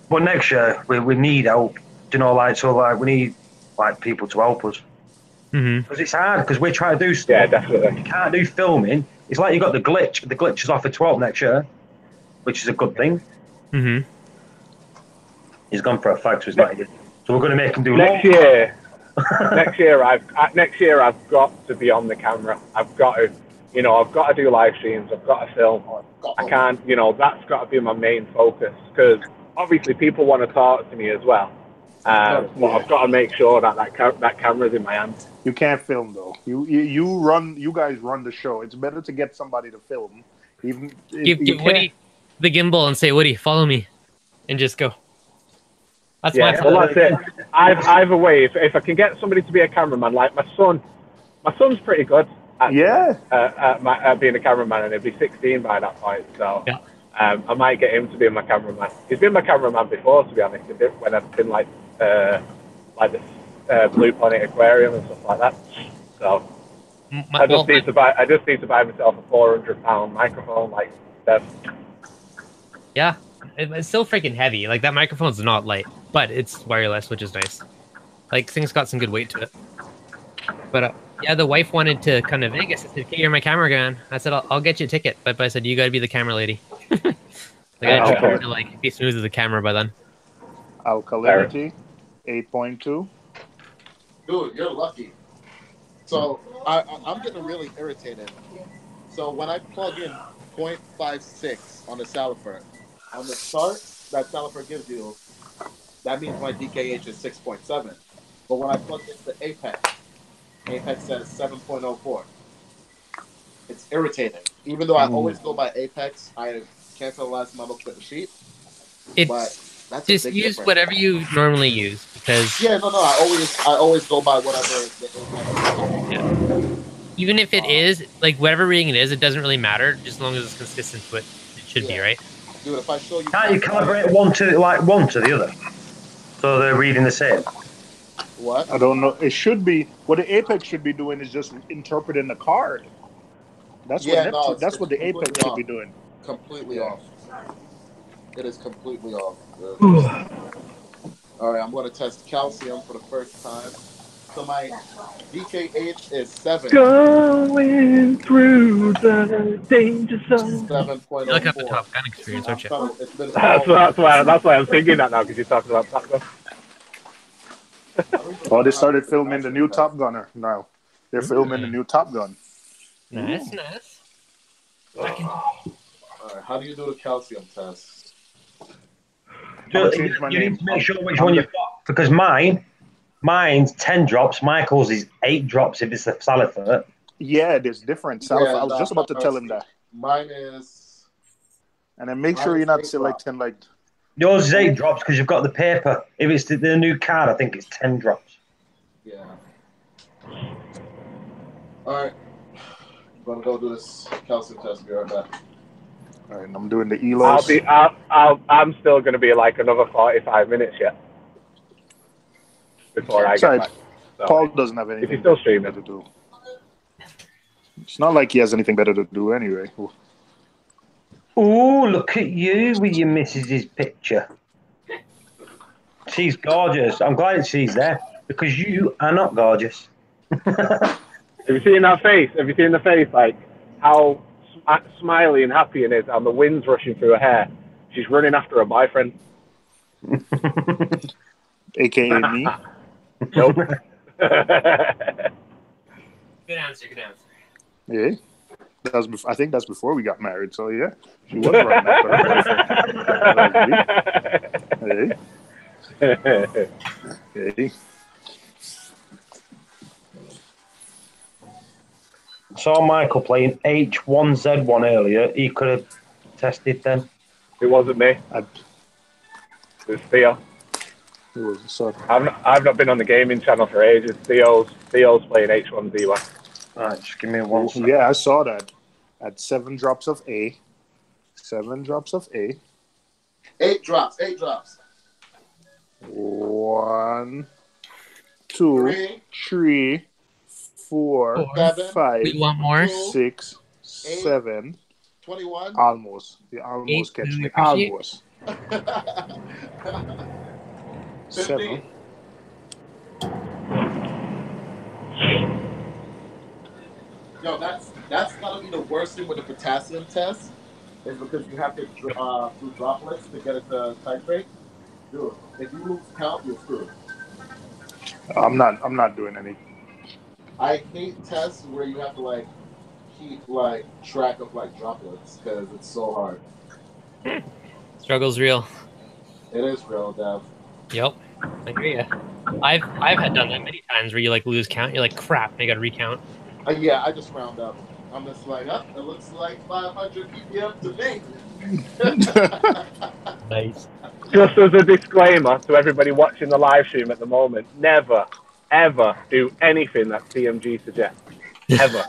but next year we need help. You know, we need like people to help us. Because it's hard because we're trying to do stuff. Yeah, definitely. You can't do filming. It's like you got the glitch. The glitch is off at 12 next year, which is a good thing. Mm-hmm. He's gone for a fact, so he's not. So we're going to make him do next year. Next year, I've got to be on the camera. I've got to, I've got to do live streams. I've got to film. I can't, that's got to be my main focus because obviously people want to talk to me as well. But I've got to make sure that camera's in my hand. You can't film though. You guys run the show. It's better to get somebody to film. Even give Woody the gimbal and say, Woody, follow me, and just go. That's my fault. Well, that's it. Either way, if I can get somebody to be a cameraman, like my son's pretty good at being a cameraman, and he'll be 16 by that point. So I might get him to be my cameraman. He's been my cameraman before, to be honest. When I've been like the Blue Planet Aquarium and stuff like that. So I just need to buy myself a £400 microphone, like that. Yeah. It's still freaking heavy. Like, that microphone's not light, but it's wireless, which is nice. Like, things got some good weight to it. But, the wife wanted to come to Vegas. I said, okay, you're my camera guy. I said, I'll get you a ticket. But I said, you got to be the camera lady. I tried to, be smooth as the camera by then. Alkalinity, 8.2. Dude, you're lucky. So, I'm getting really irritated. So, when I plug in 0.56 on the Salifer, on the chart that Salifer gives you, that means my DKH is 6.7. But when I plug into Apex says 7.04. It's irritating. Even though I always go by Apex, I can't tell the last time I looked at the sheet. But that's just use difference. whatever you normally use because no, I always go by whatever the Apex is. Even if it is whatever reading it is, it doesn't really matter just as long as it's consistent to what it should be, right? Dude, if I show you, can't you calibrate one to the other, so they're reading the same? What? I don't know. It should be what the Apex should be doing is just interpreting the card. That's what the Apex should be doing. Completely off. It is completely off. All right, I'm going to test calcium for the first time. So my DKH is 7. Going through the danger zone. 7.04. You look up the Top Gun experience, aren't you? That's why I'm thinking that now because you're talking about Top Gun. Oh, they started filming the new Top Gunner now. They're filming the new Top Gun. Nice, nice. All right, how do you do the calcium test? I'm gonna change my you name. need to make sure which one you've got, because mine's 10 drops. Michael's is 8 drops if it's the salifert. Yeah, there's different salifert. I was just about to tell him that. Mine is. And then make sure you're not selecting like. Yours is 8 drops because you've got the paper. If it's the new card, I think it's 10 drops. Yeah. All right. I'm gonna go do this calcium test. Be right back. All right, I'm doing the ELOs. I'm still going to be like another 45 minutes yet before I get back. So, Paul doesn't have anything still streaming to do. It's not like he has anything better to do anyway. Oh, look at you with your missus's picture. She's gorgeous. I'm glad she's there because you are not gorgeous. Have you seen that face? Have you seen the face? Like how smiley and happy it is, and the wind's rushing through her hair. She's running after her boyfriend. AKA me. Nope. Good answer. Good answer. Yeah. I think that's before we got married. So yeah, she was running after her boyfriend. Hey. Saw Michael playing H1Z1 earlier. He could have tested then. It wasn't me. It was Theo. It was sorry. I've not been on the gaming channel for ages. Theo's playing H1Z1. Alright, just give me one second. Yeah, I saw that. At 7 drops of A. 7 drops of A. 8 drops. 8 drops. 1, 2, 3, 4, 5. We want more. 6, 7. 21. Almost. You almost catch me. Almost. 7. Yo, that's gotta be the worst thing with the potassium test, is because you have to do droplets to get it to titrate. Dude, if you lose count, you're screwed. I'm not doing any. I hate tests where you have to like keep like track of like droplets because it's so hard. Struggle's real. It is real, Dev. Yep. I agree. Yeah. I've had done that many times where you like lose count. You're like, crap, I got to recount. Yeah, I just round up. I'm just like, it looks like 500 ppm to me. Nice. Just as a disclaimer to everybody watching the live stream at the moment, never, ever do anything that TMG suggests. Ever.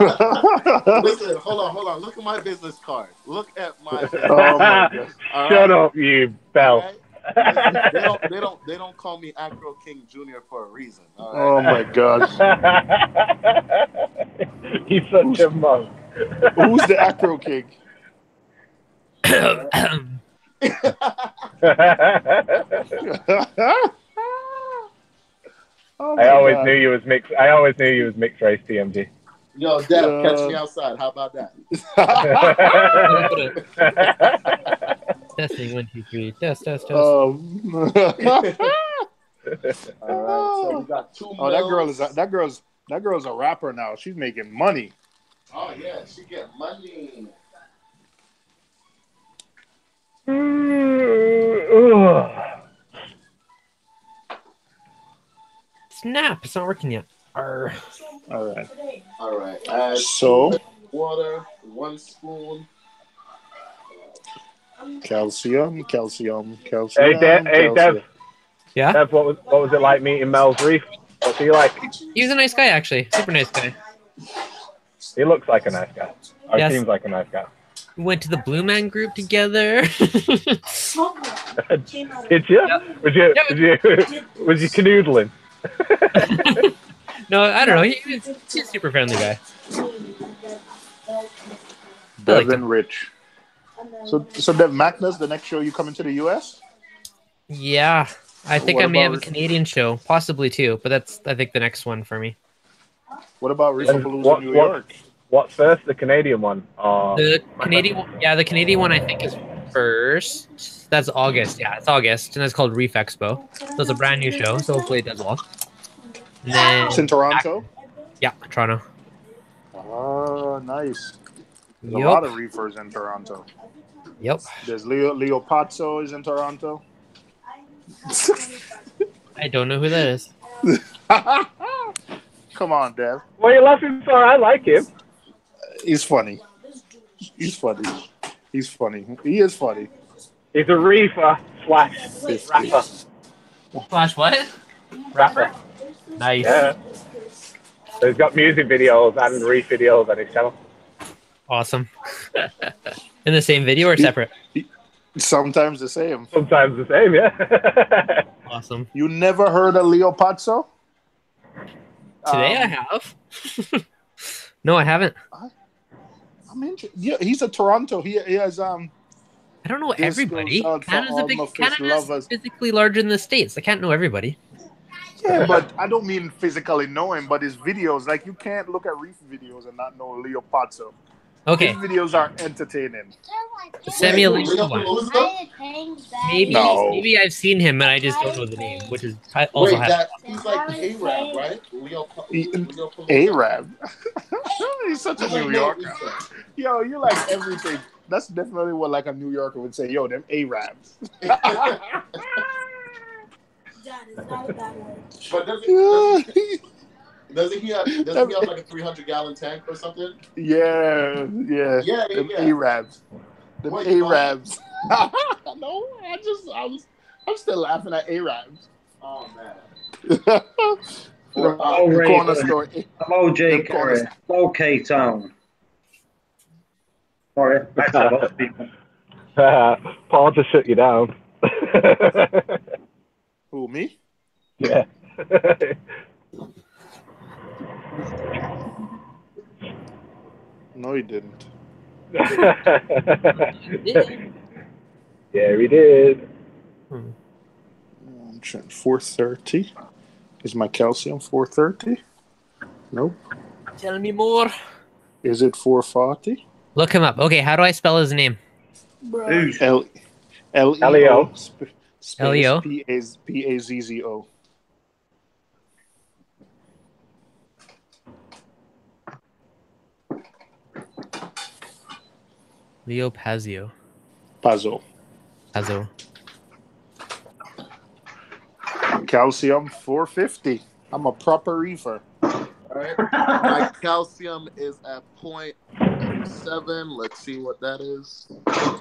Listen, hold on. Look at my business card. Look at my. Oh my God. Shut up, you bell. Right? Listen, they don't call me Acro King Jr. for a reason. All right? Oh my gosh. He's such a monk. Who's the Acro King? Oh I always God. knew you was mixed. I always knew you was mixed race TMG. Yo, Dev, catch me outside. How about that? Testing 1, 2, 3. Test. All right, so we got 2 Oh, that girl's a rapper now. She's making money. Oh yeah, she get money. Snap! It's not working yet. Arr. All right. Add So 2 water, 1 spoon. calcium. Hey, Dev. Yeah. Dev, what was it like meeting Mel's Reef? What's he like? He was a nice guy, actually. Super nice guy. He looks like a nice guy. Or Yes. seems like a nice guy. We went to the Blue Man Group together. Did you? Was you canoodling? No, I don't know. He's a super friendly guy. Devin Rich. So Dev, Magnus, the next show you coming to the US? Yeah. I think What I may have a about- Canadian show, possibly too, but that's I think the next one for me. What about Reefapalooza New York? What's first, the Canadian one? The Canadian one I think is first. That's August. Yeah, it's August, and that's called Reef Expo. So it's a brand new show. So hopefully it does well. And then It's in Toronto. Yeah, Toronto. Oh, nice. There's a Yep. lot of reefers in Toronto. Yep. There's Leo Pazzo is in Toronto. I don't know who that is. Come on, Dev. What are you laughing for? I like him. He's funny. He's funny. He's funny. He is funny. He's a reefer / rapper. Slash what? Rapper. Nice. Yeah. So he's got music videos and reef videos on his channel. Awesome. In the same video or separate? Sometimes the same. Sometimes the same, yeah. Awesome. You never heard of Leo Pazzo? Today I have. No, I haven't. I'm interested. Yeah, he's a Toronto. He has I don't know everybody. Disco Canada's physically larger than the States. I can't know everybody. Yeah, but I don't mean physically know him, but his videos, like you can't look at Reef videos and not know Leo Pazzo. Okay. His videos are entertaining. Send me a link to one. Maybe I've seen him and I just don't know the name, which is I also have. He's like Arab, right? Arab. He's such a New Yorker. Yo, you like everything. That's definitely what like a New Yorker would say. Yo, them Arabs. But doesn't he have like a 300-gallon tank or something? Yeah. Them Arabs. Them Arabs. No, I'm still laughing at Arabs. Oh man. Corner store. Hello, Jake. Okay, town. Sorry, that's a lot of people. Paul to shut you down. Who, me? Yeah. No, he didn't. Yeah, we did. I'm trying 430. Is my calcium 430? Nope. Tell me more. Is it 440? Look him up. Okay, how do I spell his name? Leo. Leo. Pazzo. Leo Pazzo. Pazzo. Calcium 450. I'm a proper reefer. All right. My calcium is at 0.7. Let's see what that is. I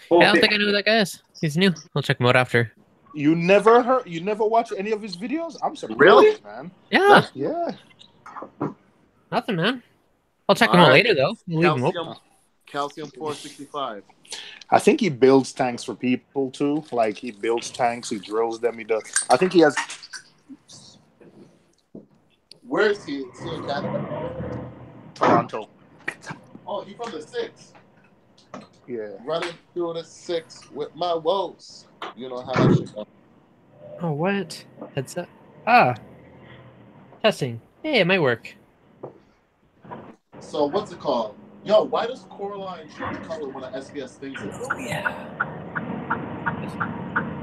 don't think I know who that guy is. He's new. I'll check him out after. You never watch any of his videos? I'm surprised, Really? man. Yeah. Yeah. Nothing, man. I'll check him out later, though. We'll leave him open. Calcium 465. I think he builds tanks for people too. Like he builds tanks, he drills them. He does. I think he has. Where is he? Is he in Canada? Toronto. Oh, he's from the 6. Yeah. Running through the 6 with my woes. You know how that shit goes. Oh, what? Headset? Ah. Testing. Hey, it might work. So what's it called? Yo, why does Coraline change color when an SPS stings it? Oh, yeah.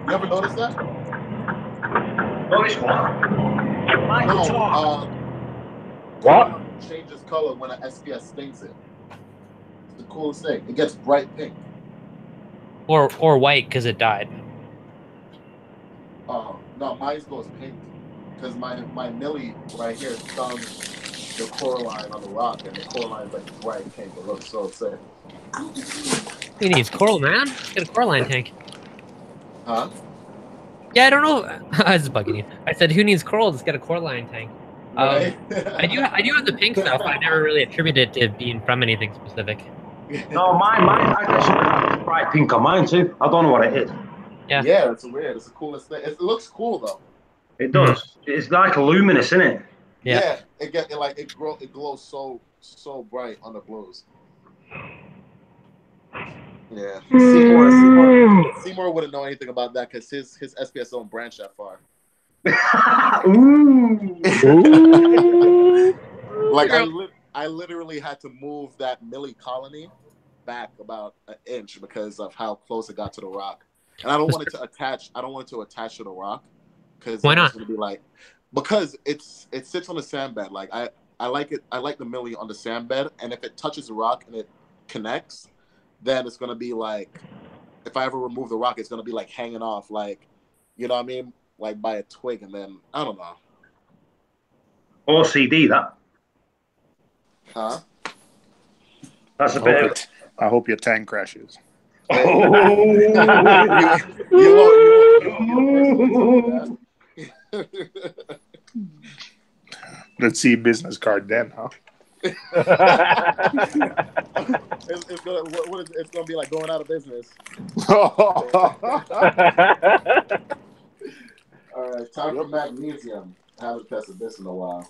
You ever noticed that? Notice what? What? Changes color when an SPS stings it. It's the coolest thing. It gets bright pink. Or white because it died. Oh, no, mine goes pink. Because my Millie right here stung the Coraline on the rock, and the Coraline's like bright pink. It looks so sick. He needs coral, man. Get a Coraline tank. Huh? Yeah, I don't know. I was bugging you. I said, who needs coral? Just get a Coraline tank. Right? I do have the pink stuff. I never really attributed it to being from anything specific. No, mine actually bright pink on mine too. I don't know what it is. Yeah, it's weird. It's the coolest thing. It looks cool though. It does. It's like luminous, isn't it? Yeah. It glows so bright on the blues. Yeah. Seymour wouldn't know anything about that because his SPS don't branch that far. Like I literally had to move that Millie colony back about an inch because of how close it got to the rock. And I don't want it to attach to the rock because why not? It's gonna be like because it sits on the sand bed. Like I like it. I like the millie on the sand bed, and if it touches the rock and it connects, then it's gonna be like, if I ever remove the rock, it's gonna be like hanging off, like, you know what I mean, like by a twig, and then I don't know. OCD, that. Huh? That's a bit of. I hope your tank crashes. Let's see business card then, huh? It's gonna be like going out of business. All right, time for magnesium. I haven't tested this in a while.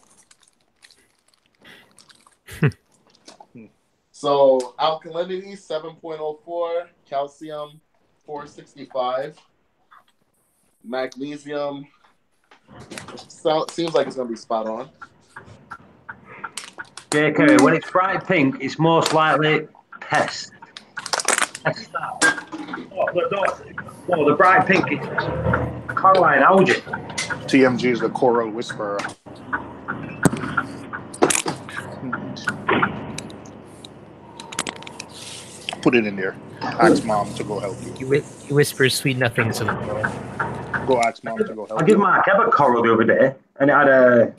So alkalinity 7.04, calcium 465, magnesium seems like it's gonna be spot on. JK, when it's bright pink, it's most likely pest. No, the bright pink is coralline algae. TMG is the coral whisperer. Put it in there. Ask mom to go help you. He whispers sweet nothings to the coral. Go ask mom to go help you. I give Mark a coral the other day, and it had a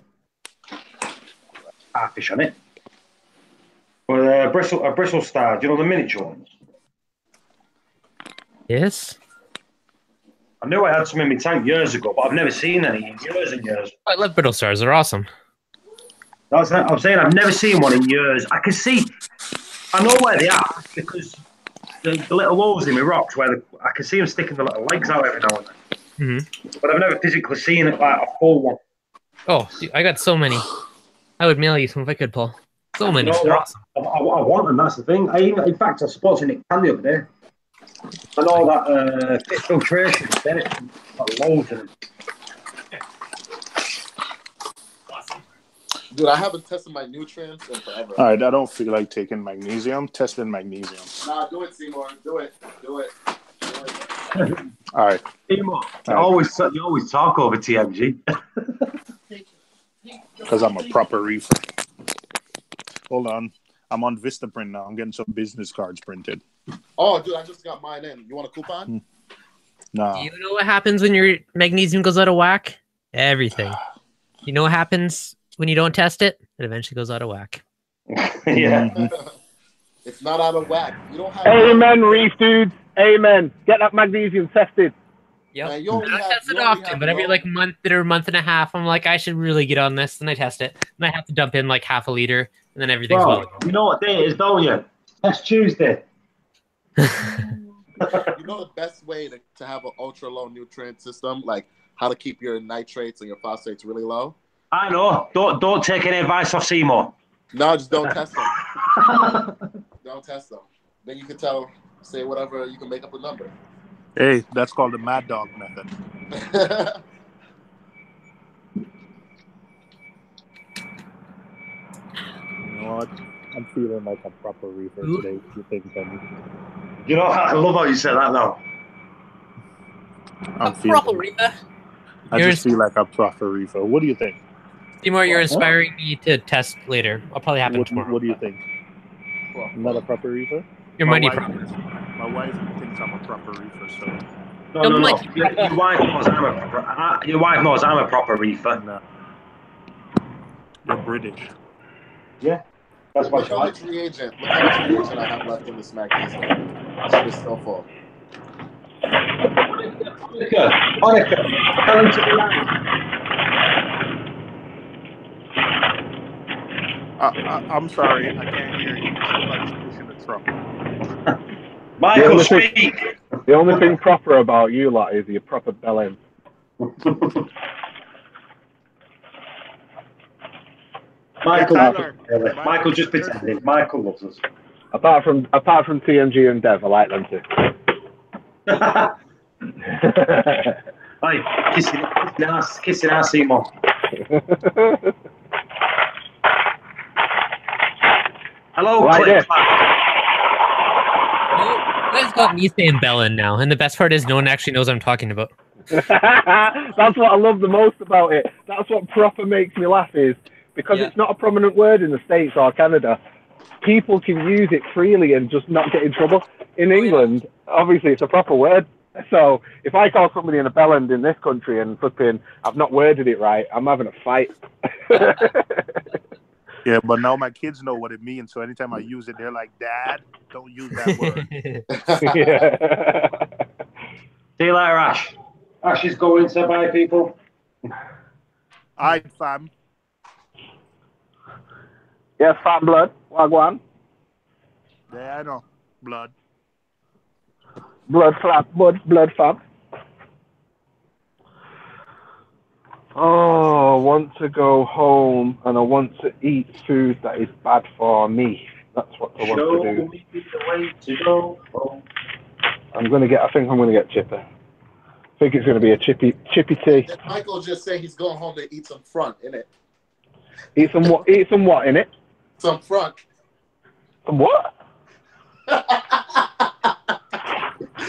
starfish on it. With a bristle star. Do you know the miniature ones? Yes. I knew I had some in my tank years ago, but I've never seen any in years and years. I love brittle stars. They're awesome. That's what I'm saying. I've never seen one in years. I can see. I know where they are because the little holes in my rocks where I can see them sticking the little legs out every now and then. Mm-hmm. But I've never physically seen it like a full one. Oh, dude, I got so many. I would mail you some if I could, Paul. So many. They're awesome. I want them. That's the thing. In fact, I spotted Nick Can the other day. And all that filtration. Loads of them. Dude, I haven't tested my nutrients in forever. All right, I don't feel like taking magnesium. Testing magnesium. Nah, do it, Seymour. Do it. All right. Seymour, you always talk over TMG. Because I'm a proper reefer. Hold on. I'm on Vistaprint now. I'm getting some business cards printed. Oh, dude, I just got mine in. You want a coupon? Nah. Do you know what happens when your magnesium goes out of whack? Everything. You know what happens when you don't test it? It eventually goes out of whack. Yeah. It's not out of whack. You don't have. Amen, Reef dudes. Amen. Get that magnesium tested. Yep. Man, I don't test it often, but every like month or month and a half, I'm like, I should really get on this. Then I test it, and I have to dump in like half a liter, and then everything's well. You know what day it is, don't you? That's Tuesday. You know the best way to have an ultra low nutrient system, like how to keep your nitrates and your phosphates really low? I know. Don't take any advice off Seymour. No, just don't test them. Don't test them. Then you can say whatever, you can make up a number. Hey, that's called the Mad Dog method. You know what? I'm feeling like a proper reefer today. You know, I love how you said that now. I'm proper reefer. I just feel like a proper reefer. What do you think? Seymour, you're inspiring me to test later. I'll probably happen tomorrow. What do you think? I'm not a proper reefer? You're mighty proper. My wife thinks I'm a proper reefer, so... No. Your wife knows I'm a proper reefer. No. You're British. Yeah. That's what Look how much reagent I have left in this magnesium. It's still full. Monica, tell him to be I'm sorry, I can't hear you. Somebody's pushing a truck. Michael, speak. The only thing proper about you lot is your proper bellend. Michael just pretending. Michael loves us. Apart from TMG and Dev, I like them too. Hi, kissing our Seymour. Hello, Right Clip. You guys got me saying Bellin now, and the best part is no one actually knows what I'm talking about. That's what I love the most about it. That's what proper makes me laugh is because it's not a prominent word in the States or Canada. People can use it freely and just not get in trouble. In England, obviously, it's a proper word. So if I call somebody in a bellend in this country and flipping, I've not worded it right, I'm having a fight. Yeah, but now my kids know what it means. So anytime I use it, they're like, "Dad, don't use that word." See you later, Ash. Ash is going, so bye, people. All right, fam. Yes, fam, blood. Wagwan. Yeah, I know. Blood. Blood flap, blood fab. Oh, I want to go home and I want to eat food that is bad for me. That's what I want to do. Me the way to go home. I think I'm gonna get chippy. I think it's gonna be a chippy tea. Did Michael just say he's going home to eat some front, innit? Eat some what in it? Some front. Some what?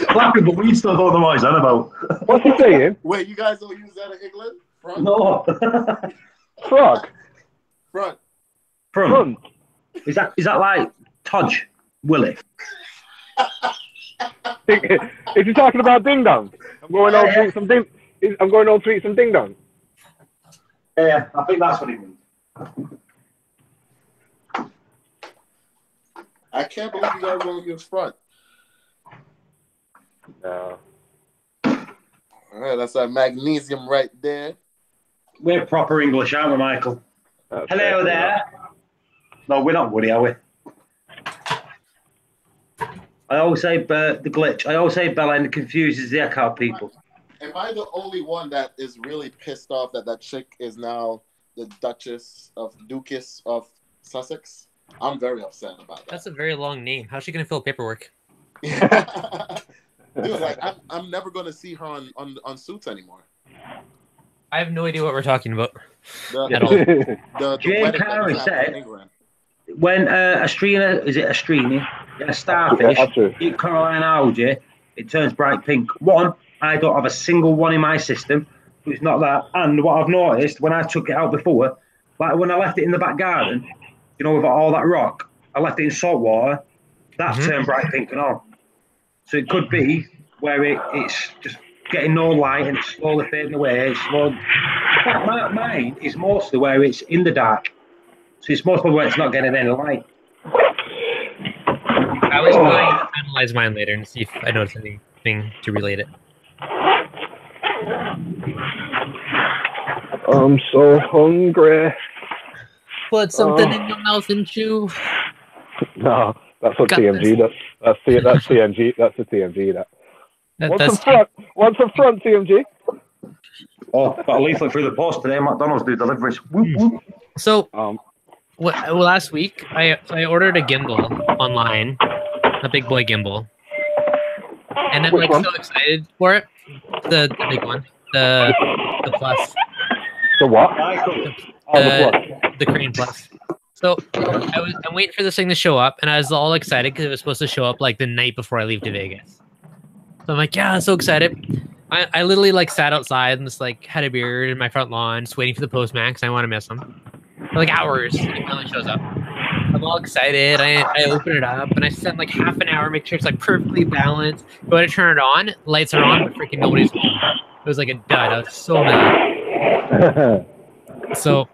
Clapping, but we still don't know what he's on about. What's he saying? Wait, you guys don't use that in England? Front? No. Frog. Front. Is that like Tudge? Willie? Is he talking about ding dong? I'm going home to eat some ding. I'm going home to eat some ding dong. Yeah, I think that's what he means. I can't believe you guys won't use front. No. All right, that's our magnesium right there. We're proper English, aren't we, Michael? Hello there. No, we're not Woody, are we? I always say the glitch. I always say bellend confuses the heck out of people. Am I the only one that is really pissed off that chick is now the Duchess of Sussex? I'm very upset about that. That's a very long name. How's she going to fill paperwork? Dude, like I'm never going to see her on Suits anymore. I have no idea what we're talking about at all. Jane Carey said when a starfish, eat coralline algae, it turns bright pink. One, I don't have a single one in my system, so it's not that. And what I've noticed when I took it out before, like when I left it in the back garden, you know, with all that rock, I left it in salt water, that turned bright pink and all. So it could be where it's just getting no light and it's slowly fading away. It's slow. Mine is mostly where it's in the dark. So it's mostly where it's not getting any light. I was going to analyze mine later and see if I notice anything to relate it. I'm so hungry. Put something in your mouth and chew. No, that's what TMG does. That's TMG. That's the TMG. What's the front, TMG? Oh, got a leaflet through the post today. McDonald's do deliveries. Whoop, whoop. So, last week I ordered a gimbal online, a big boy gimbal, and I'm like so excited for it. The big one, the plus. The what? The Crane Plus. So I'm waiting for this thing to show up, and I was all excited because it was supposed to show up like the night before I leave to Vegas. So I'm like, yeah, I'm so excited. I literally like sat outside and just like had a beer in my front lawn, just waiting for the postman because I want to miss him. For like hours, and it finally shows up. I'm all excited. I open it up and I spend like half an hour, make sure it's like perfectly balanced. Go to turn it on, lights are on, but freaking nobody's home. It was like a dud. I was so mad. So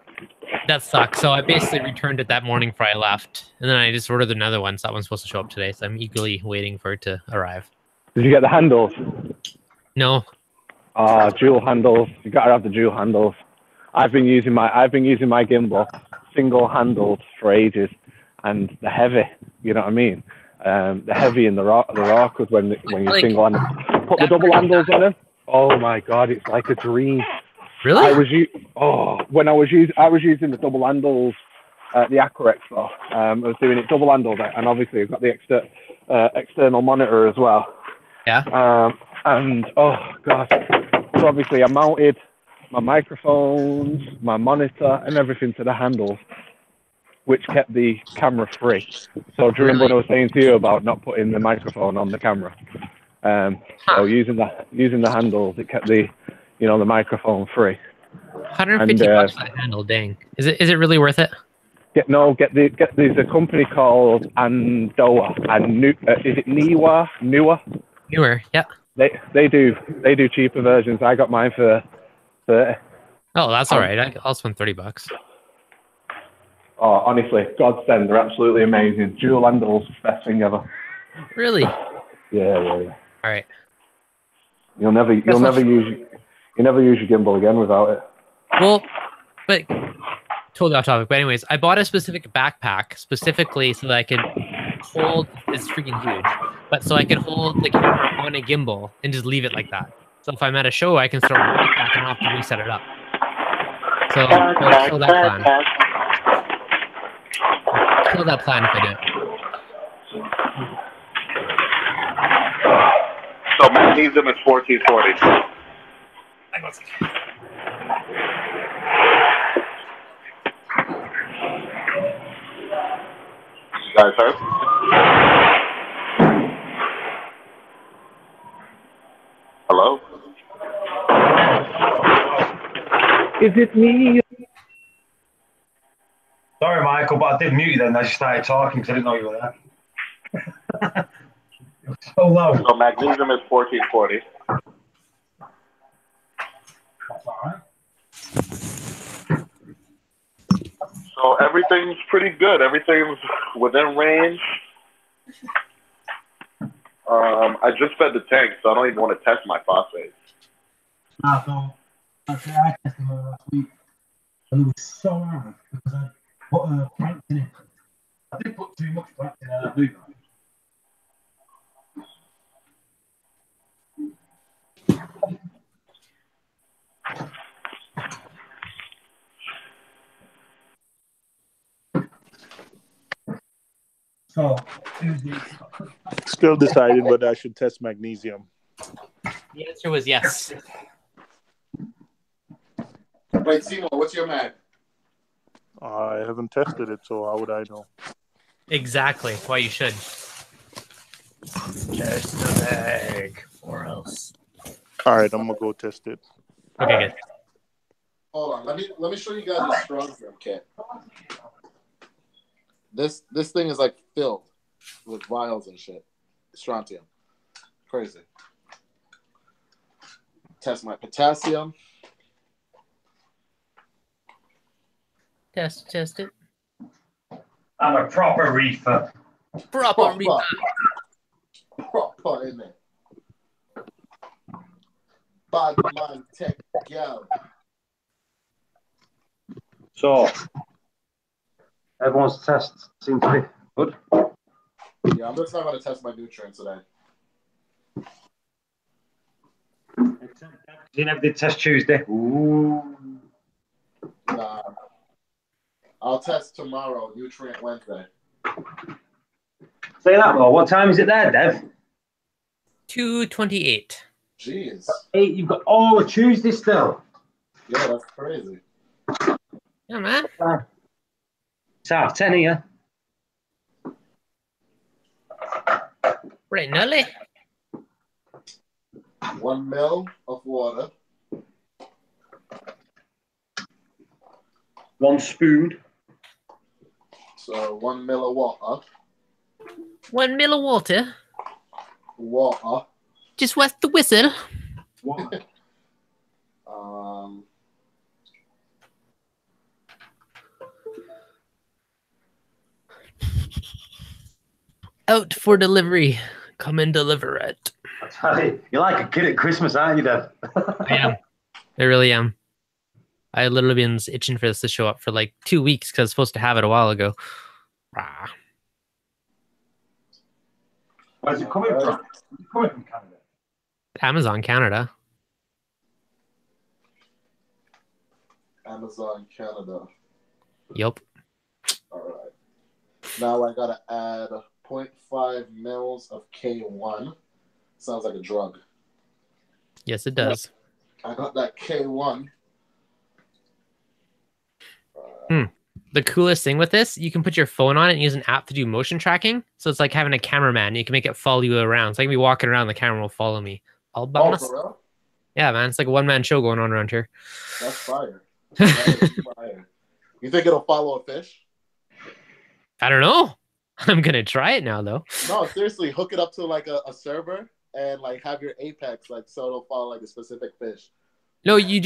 that sucks. So I basically returned it that morning before I left, and then I just ordered another one. So that one's supposed to show up today. So I'm eagerly waiting for it to arrive. Did you get the handles? No. Dual handles. You gotta have the dual handles. I've been using my gimbal single handled for ages, and the heavy. You know what I mean? The heavy in the raw because when you like, single handle, put the double handles on them. Oh my god, it's like a dream. Really? I was using the double handles at the Aqua Expo. I was doing it double handled, and obviously I've got the external monitor as well. Yeah. And oh god, so obviously I mounted my microphones, my monitor, and everything to the handles, which kept the camera free. So do you remember what I was saying to you about not putting the microphone on the camera? So using the handles, it kept the microphone free. 150 bucks for that handle, dang. Is it really worth it? There's a company called Andoa, is it Niwa? Newer, yeah. They do cheaper versions. I got mine for 30. Oh, that's all right. I'll spend 30 bucks. Oh, honestly, godsend. They're absolutely amazing. Dual handles, best thing ever. Really? Yeah. All right. You'll never use your gimbal again without it. Well, but totally off topic. But anyways, I bought a specific backpack specifically so that I could hold. It's freaking huge, but so I can hold the camera on a gimbal and just leave it like that. So if I'm at a show, I can throw it right back and not have to reset it up. So I'll kill that plan. Kill that plan if I do it. So magnesium is 1440. You guys heard? Hello? Is it me? Sorry, Michael, but I did mute you then as you started talking because I didn't know you were there. It was so low. So magnesium is 1440. That's all right. So everything's pretty good. Everything's within range. I just fed the tank, so I don't even want to test my phosphate. So I tested them last week, and it was so hard because I put planks in it. I did put too much planks in it. I do that. So, Still deciding whether I should test magnesium. The answer was yes. Wait, Seymour, what's your mag? I haven't tested it, so how would I know? Exactly. Why you should. Test the bag, or else. All right, I'm gonna go test it. Okay, good. Hold on, let me show you guys the strontium kit. This thing is like filled with vials and shit. Strontium, crazy. Test my potassium. Test it. I'm a proper reefer. Proper reefer. Proper in it. Bad man tech gal. So, everyone's tests seem to be good. Yeah, I'm just not going to test my nutrients today. You never did test Tuesday. Ooh. Nah. I'll test tomorrow, nutrient Wednesday. Say that, though. What time is it there, Dev? 2:28. Jeez. 8, you've got, oh, Tuesday still. Yeah, that's crazy. Yeah, man. It's 10 here. Right, Nelly. 1 ml of water. 1 spoon. So 1 ml of water. 1 ml of water. Water. Just what's the whistle? Out for delivery. Come and deliver it. You're like a kid at Christmas, aren't you, Dev? I am. I really am. I literally been itching for this to show up for like 2 weeks because I was supposed to have it a while ago. Rah. Where's it coming from? It's coming from Canada. Amazon Canada. Amazon Canada. Yup. All right. Now I got to add 0.5 mils of K1. Sounds like a drug. Yes, it does. I got that K1. the coolest thing with this, you can put your phone on it and use an app to do motion tracking. So it's like having a cameraman. You can make it follow you around. So I can be walking around, the camera will follow me all by myself. For real? Yeah, man. It's like a one-man show going on around here. That's fire. That is fire. You think it'll follow a fish? I don't know. I'm going to try it now, though. No, seriously, hook it up to like a server and like have your apex, like so it'll follow like a specific fish. No, you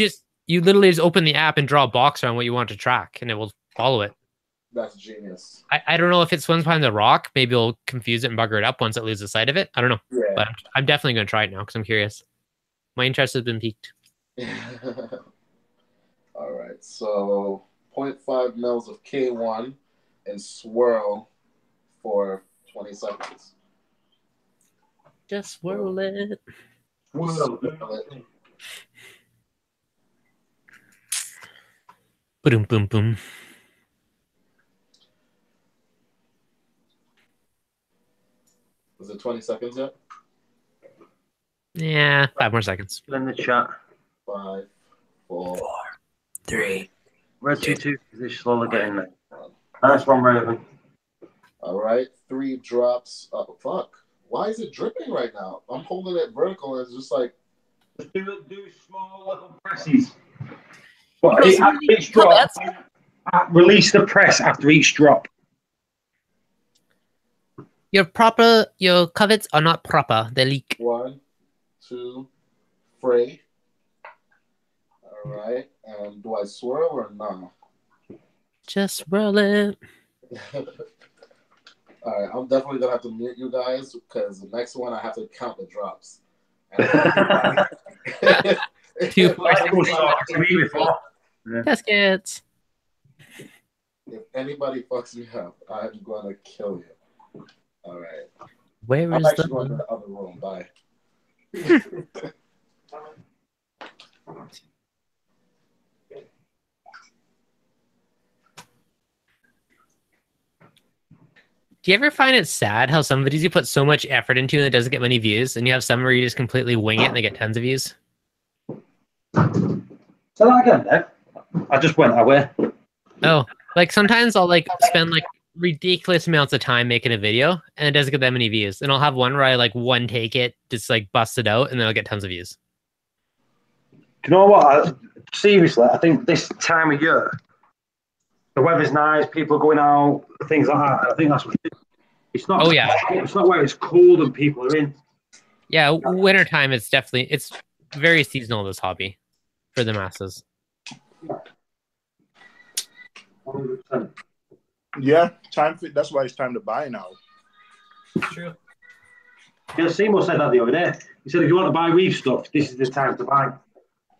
literally just open the app and draw a box around what you want to track, and it will follow it. That's genius. I don't know if it swims behind the rock. Maybe it'll confuse it and bugger it up once it loses sight of it. I don't know. Yeah. But I'm definitely going to try it now because I'm curious. My interest has been piqued. All right, so 0.5 mils of K1 and swirl for 20 seconds. Just swirl it. Swirl it. Boom, boom, boom. Was it 20 seconds yet? Yeah, 5 more seconds. In the chat. 5, 4, 3. Red 2-2 is slowly getting there. Nice one, Raven. All right, 3 drops. Oh, fuck. Why is it dripping right now? I'm holding it vertical and it's just like. Do small little presses. But after each drop, release the press after each drop. Your covets are not proper. They leak. 1, 2, 3. All right, and do I swirl or no? Just swirl it. All right, I'm definitely gonna have to mute you guys because the next one I have to count the drops. 2, 4, 6, Cascades. If anybody fucks me up, I'm gonna kill you. All right. Where I'm is actually the going to the other room. Bye. Do you ever find it sad how some videos you put so much effort into and it doesn't get many views, and you have some where you just completely wing it and they get tons of views? So that again, Dave. I just went away. Oh, like sometimes I'll like spend like ridiculous amounts of time making a video and it doesn't get that many views. And I'll have one where I like one take it, just like bust it out, and then I'll get tons of views. Do you know what? Seriously, I think this time of year, the weather's nice, people are going out, things like that. And I think that's what it is. It's not. Oh yeah. It's not where it's cold and people are in. Yeah, wintertime it's very seasonal, this hobby for the masses. 100%. Yeah, that's why it's time to buy now. True. Yeah, Seymour said that the other day. He said if you want to buy Reef stuff, this is the time to buy.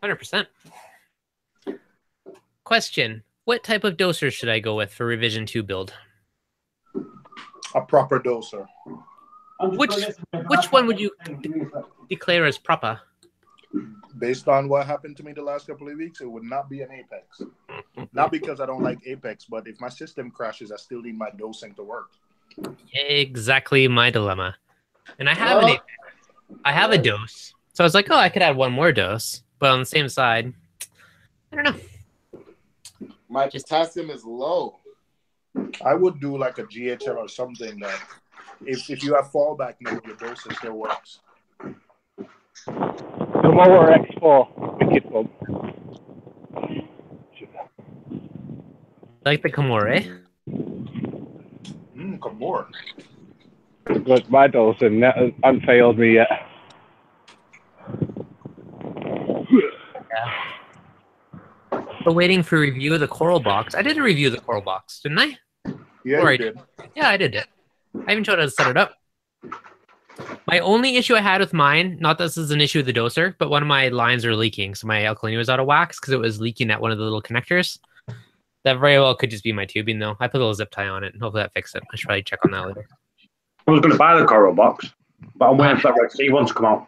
100%. Question: what type of doser should I go with for revision 2 build? A proper doser. Which one would you declare as proper? Based on what happened to me the last couple of weeks, it would not be an Apex. Not because I don't like Apex, but if my system crashes, I still need my dosing to work. Exactly my dilemma. And I have an Apex. I have a dose. So I was like, oh, I could add one more dose. But on the same side, I don't know. My potassium is low. I would do like a GHL or something that if you have fallback mode, your dosage still works. Tomorrow X4, wicked pump. Like the Komore? Komore. Good, my dosing hasn't failed me yet. Yeah. So waiting for review of the Coral Box. I did a review of the Coral Box, didn't I? Yeah, you did. Yeah, I did it. I even showed how to set it up. My only issue I had with mine, not this is an issue with the doser, but one of my lines are leaking. So my alkalinity was out of wax because it was leaking at one of the little connectors. That very well could just be my tubing, though. I put a little zip tie on it, and hopefully that fixed it. I should probably check on that later. I was going to buy the Coral Box, but I'm waiting for that Red Sea one to come out.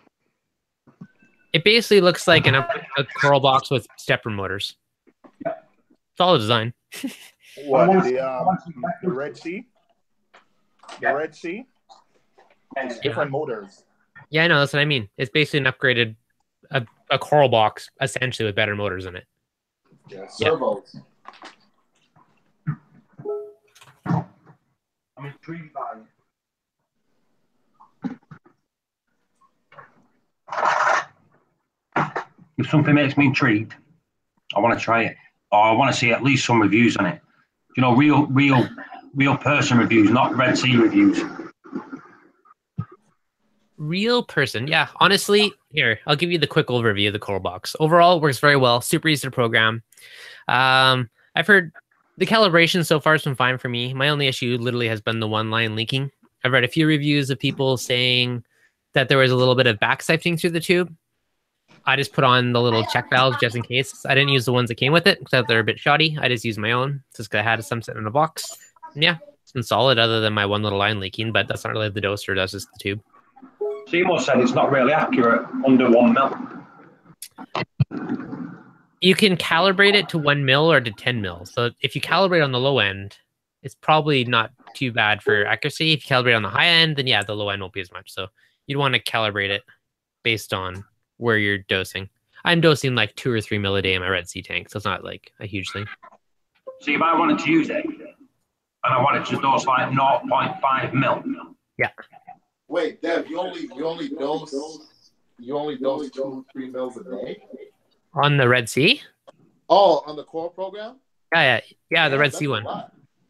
It basically looks like a Coral Box with stepper motors. Solid design. What, the Red Sea? The Red Sea? It's different motors. Yeah, I know. That's what I mean. It's basically an upgraded, a Coral Box, essentially, with better motors in it. Yeah, servos. I'm intrigued by it. If something makes me intrigued, I want to try it, or I want to see at least some reviews on it. You know, real person reviews, not Red Sea reviews. Real person, yeah. Honestly, here I'll give you the quick overview of the Coral Box. Overall, it works very well. Super easy to program. I've heard the calibration so far has been fine for me. My only issue literally has been the one line leaking. I've read a few reviews of people saying that there was a little bit of back siphoning through the tube. I just put on the little check valves just in case. I didn't use the ones that came with it because they're a bit shoddy. I just used my own just because I had some sitting in a box. And yeah, it's been solid other than my one little line leaking, but that's not really the doser, that's just the tube. Seymour said it's not really accurate under 1 mil. You can calibrate it to 1 mil or to 10 mil. So if you calibrate on the low end, it's probably not too bad for accuracy. If you calibrate on the high end, then yeah, the low end won't be as much. So you'd want to calibrate it based on where you're dosing. I'm dosing like 2 or 3 mil a day in my Red Sea tank, so it's not like a huge thing. See, if I wanted to use it, and I wanted to dose like 0.5 mil. Yeah. Wait, Dev, you only dose 2-3 mils a day? On the Red Sea? Oh, on the core program? Yeah, the Red Sea one.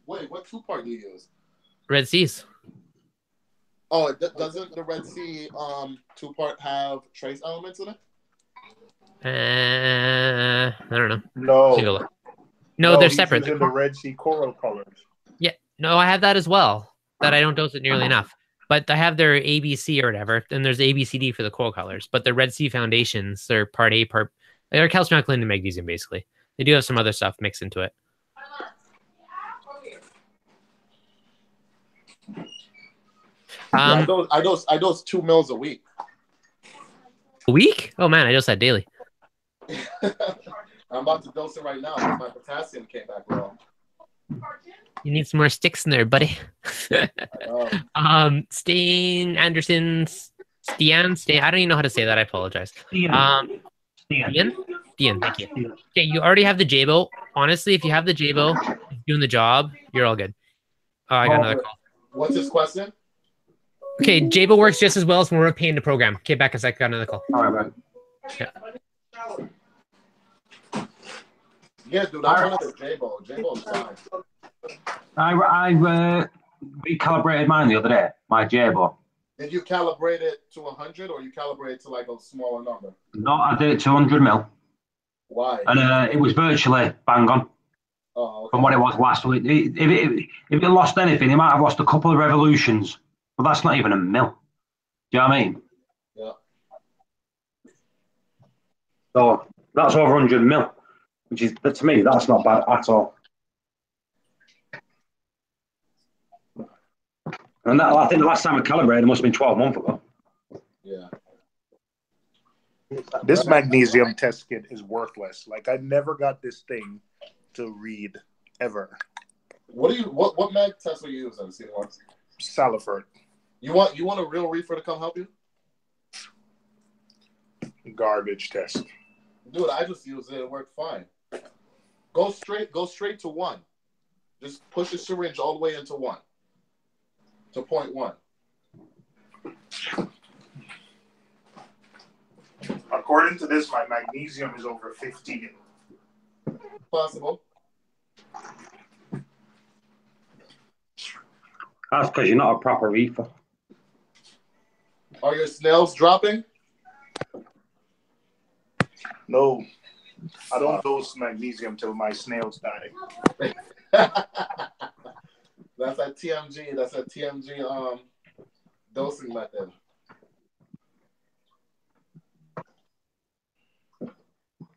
Wait, what 2-part do you use? Red Seas. Oh, doesn't the Red Sea 2-part have trace elements in it? I don't know. No. No, they're separate. They're the Red Sea coral colors. Yeah, no, I have that as well. That I don't dose it nearly enough. But I have their ABC or whatever. Then there's ABCD for the coral colors. But the Red Sea foundations, they're part A, they're calcium, alkalinity, and magnesium, basically. They do have some other stuff mixed into it. I dose 2 mils a week. A week? Oh man, I dose that daily. I'm about to dose it right now because my potassium came back wrong. You need some more sticks in there, buddy. Steen Anderson, Stian. I don't even know how to say that. I apologize. Stian, thank you. Okay, you already have the J-Bow. Honestly, if you have the J-Bow, doing the job, you're all good. Oh, I got another call. What's his question? Okay, J-Bow works just as well as when we're paying the program. Okay, back a sec. Got another call. All right, man. Yeah. Yeah, dude, I wanted the J-Bow. J-Bow's fine. I recalibrated mine the other day, my J-Bow. Did you calibrate it to 100 or you calibrate it to like a smaller number? No, I did it to 100 mil. Why? And it was virtually bang on. Oh, okay. From what it was last week. If it lost anything, it might have lost a couple of revolutions. But that's not even a mil. Do you know what I mean? Yeah. So that's over 100 mil, which is, to me, that's not bad at all. And that, I think the last time I calibrated must have been 12 months ago. Yeah. This magnesium test kit is worthless. Like, I never got this thing to read ever. What mag test were you using? Salifert. You want a real reefer to come help you? Garbage test. Dude, I just used it. It worked fine. Go straight to 1. Just push the syringe all the way into 1. To 0.1. According to this, my magnesium is over 15. Possible. That's because you're not a proper reefer. Are your snails dropping? No. I don't dose magnesium till my snails die. That's a TMG. That's a TMG dosing method.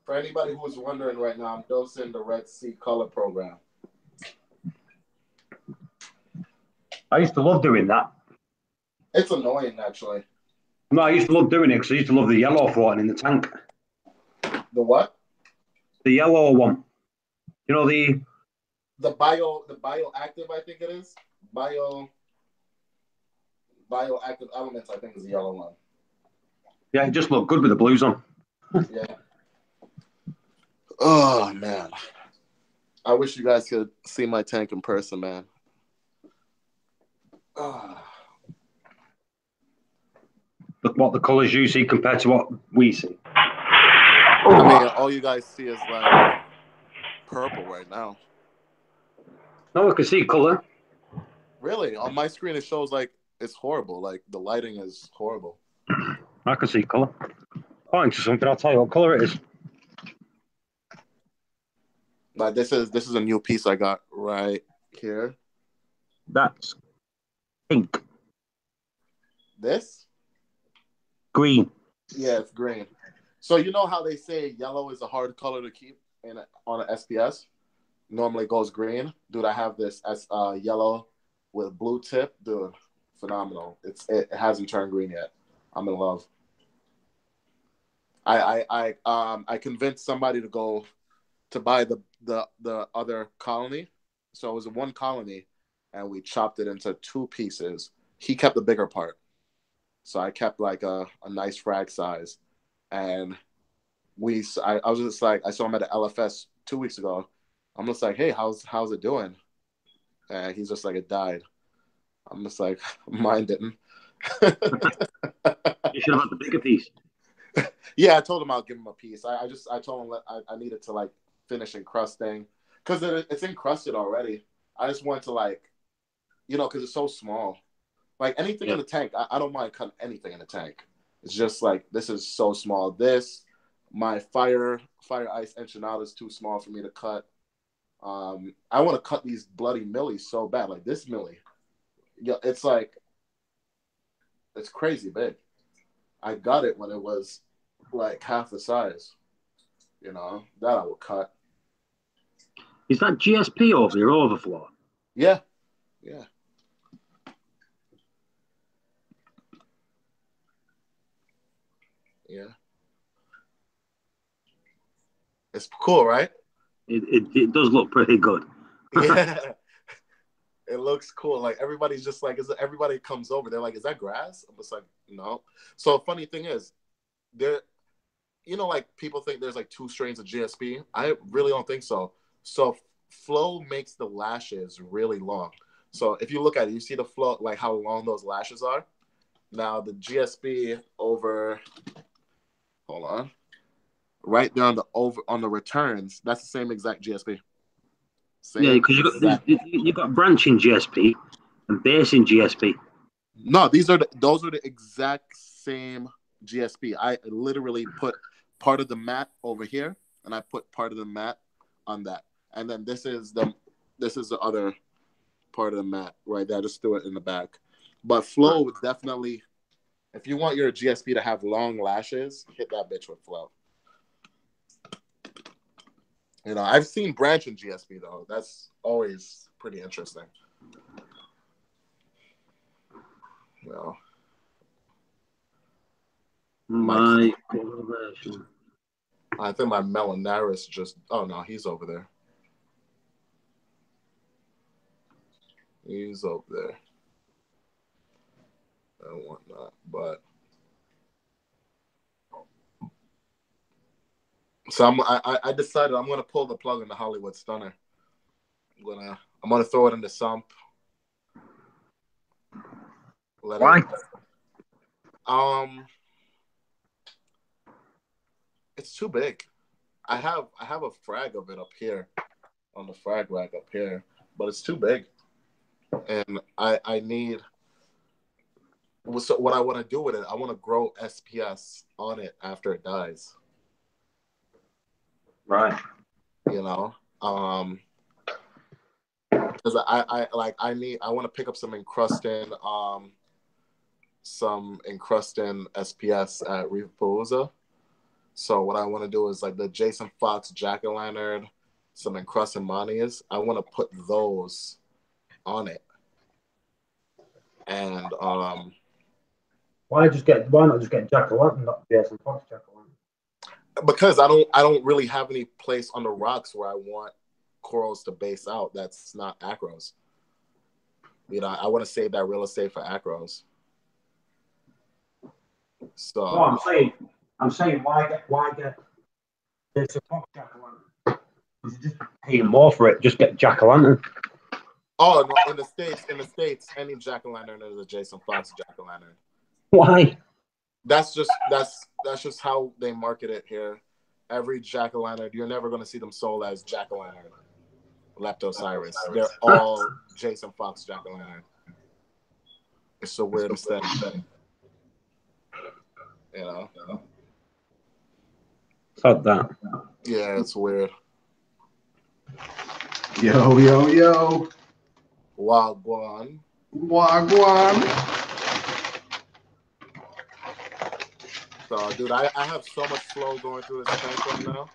For anybody who's wondering right now, I'm dosing the Red Sea Color Program. I used to love doing that. It's annoying, actually. No, I used to love doing it because I used to love the yellow floating in the tank. The what? The yellow one. You know, the bioactive, I think it is. Bioactive elements, I think, is the yellow one. Yeah, it just looked good with the blues on. Yeah. Oh man, I wish you guys could see my tank in person, man. Look what the colours you see compared to what we see. I mean, all you guys see is like purple right now. No, I can see colour. Really? On my screen, it shows like it's horrible. Like the lighting is horrible. I can see colour. Point to something, I'll tell you what colour it is. Like this is a new piece I got right here. That's pink. This? Green. Yeah, it's green. So you know how they say yellow is a hard color to keep on an SPS? Normally it goes green. Dude, I have this as yellow with blue tip. Dude, phenomenal. It hasn't turned green yet. I'm in love. I convinced somebody to go to buy the other colony. So it was one colony, and we chopped it into two pieces. He kept the bigger part. So I kept like a nice frag size. And I was just like, I saw him at the LFS 2 weeks ago. I'm just like, hey, how's it doing? And he's just like, it died. I'm just like, mine didn't. You should have had the bigger piece. Yeah, I told him I'll give him a piece. I told him I needed to like finish encrusting because it's encrusted already. I just wanted to like, because it's so small. Like anything in the tank, I don't mind cutting anything in the tank. It's just like this is so small. My fire ice enchilada is too small for me to cut. I want to cut these bloody millies so bad, like this millie. Yeah, it's crazy big. I got it when it was like half the size. That I will cut. Is that GSP over your overflow? Yeah. Yeah. It's cool, right? It does look pretty good. Yeah. It looks cool. Like everybody's just like, everybody comes over. They're like, is that grass? I'm just like, no. So funny thing is, like people think there's like 2 strains of GSP. I really don't think so. So flow makes the lashes really long. So if you look at it, you see the flow, like how long those lashes are. Now the GSP over, hold on, right there on the returns, that's the same exact GSP. Yeah, because you've got branching GSP and basing GSP. No, those are the exact same GSP. I literally put part of the mat over here, and I put part of the mat on that, and then this is the other part of the mat right there. I just threw it in the back. But flow would definitely, if you want your GSP to have long lashes, hit that bitch with flow. I've seen branching GSP though. That's always pretty interesting. My I think my Melanaris just. Oh no, he's over there. He's over there. And whatnot, but so I decided I'm gonna pull the plug on the Hollywood Stunner. I'm gonna throw it in the sump. Why? It's too big. I have a frag of it up here on the frag rack up here, but it's too big, and I need. So what I want to do with it, I want to grow SPS on it after it dies. Right. Because I want to pick up some encrusting SPS at Reef. So what I want to do is like the Jason Fox jack-o'-lantern, some encrusted manias. I want to put those on it, and why not just get jack-o'-lantern, not Jason Fox jack-o'-lantern? Because I don't really have any place on the rocks where I want corals to base out. That's not acros. I want to save that real estate for acros. So no, I'm saying why get Jason Fox jack-o'-lantern? You just pay more for it. Just get jack-o'-lantern. Oh no, in the states, any jack-o'-lantern is a Jason Fox jack-o'-lantern. Why? That's just how they market it here. Every jack-o'-lantern, you're never going to see them sold as jack-o'-lantern, Leptocyrus. They're all Jason Fox jack-o'-lantern. It's the weirdest thing. You know? Thought that. Yeah, it's weird. Yo, yo, yo. Wagwan. Wagwan. So, dude, I have so much flow going through this tank right now.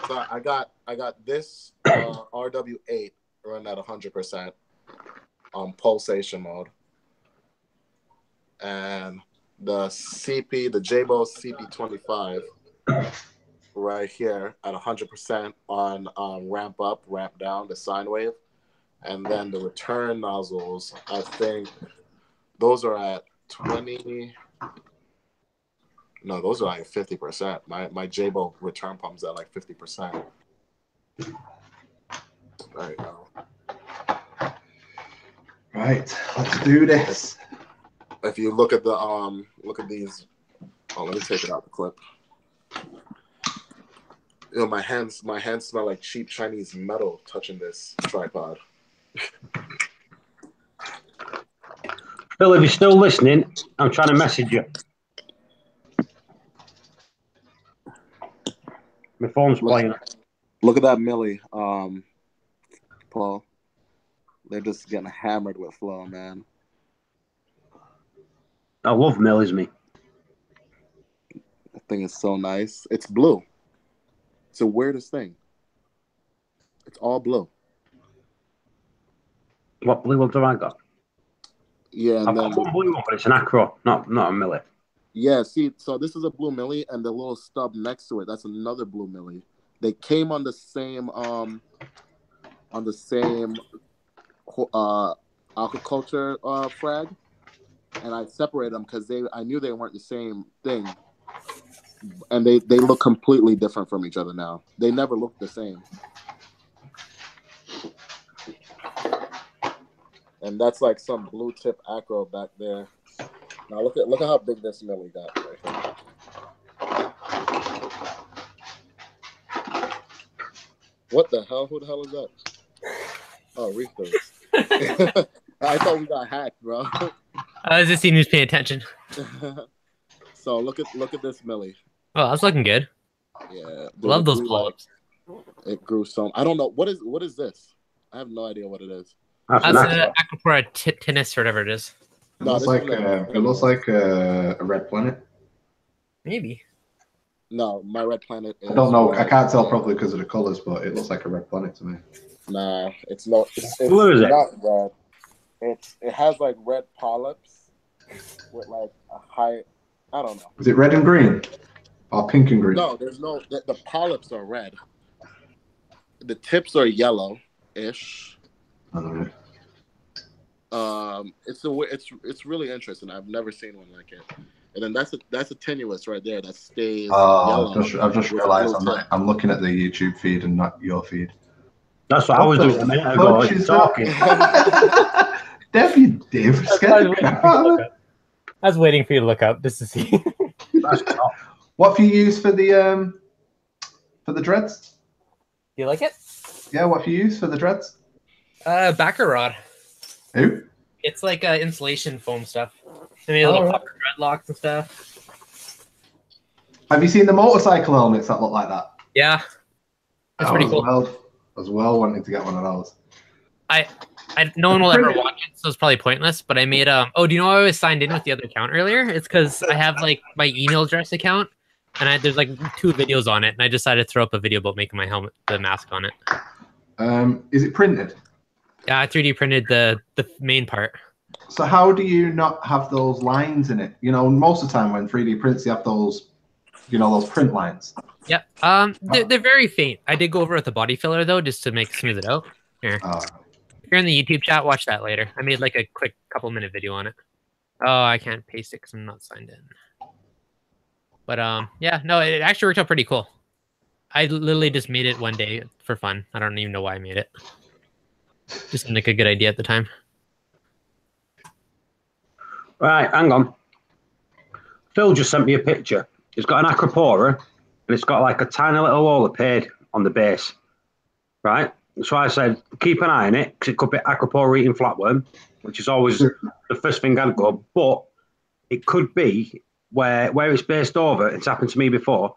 So I got this RW8 running at 100% on pulsation mode, and the Jabo CP25 right here at 100% on ramp up, ramp down, the sine wave, and then the return nozzles. I think those are at 20. No, those are like 50%. My Jabo return pump's at like 50%. There you go. Right, let's do this. If you look at the look at these. Oh, let me take it out the clip. You know, my hands smell like cheap Chinese metal touching this tripod. Phil, if you're still listening, I'm trying to message you. My phone's playing. Look at that Millie, Paul. They're just getting hammered with flow, man. I love Millie's me. That thing is so nice. It's blue. It's the weirdest thing. It's all blue. What blue one have I got? Yeah, and I've got one blue one, but it's an acro, not a Millie. Yeah, see, so this is a blue Millie, and the little stub next to it, that's another blue Millie. They came on the same aquaculture frag, and I separated them because I knew they weren't the same thing, and they look completely different from each other now. They never looked the same, and that's like some blue tip acro back there. Now look at how big this Millie got right here. What the hell? Who the hell is that? Oh, Reef. I thought we got hacked, bro. I was just seeing who's paying attention. So look at this Millie. Oh, that's looking good. Yeah, dude, love those polyps. It grew so. I don't know what is this. I have no idea what it is. That's an Acropora tinnis or whatever it is. It looks like a red planet. Maybe. No, my red planet. I don't know. I can't tell probably because of the colors, but it looks like a red planet to me. Nah, it's not. It's What is it? not red. It has like red polyps with like a high. I don't know. Is it red and green, or pink and green? No, there's no. The polyps are red. The tips are yellow-ish. I don't know. It's really interesting. I've never seen one like it. And then that's a tenuous right there that stays yellow. I've just realized I'm looking at the YouTube feed and not your feed. That's what I was doing a minute ago. Talking. Debbie, Dave, I was waiting for you to look up just to see. What have you used for the dreads? Do you like it? Yeah, what have you used for the dreads? Backer rod. Who? It's like insulation foam stuff. I mean, little puffer dreadlocks and stuff. Have you seen the motorcycle helmets that look like that? Yeah, that's pretty cool. I was well wanting to get one of those. No one will ever watch it, so it's probably pointless. But I made Oh, do you know I was signed in with the other account earlier? It's because I have like my email address account, and there's like 2 videos on it, and I decided to throw up a video about making my helmet, the mask on it. Is it printed? Yeah, I 3D printed the main part. So how do you not have those lines in it? You know, most of the time when 3D prints, you have those, those print lines. Yep. They're very faint. I did go over with the body filler though, just to smooth it out. Here. If you're in the YouTube chat, watch that later. I made like a quick couple-minute video on it. Oh, I can't paste it because I'm not signed in. But yeah, no, it actually worked out pretty cool. I literally just made it one day for fun. I don't even know why I made it. Just seemed like a good idea at the time. Right, hang on. Phil just sent me a picture. It's got an acropora, and it's got like a tiny little hole of paid on the base. Right? So I said, keep an eye on it, because it could be acropora eating flatworm, which is always the first thing I'd go. But it could be where it's based over, it's happened to me before,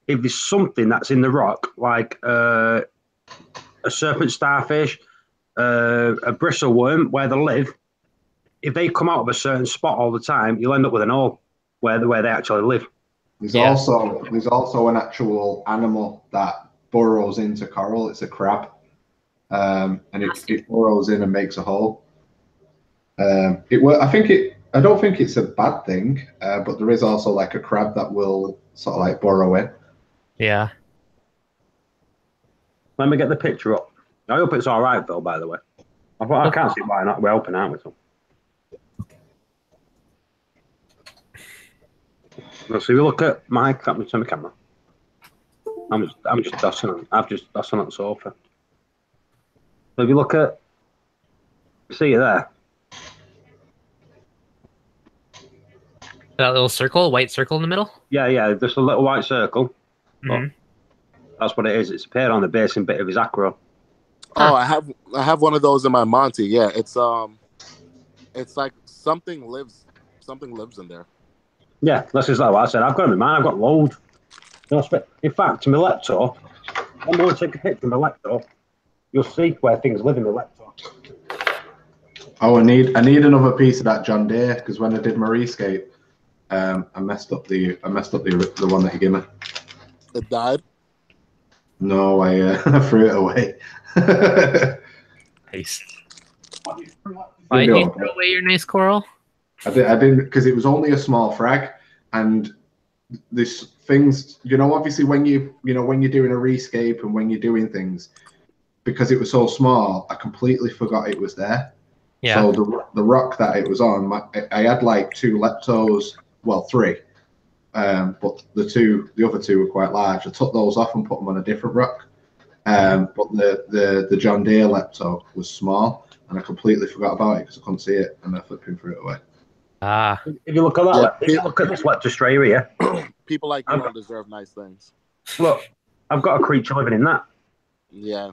if there's something that's in the rock, like a serpent starfish, a bristle worm, where they live, if they come out of a certain spot all the time, you'll end up with an hole where they actually live. There's also an actual animal that burrows into coral. It's a crab, and it burrows in and makes a hole. I don't think it's a bad thing, but there is also like a crab that will sort of like burrow in. Yeah. Let me get the picture up. I hope it's all right, Phil, by the way. I can't see why not. We're open, aren't we? So if you look at my camera, I'm just dossing on. I've just dossing on the sofa. So if you look at, see it there. That little circle, white circle in the middle? Yeah, just a little white circle. Mm-hmm. That's what it is. It's appeared on the basing bit of his acro. Oh, I have one of those in my Monty. Yeah, it's like something lives in there. Yeah, that's exactly what I said. I've got them in mine. I've got loads. In fact, to my lector, I'm going to take a picture of my lector. You'll see where things live in the lector. Oh, I need another piece of that John Deere, because when I did my rescape, I messed up the one that you gave me. It died? No, I threw it away. Nice. Why did you throw away your nice coral? I didn't, because it was only a small frag, and this things, obviously when you're doing a rescape and when you're doing things, because it was so small, I completely forgot it was there. Yeah. So the rock that it was on, I had like 2 leptos, well 3, but the other 2 were quite large. I took those off and put them on a different rock. But the John Deere lepto was small, and I completely forgot about it because I couldn't see it, and I flipping threw it away. If you look at that, if you look at this lepto stray here, people like you don't deserve nice things. Look, I've got a creature living in that. Yeah.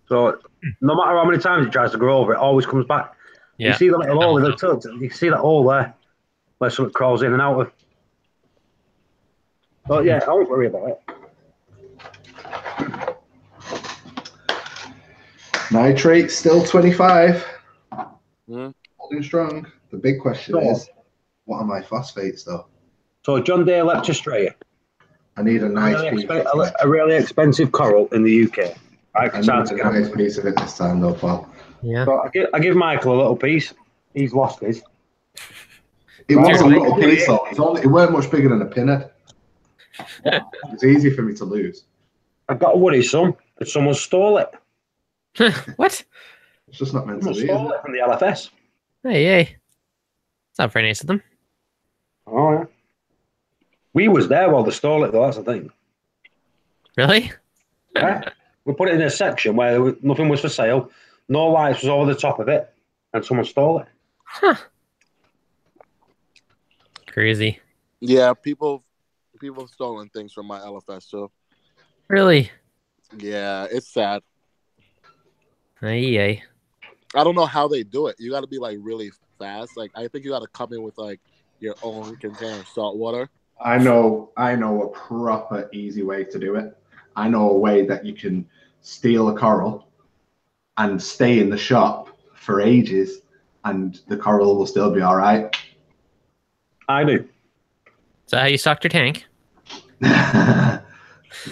So no matter how many times it tries to grow over, it always comes back. Yeah. You see that little hole in the tilt. You see that hole there, where something crawls in and out of. But yeah, I won't worry about it. Nitrate still 25. Mm. Holding strong. The big question is, what are my phosphates though? So John Deere Leptostraya. I need a nice piece. A really expensive coral in the UK. I need a nice piece of it this time though, pal. Yeah. So I give Michael a little piece. He's lost his. It was a little piece though. It weren't much bigger than a pinhead. It's easy for me to lose. I've got to worry some, because someone stole it. What? It's just not meant Someone to be. stole it from the LFS. Hey. It's not very nice of them. Oh, yeah. We was there while they stole it, though. That's the thing. Really? Yeah. We put it in a section where nothing was for sale. No lights was over the top of it, and someone stole it. Huh. Crazy. Yeah, people have stolen things from my LFS too. Really? Yeah, it's sad. Aye. I don't know how they do it. You got to be like really fast. Like I think you got to come in with like your own container of salt water. I know a proper easy way to do it. I know a way that you can steal a coral and stay in the shop for ages, and the coral will still be all right. I do. Is that how you stocked your tank?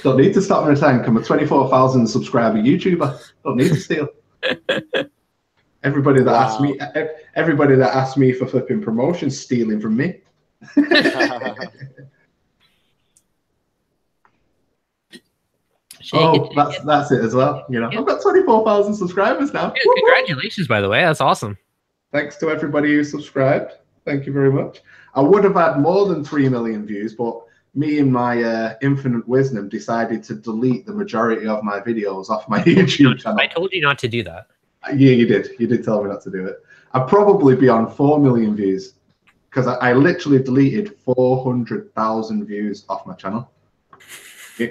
Don't need to stop my tank. I'm a 24,000 subscriber YouTuber. Don't need to steal. Everybody that asks me for flipping promotions stealing from me. That's it as well. I've got 24,000 subscribers now. Congratulations, by the way. That's awesome. Thanks to everybody who subscribed. Thank you very much. I would have had more than 3 million views, but me in my infinite wisdom decided to delete the majority of my videos off my YouTube channel. I told you not to do that. Yeah, you did. You did tell me not to do it. I'd probably be on 4 million views because I literally deleted 400,000 views off my channel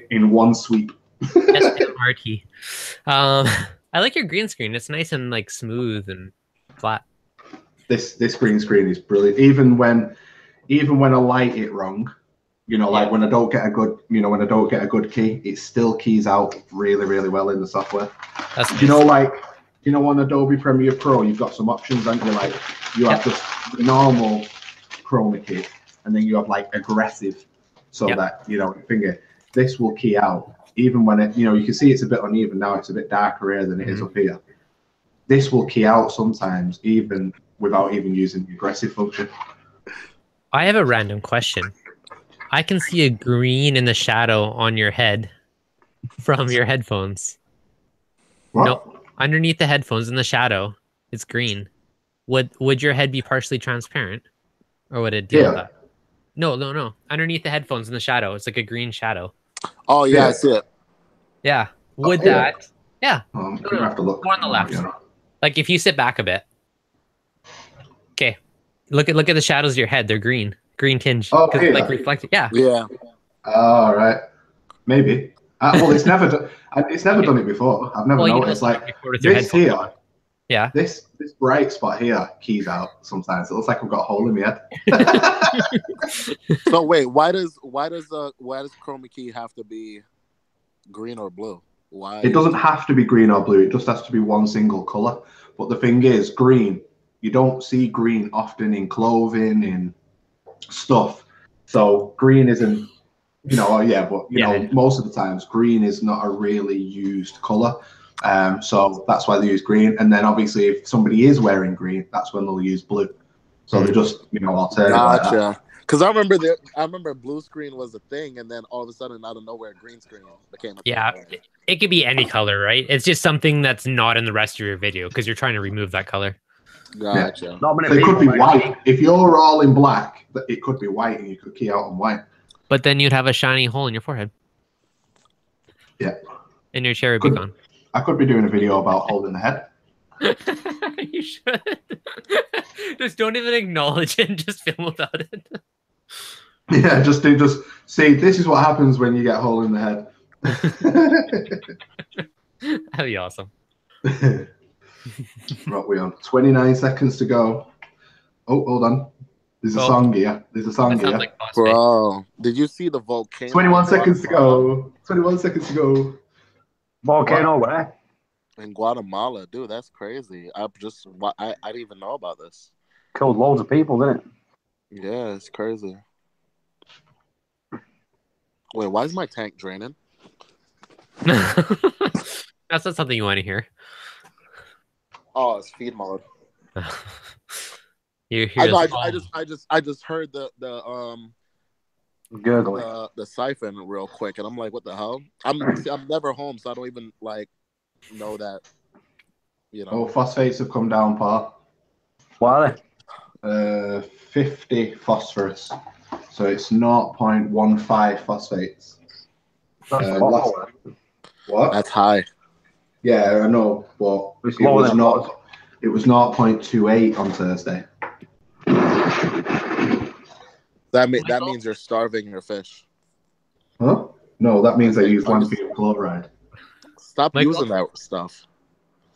in one sweep. SMRT. I like your green screen. It's nice and like smooth and flat. This green screen is brilliant. Even when I light it wrong, you know, like when I don't get a good, when I don't get a good key, it still keys out really, really well in the software. That's nice. You know, like on Adobe Premiere Pro, you've got some options, aren't you? Like you have just the normal chroma key, and then you have like aggressive, so that finger. This will key out even when it, you can see it's a bit uneven now. It's a bit darker here than it is up here. This will key out sometimes even without even using the aggressive function. I have a random question. I can see a green in the shadow on your head from your headphones. What? No, underneath the headphones in the shadow, it's green. Would your head be partially transparent, or would it deal with that? No. Underneath the headphones in the shadow, it's like a green shadow. Oh yeah, I see it. Yeah. Would that? Yeah. I'm gonna have to look. More on the left. Like if you sit back a bit. Okay. Look at the shadows of your head. They're green tinge. Oh, like reflected. Yeah. Yeah. All right. Maybe. Well, it's never done. It's never done it before. I've never noticed. Like this here. Yeah. This bright spot here keys out sometimes. It looks like I've got a hole in my head. So wait, why does chroma key have to be green or blue? Why? It doesn't have to be green or blue. It just has to be one single color. But the thing is, green. You don't see green often in clothing, in stuff. So green isn't, but most of the times green is not a really used color. So that's why they use green. And then obviously if somebody is wearing green, that's when they'll use blue. So they just, alternate. Gotcha. Like Because I remember blue screen was a thing, and then all of a sudden out of nowhere green screen became a thing. Yeah. It could be any color, right? It's just something that's not in the rest of your video because you're trying to remove that color. Gotcha. Yeah. So it could be white. If you're all in black, it could be white and you could key out on white. But then you'd have a shiny hole in your forehead. Yeah. And your chair would be gone. I could be doing a video about holding the head. You should. Just don't even acknowledge it and just film about it. Yeah, just see, this is what happens when you get a hole in the head. That'd be awesome. Right, we're on 29 seconds to go. Oh, hold on. There's a song here. Like bro, did you see the volcano? 21 seconds to go. 21 seconds to go. Volcano where? In Guatemala, dude, that's crazy. I didn't even know about this. Killed loads of people, didn't it? Yeah, it's crazy. Wait, why is my tank draining? That's not something you want to hear. Oh, it's feed mode. You hear? I just heard the gurgling, the siphon real quick, and I'm like, what the hell? I'm never home, so I don't even know that. Oh, phosphates have come down, Paul. What are they? 50 phosphorus. So it's 0.15 phosphates. What? That's high. Yeah, I know, but it was 0.28 on Thursday. That means you're starving your fish. Huh? No, that means I use lampium chloride. Stop using that stuff.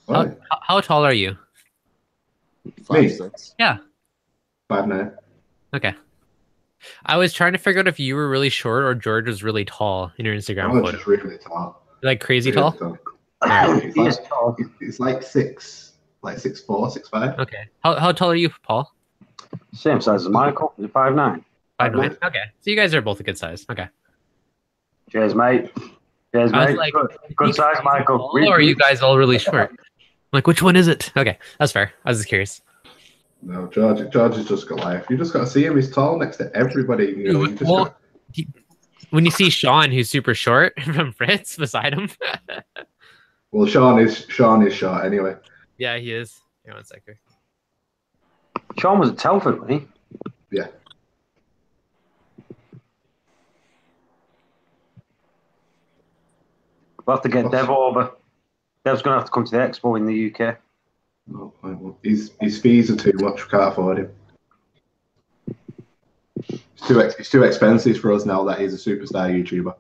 How tall are you? 5'6". Yeah. 5'9". Okay. I was trying to figure out if you were really short or George was really tall in your Instagram photo. Just really tall. Like crazy tall? It's like 6'4", 6'5". Okay. How tall are you, Paul? Same size as Michael. You're 5'9". 5'9". Okay. So you guys are both a good size. Okay. Cheers, mate. Cheers, mate. Like, good size, Michael. Or are you guys all really short? Like, which one is it? Okay, that's fair. I was just curious. No, George has just got life. You just got to see him. He's tall next to everybody. When you see Sean, who's super short from Fritz beside him. Well, Sean is short anyway. Yeah, he is. Here, 1 second. Sean was at Telford, wasn't he? Yeah. We'll have to get Dev over. Dev's going to have to come to the expo in the UK. No, his fees are too much. We can't afford him. It's too expensive for us now that he's a superstar YouTuber.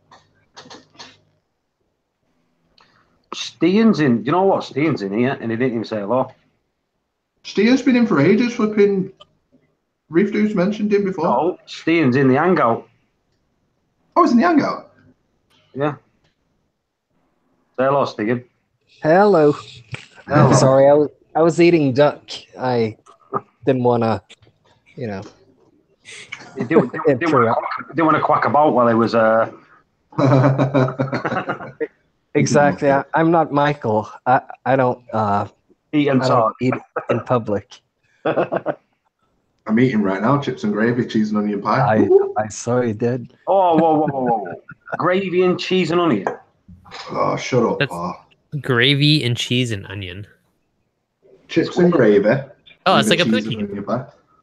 Stean's in. You know what? Stean's in here, and he didn't even say hello. Stean's been in for ages. Flipping Reef Dude's mentioned him before. No, Stean's in the hangout. Oh, he's in the hangout? Yeah. Say hello, Stean. Hello. Hello. Sorry, I was eating duck. I didn't want to, you know. He didn't want to quack about while he was. Exactly. I'm not Michael. I don't eat and talk. Eat in public. I'm eating right now, chips and gravy, cheese and onion pie. I saw you did. Oh, whoa. Gravy and cheese and onion. Oh, shut up, That's gravy and cheese and onion. Chips and gravy. Oh, it's like a poutine.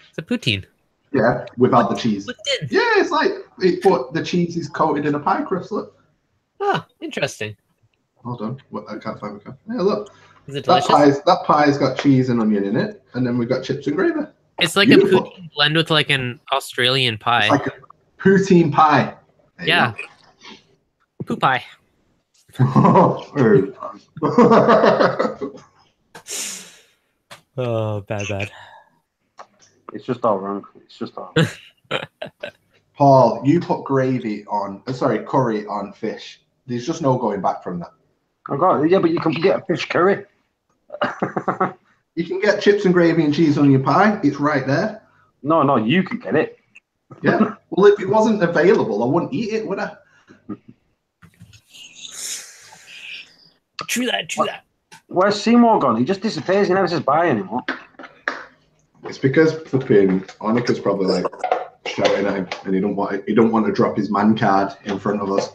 It's a poutine. Yeah, without the cheese. Yeah, it's like, but the cheese is coated in a pie crust, look. Oh, interesting. Hold on, I can't find my cup. Yeah, look. Is it delicious? That pie's got cheese and onion in it, and then we've got chips and gravy. It's like beautiful. A poutine blend with like an Australian pie. It's like a poutine pie. Yeah. Poo pie. Oh, bad. It's just all wrong. It's just all. Paul, you put curry on fish. There's just no going back from that. Yeah, but you can get a fish curry. You can get chips and gravy and cheese on your pie. It's right there. No, you can get it. Yeah. Well, if it wasn't available, I wouldn't eat it, would I? True that. Where's Seymour gone? He just disappears. He never says bye anymore. It's because flipping Annika's probably like shouting at him, and he don't want to drop his man card in front of us.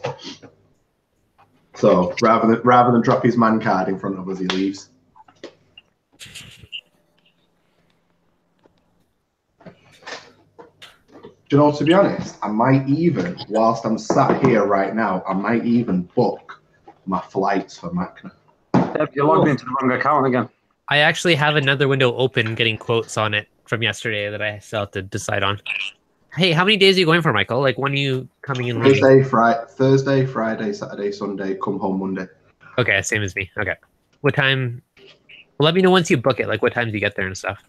So rather than drop his man card in front of us, he leaves. Do you know, to be honest, I might even, whilst I'm sat here right now, I might even book my flights for Macna. You're logged into the wrong account again. I actually have another window open getting quotes on it from yesterday that I still have to decide on. Hey, how many days are you going for, Michael? Like, when are you coming in? Thursday, Friday, Saturday, Sunday, come home Monday. Okay, same as me. Okay. What time? Well, let me know once you book it, like what time do you get there and stuff.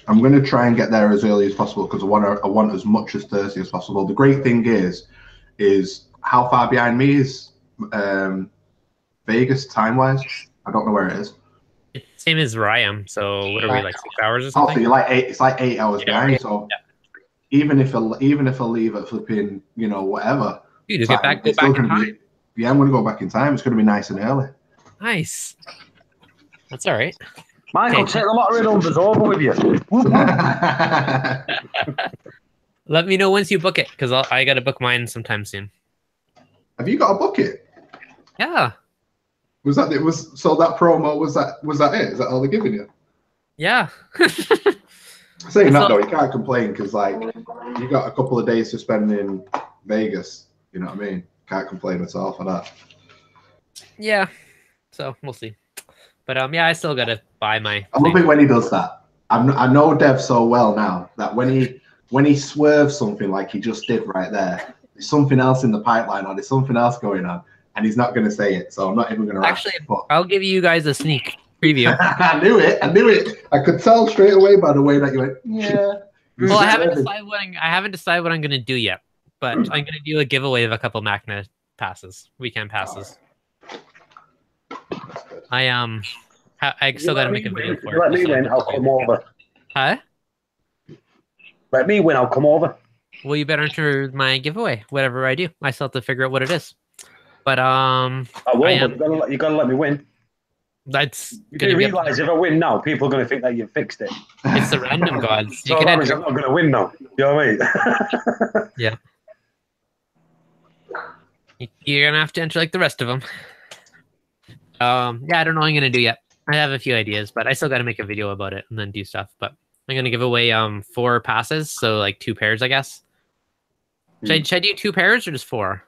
I'm going to try and get there as early as possible because I want as much as Thursday as possible. The great thing is how far behind me is Vegas time-wise. I don't know where it is. It's same as where I am. So what are we, like 6 hours or something? Oh, so you're like it's like 8 hours behind. Right. So even if I leave at flipping, whatever. You just go back in time. I'm going to go back in time. It's going to be nice and early. Nice. That's all right. Michael, take the lottery numbers over with you. Let me know once you book it, because I got to book mine sometime soon. Have you got to book it? Yeah. So that promo was that it? Is that all they're giving you? Yeah. Saying that though, you can't complain because like you got a couple of days to spend in Vegas. You know what I mean? Can't complain at all for that. Yeah. So we'll see. But yeah, I still gotta buy my. I love it when he does that. I know Dev so well now that when he swerves something like he just did right there, there's something else in the pipeline or there's something else going on, and he's not going to say it. So I'm not even going to. Actually, I'll give you guys a sneak preview. I knew it. I could tell straight away by the way that you went. Yeah. Well, I haven't decided what I'm going to do yet, but I'm going to do a giveaway of a couple Macna passes, weekend passes. I still got to make a video for it. Let me win, I'll come over. Huh? Let me win, I'll come over. Well, you better enter my giveaway, whatever I do. I still have to figure out what it is. But I will, but you gotta let me win. That's you do realize if I win now, people are gonna think that you fixed it. It's the random gods. So I'm not gonna win now. You know what I mean? Yeah. You're gonna have to enter like the rest of them. Yeah, I don't know what I'm gonna do yet. I have a few ideas, but I still got to make a video about it and then do stuff. But I'm gonna give away 4 passes, so like 2 pairs, I guess. Should I do 2 pairs or just 4?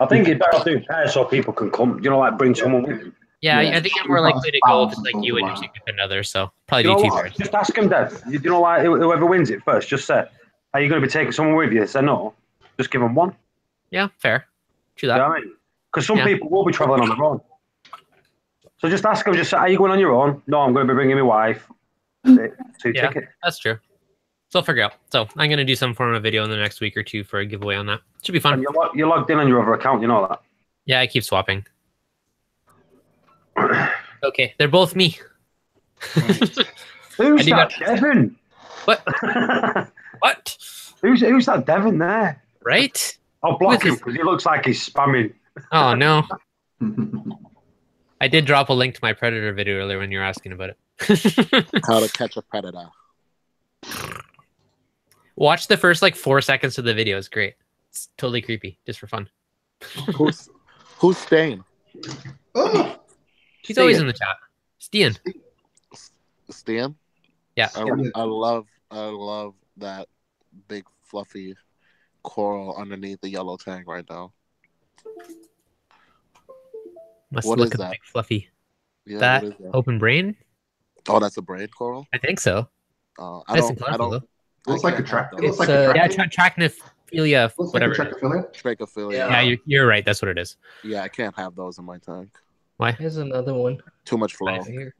I think it's better off doing pairs so people can come. You know, like bring someone with them. Yeah, I think I'm more likely to go if it's like you and your significant other. So probably You do know two what? pairs. Just ask them, Dev. You know, like whoever wins it first, just say, "Are you going to be taking someone with you?" They say no. Just give them one. Yeah, fair. True that. You know what I mean? Because some people will be traveling on their own. So just ask them. Just say, "Are you going on your own?" No, I'm going to be bringing my wife. That's it. Two tickets. That's true. So I'll figure out. So I'm going to do some form of video in the next week or two for a giveaway on that. Should be fun. And you're logged in on your other account. You know that. Yeah, I keep swapping. Okay, they're both me. Who's that, Devin? What? What? Who's that Devin there? Right? I'll block him because he looks like he's spamming. Oh, no. I did drop a link to my Predator video earlier when you were asking about it. How to catch a predator. Watch the first like 4 seconds of the video. It's great. It's totally creepy, just for fun. Who's staying? He's always in the chat. Stian. Stian? Yeah. I love that big fluffy coral underneath the yellow tank right now. Must What look is a that? big fluffy. Yeah, that what is that? open brain? Oh, that's a brain coral? I think so. I Nice and don't. colorful, though. Looks like a track. It It's, looks like a Yeah, track. trachnophilia, Looks like a whatever. trachophilia. Trachophilia. Yeah, you're right. That's what it is. Yeah, I can't have those in my tank. Why? Here's another one. Too much flow. Right here.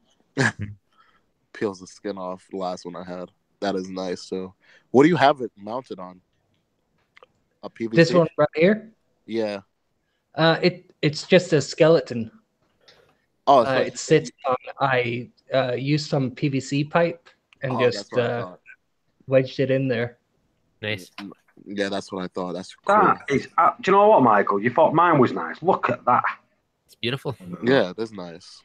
Peels the skin off. The last one I had. That is nice too. What do you have it mounted on? A PVC? This one right here. Yeah. It's just a skeleton. Oh, so it sits on. I used some PVC pipe and that's just what I thought. wedged it in there. Nice. Yeah, that's what I thought. That's cool. That is. Do you know what, Michael? You thought mine was nice. Look at that. It's beautiful. Yeah, that's nice.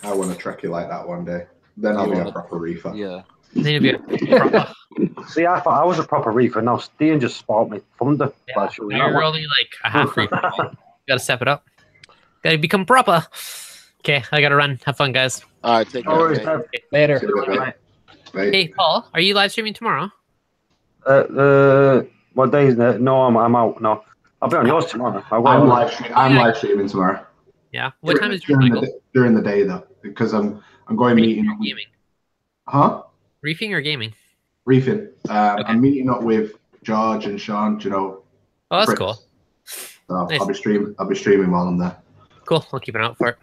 I want to track you like that one day. Then I'll be a proper reefer. Yeah. Then you'll be a proper. See, I thought I was a proper reefer. Now Stian just spoiled me thunder. Yeah, you're only like a half reefer. Gotta step it up. Gotta become proper. Okay, I gotta run. Have fun, guys. All right, take care. Okay. Later. Hey, Paul, are you live streaming tomorrow? What day is it? No, I'm out. No, I'll be on yours tomorrow. I'm live streaming tomorrow. Yeah. What time is your during Michael? during the day though, because I'm going meeting up with, Gaming. huh? Reefing or gaming? Reefing. I'm meeting up with George and Sean. Do you know? Oh, that's Fritz. cool. So Nice. I'll be streaming while I'm there. Cool. I'll keep an eye out for it.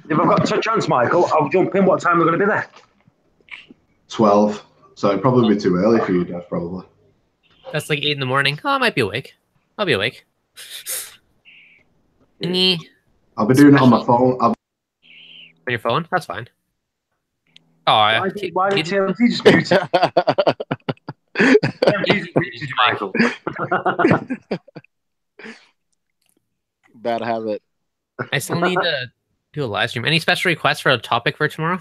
If I've got a chance, Michael, I'll jump in. What time we're going to be there? 12. So it'd probably be too early for you, Dad. Probably. That's like 8 in the morning. Oh, I might be awake. I'll be awake. I'll be doing it on my phone. On your phone? That's fine. Oh, Why did TMZ just mute it? TMZ just muted you, Michael. Bad habit. I still need to do a live stream. Any special requests for a topic for tomorrow?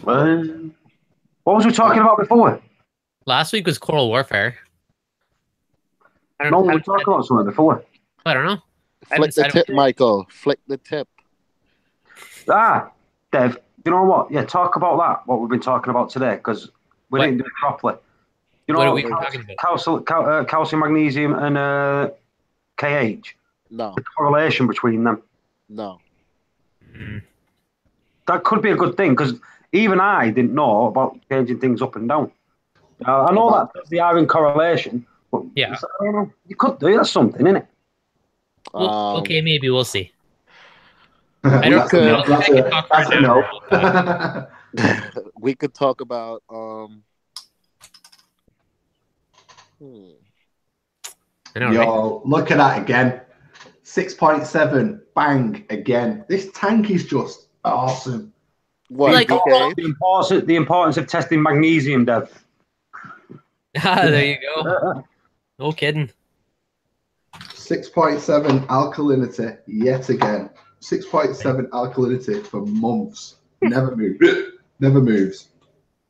What was we talking about before? Last week was coral warfare. No, we were talking about something before. I don't know. Flick the tip, Michael. Flick the tip. Dev, you know what? Yeah, talk about that, what we've been talking about today, because we didn't do it properly. You know What are we talking about? calcium, magnesium, and KH? No. The correlation between them. No. That could be a good thing, because even I didn't know about changing things up and down. I know that they are in correlation, but yeah, I don't know. You could do that's something, isn't it? Well, okay, maybe we'll see. I don't know. I can talk right now. We could talk about Yo, look at that again. 6.7, bang again. This tank is just awesome. What? Like, the importance of testing magnesium, Dev. There you go. No kidding. 6.7 alkalinity yet again. 6.7 alkalinity for months. Never moves. Never moves.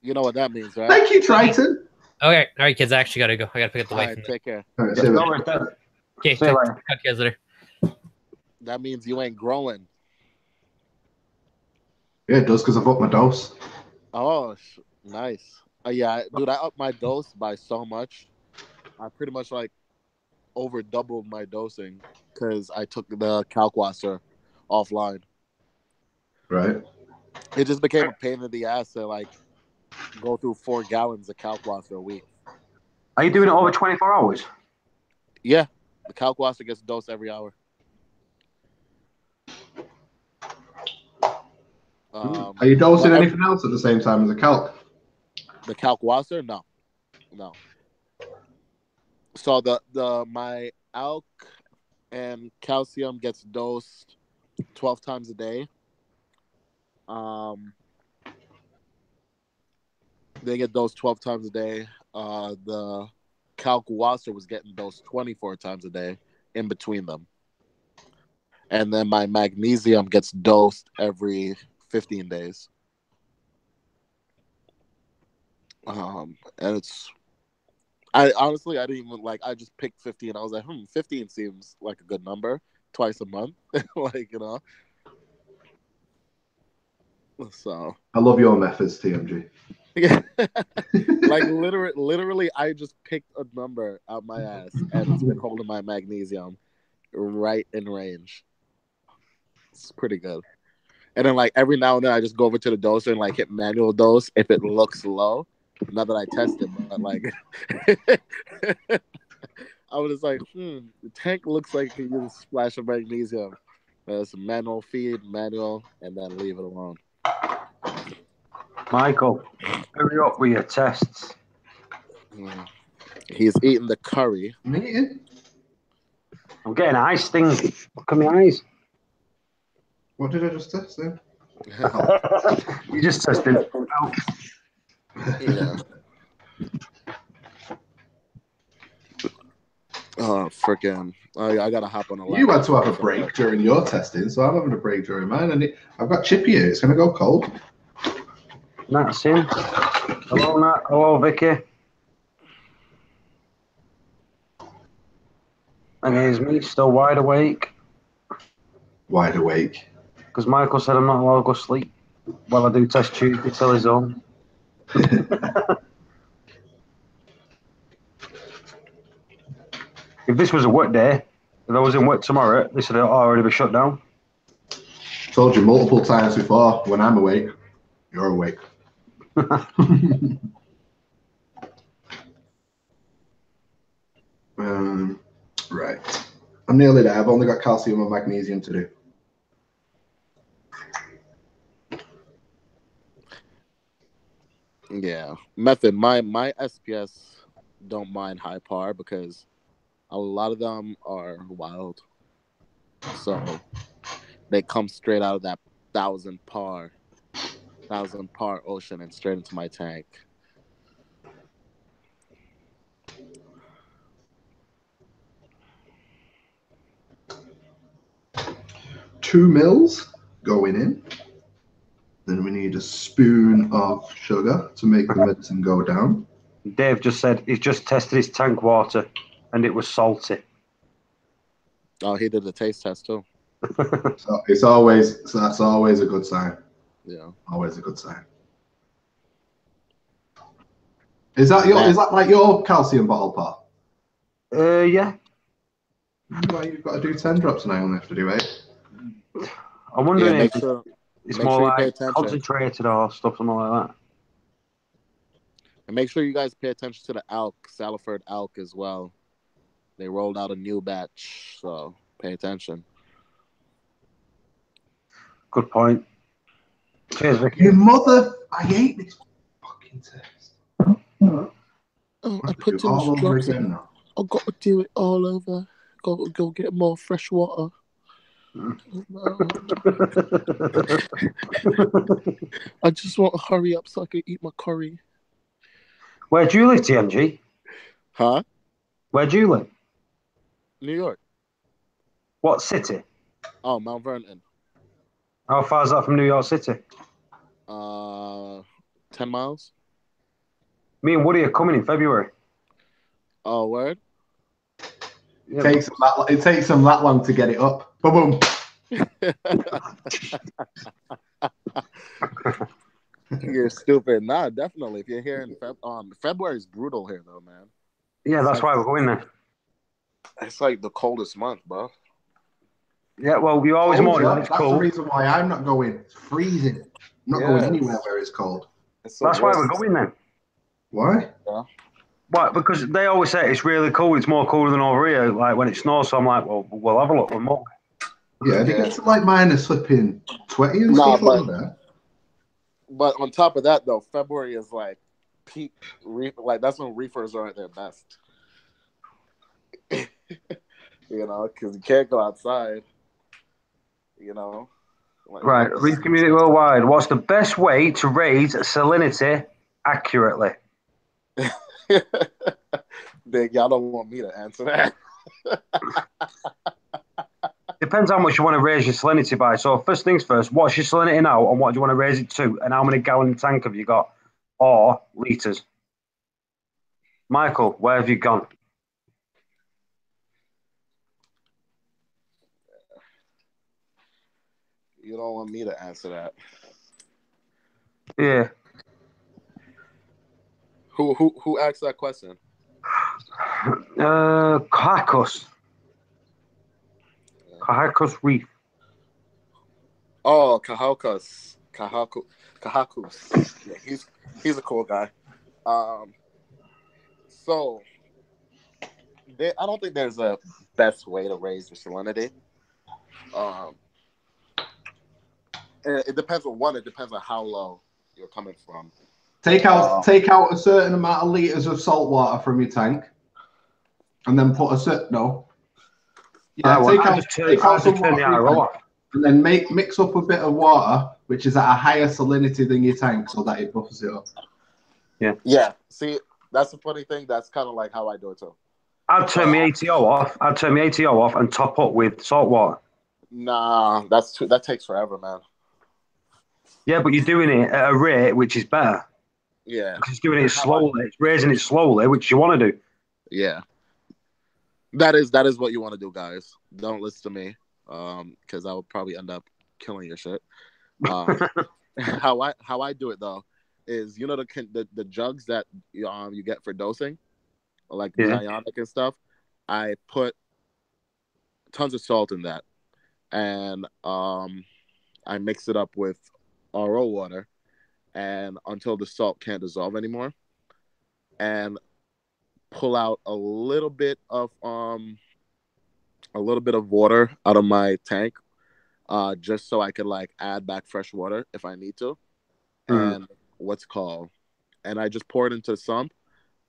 You know what that means, right? Thank you, Triton. Okay, all right, kids. I actually gotta go. I gotta pick up the wife. All right, take care. Right, see you later. Okay, See you talk later. to you guys later. That means you ain't growing. Yeah, it does because I've upped my dose. Oh, nice. Yeah, dude, I upped my dose by so much. I pretty much like over doubled my dosing. because I took the Kalkwasser offline. Right. It just became a pain in the ass to like go through 4 gallons of Kalkwasser a week. Are you doing it over 24 hours? Yeah, the Kalkwasser gets dosed every hour. Are you dosing but anything else at the same time as the calc? The Kalkwasser? No. So my alk and calcium gets dosed 12 times a day. They get dosed 12 times a day. The Kalkwasser was getting dosed 24 times a day in between them. And then my magnesium gets dosed every 15 days. And I didn't even I just picked 15. I was like, 15 seems like a good number twice a month. So I love your methods, TMG. literally, I just picked a number out my ass, and it's been holding my magnesium right in range. It's pretty good. And then every now and then, I just go over to the doser and hit manual dose if it looks low. Not that I tested, but I was just like, the tank looks like it could use a splash of magnesium. It's a manual feed, and then leave it alone. Michael, hurry up with your tests. He's eating the curry. I'm eating. I'm getting eye sting. Look at my eyes. What did I just test then? You just tested. Yeah. Oh, freaking. I gotta hop on a You had to have a break during your testing, so I'm having a break during mine. And I've got chippy here. It's going to go cold. Nat's in. Hello, Nat. Hello, Vicky. And here's me, still wide awake. Wide awake. Because Michael said I'm not allowed to go sleep while I do test Tuesday till he's home. If this was a work day, if I was in work tomorrow, this would already be shut down. Told you multiple times before, when I'm awake, you're awake. Right. I'm nearly there. I've only got calcium and magnesium to do. Yeah. Method. My SPS don't mind high par because a lot of them are wild. So they come straight out of that 1,000 par ocean and straight into my tank. Two mils going in. Then we need a spoon of sugar to make the medicine go down. Dave just said he's just tested his tank water and it was salty. Oh, he did the taste test too. So that's always a good sign. Yeah. Always a good sign. Is that like your calcium bottle, Paul? Yeah. Well, you've got to do 10 drops and I only have to do 8. I'm wondering if it's more like concentrated or stuff like that. And make sure you guys pay attention to the Alk, Saliford Alk as well. They rolled out a new batch, so pay attention. Good point. Cheers, Vicky. Your mother! I hate this fucking test. Oh, I put too much drops in. I've got to do it all over. Go get more fresh water. I just want to hurry up so I can eat my curry. Where do you live, TMG? Huh? Where do you live? New York. What city? Oh, Mount Vernon. How far is that from New York City? 10 miles. Me and Woody are coming in February. Oh, word? It takes them that long to get it up. Boom, boom. You're stupid. Nah, definitely. If you're here in February is brutal here, though, man. Yeah, that's why we're going there. It's like the coldest month, bro. Yeah, well, you always Cold, moan yeah. when it's That's the cold. reason why I'm not going. It's freezing. I'm not going anywhere where it's cold. That's why we're going then. Why? Yeah. Why? Because they always say it's really cold. It's more colder than over here, like when it snows. So I'm like, well, we'll have a look. We'll look. Yeah, they get to like minus flipping 20 and Nah, stuff like that. But on top of that, though, February is like peak reef. Like that's when reefers are at their best. You know, because you can't go outside. You know. Like, Right, Reef Community Worldwide. What's the best way to raise salinity accurately? Big, y'all don't want me to answer that. Depends how much you want to raise your salinity by. So first things first, what's your salinity now and what do you want to raise it to? And how many gallon tank have you got? Or litres? Michael, where have you gone? You don't want me to answer that. Yeah. Who asked that question? Kahakos. Kahakos Reef. Oh, Kahakus. Yeah, he's a cool guy. So I don't think there's a best way to raise your salinity. It depends on one. It depends on how low you're coming from. Take out a certain amount of liters of salt water from your tank, and then put a certain take out some water from your tank, and then mix up a bit of water which is at a higher salinity than your tank, so that it buffers it up. Yeah. Yeah. See, that's the funny thing. That's kind of like how I do it too. I'd turn my ATO off. I'd turn my ATO off and top up with salt water. Nah, that takes forever, man. Yeah, but you're doing it at a rate which is better. Yeah. Because it's doing it slowly. It's raising it slowly, which you want to do. Yeah. That is what you want to do, guys. Don't listen to me, because I will probably end up killing your shit. How I do it though is, you know, the jugs that you get for dosing, like the ionic and stuff. I put tons of salt in that, and I mix it up with RO water, and until the salt can't dissolve anymore, and pull out a little bit of water out of my tank, just so I could like add back fresh water if I need to. And and I just pour it into the sump.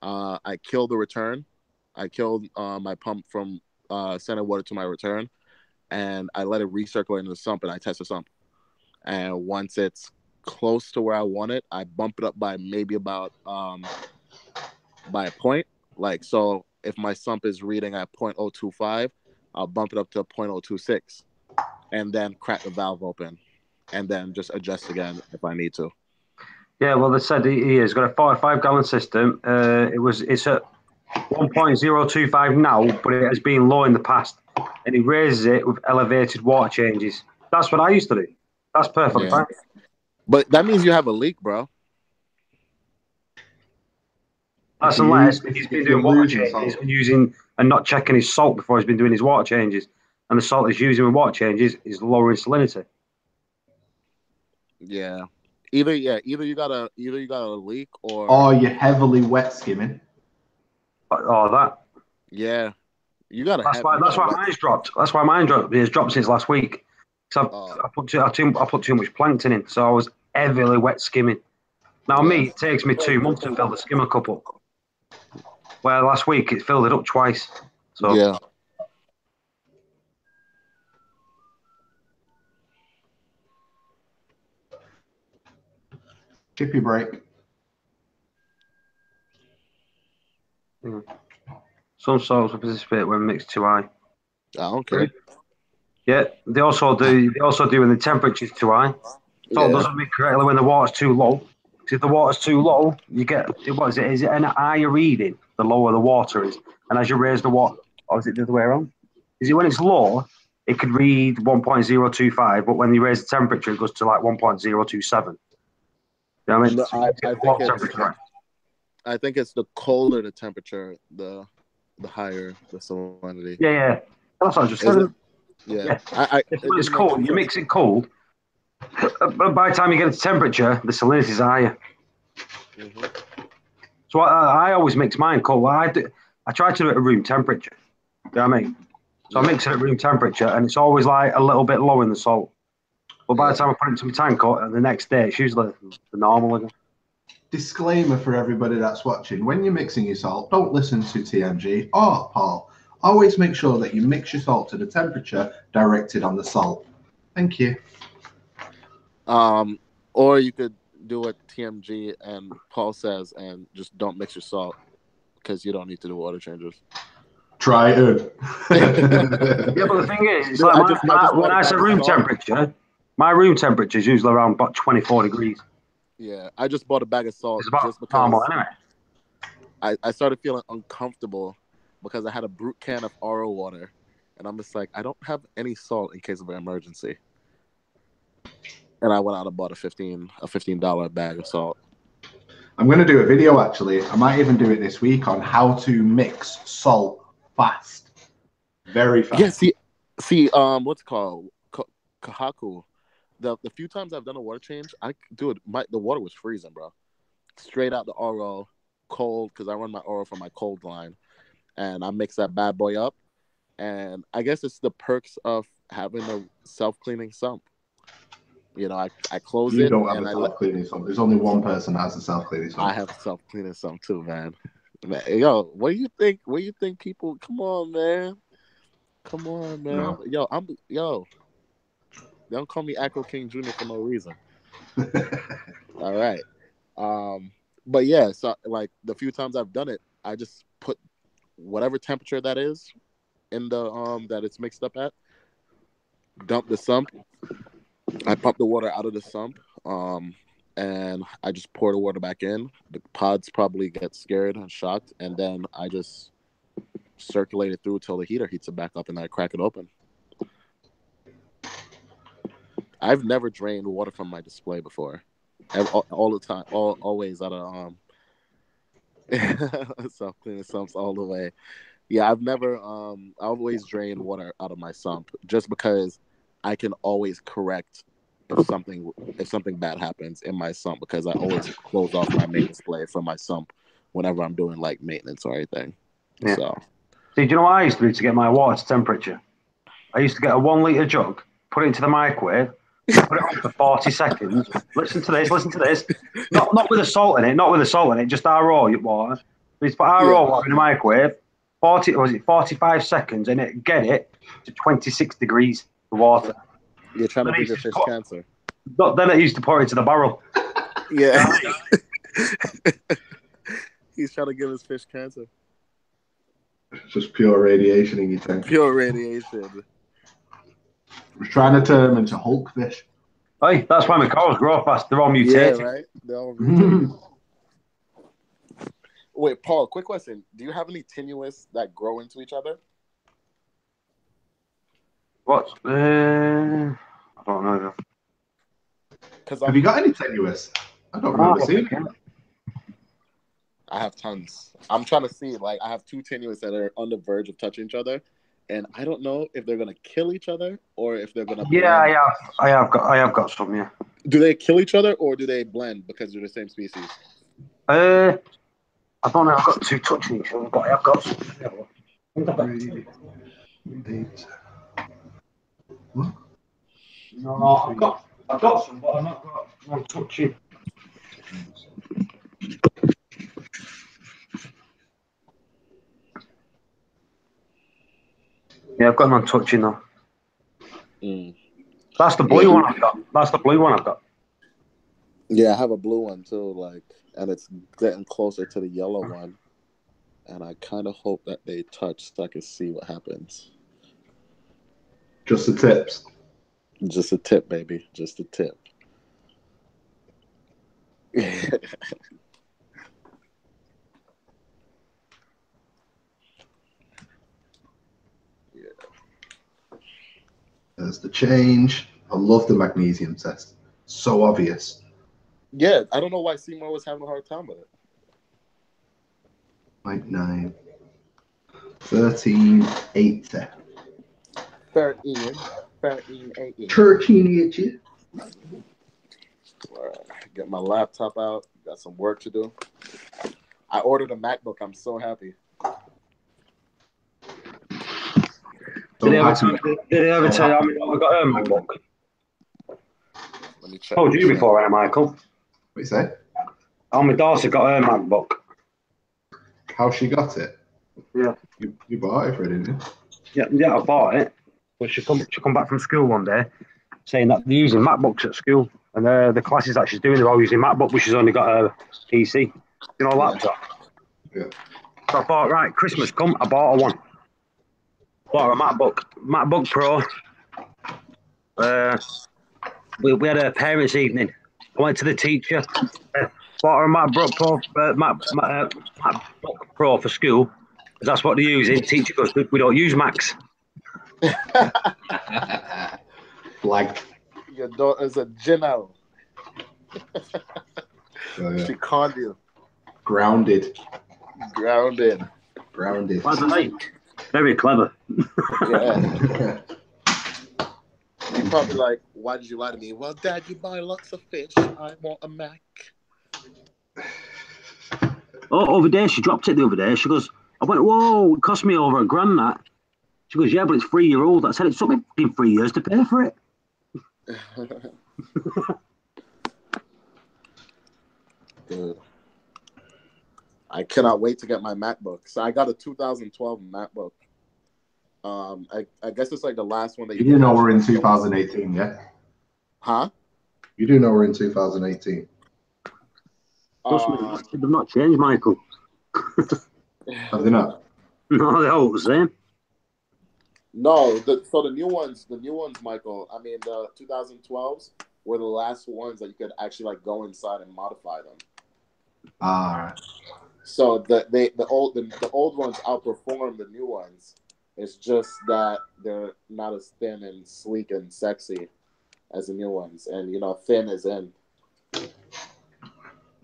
I kill the return. I killed my pump from sending water to my return, and I let it recirculate into the sump, and I test the sump. And once it's close to where I want it, I bump it up by maybe about by a point. Like, so if my sump is reading at 0.025, I'll bump it up to 0.026, and then crack the valve open, and then just adjust again if I need to. Yeah, well, they said he has got a 45-gallon system. It's at 1.025 now, but it has been low in the past, and he raises it with elevated water changes. That's what I used to do. That's perfectly fine. But that means you have a leak, bro. That's unless he's been doing water changes and using and not checking his salt before he's been doing his water changes, and the salt he's using with water changes is lowering salinity. Yeah. Either you got a leak, or you're heavily wet skimming. Oh, that. Yeah. You got to. That's why mine's dropped. That's why mine dropped. It's dropped since last week. So I put too much plankton in, so I was heavily wet skimming. Now me, it takes me 2 months to fill the skimmer cup up. Well, last week it filled it up twice. So yeah. Chippy break. Some salts will participate when mixed too high. Okay. Yeah, they also do when the temperature's too high. Salt doesn't mix correctly when the water's too low. Because if the water's too low, you get what is it? Is it an higher reading the lower the water is? And as you raise the water, or is it the other way around? Is it when it's low, it could read 1.025, but when you raise the temperature, it goes to like 1.027. You know what I mean? No, I think it's the colder the temperature, the higher the salinity. Yeah. That's what I just said. Yeah. When it's cold, you mix it cold. But by the time you get it to temperature, the salinity is higher. Mm-hmm. So I always mix mine cold. I try to do it at room temperature. You know what I mean? So I mix it at room temperature, and it's always like a little bit lower in the salt. But by the time I put it into my tank, the next day, it's usually the normal again. Disclaimer for everybody that's watching: when you're mixing your salt, don't listen to TMG or Paul. Always make sure that you mix your salt to the temperature directed on the salt. Thank you. Or you could do what TMG and Paul says and just don't mix your salt because you don't need to do water changes. Try it. Yeah, but the thing is, it's like when I say room temperature, my room temperature is usually around about 24 degrees. Yeah, I just bought a bag of salt It's about just because normal anyway. I started feeling uncomfortable because I had a brute can of RO water, and I'm just like, I don't have any salt in case of an emergency. And I went out and bought a $15 bag of salt. I'm going to do a video actually. I might even do it this week on how to mix salt fast, very fast. Yeah, see, what's it called? Kahaku. The few times I've done a water change, the water was freezing, bro. Straight out the RO, cold, because I run my RO from my cold line, and I mix that bad boy up. And I guess it's the perks of having a self-cleaning sump. You know, I close it. You don't have a self-cleaning sump. There's only one person that has a self-cleaning sump. I have a self-cleaning sump too, man. Yo, what do you think? What do you think, people? Come on, man. Come on, man. No. Yo. They don't call me Acro King Jr. for no reason. All right. But yeah, so like the few times I've done it, I just put whatever temperature that is in the that it's mixed up at, dump the sump. I pump the water out of the sump, and I just pour the water back in. The pods probably get scared and shocked, and then I just circulate it through till the heater heats it back up, and I crack it open. I've never drained water from my display before. All the time, always out of self-cleaning sumps all the way. Yeah, I've never I always drain water out of my sump just because I can always correct if something bad happens in my sump, because I always close off my main display from my sump whenever I'm doing like maintenance or anything. Yeah. So, see, do you know what I used to do to get my water to temperature? I used to get a 1 litre jug, put it into the microwave, put it on for 40 seconds. Listen to this. Not with the salt in it, just RO water. We used to put RO water in the microwave, 45 seconds, and get it to 26 degrees for water. You're trying to give your fish cancer. Then I used to pour it into the barrel. Yeah. He's trying to give his fish cancer. Just pure radiation in your tank. Pure radiation. We're trying to turn them into Hulk fish. Hey, that's why my corals grow fast. They're all mutated. Yeah, right? They're all mutated. Wait, Paul, quick question. Do you have any tenuous that grow into each other? What? I don't know. Have you got any tenuous? I don't remember seeing them. I have tons. I'm trying to see, like, I have two tenuous that are on the verge of touching each other, and I don't know if they're gonna kill each other or if they're gonna. Yeah, blend. I have got some. Yeah. Do they kill each other or do they blend because they're the same species? I don't know. I've got two touching each other, but I've got some. No, I've got some, but I've not got one touching. Yeah, I've got none touching though. That's the blue one I've got. Yeah, I have a blue one too, like, and it's getting closer to the yellow one. And I kind of hope that they touch so I can see what happens. Just the tips. Just a tip, baby. Just a tip. There's the change. I love the magnesium test. So obvious. Yeah, I don't know why Seymour was having a hard time with it. 0.9. 1380. 13. 13 18. 13 18. All right, get my laptop out. Got some work to do. I ordered a MacBook. I'm so happy. Did they ever tell you how many I got a MacBook? Let me check. Told you before, eh, Michael? What you say? How my daughter got her MacBook. How she got it? Yeah. You bought it for her, didn't you? Yeah, I bought it. But she come back from school one day saying that they're using MacBooks at school. And the classes that she's doing, they're all using MacBook, but she's only got a PC. You know, a laptop. Yeah. So I thought, right, Christmas come, I bought her one. Bought her a MacBook Pro. We had a parents' evening. I went to the teacher, bought her a MacBook Pro for school, because that's what they're using. Teacher goes, we don't use Macs. Flag. Your daughter's a Janelle. Yeah. She conned you. Grounded. Grounded. Wasn't I? Very clever. Yeah. You're probably like, why did you lie to me? Well, Dad, you buy lots of fish. I want a Mac. Oh, over there, she dropped it the other day. She goes, I went, whoa, it cost me over $1,000 that. She goes, yeah, but it's 3 year old. I said, it took me fucking 3 years to pay for it. Dude. I cannot wait to get my MacBook. So I got a 2012 MacBook. I guess it's like the last one that you do know we're in 2018, yeah? Huh? You do know we're in 2018. They've not changed, Michael. Have they not? No, they're all the same. No, so the new ones, Michael, I mean, the 2012s were the last ones that you could actually like go inside and modify them. All right. So the old ones outperform the new ones. It's just that they're not as thin and sleek and sexy as the new ones, and you know, thin is in.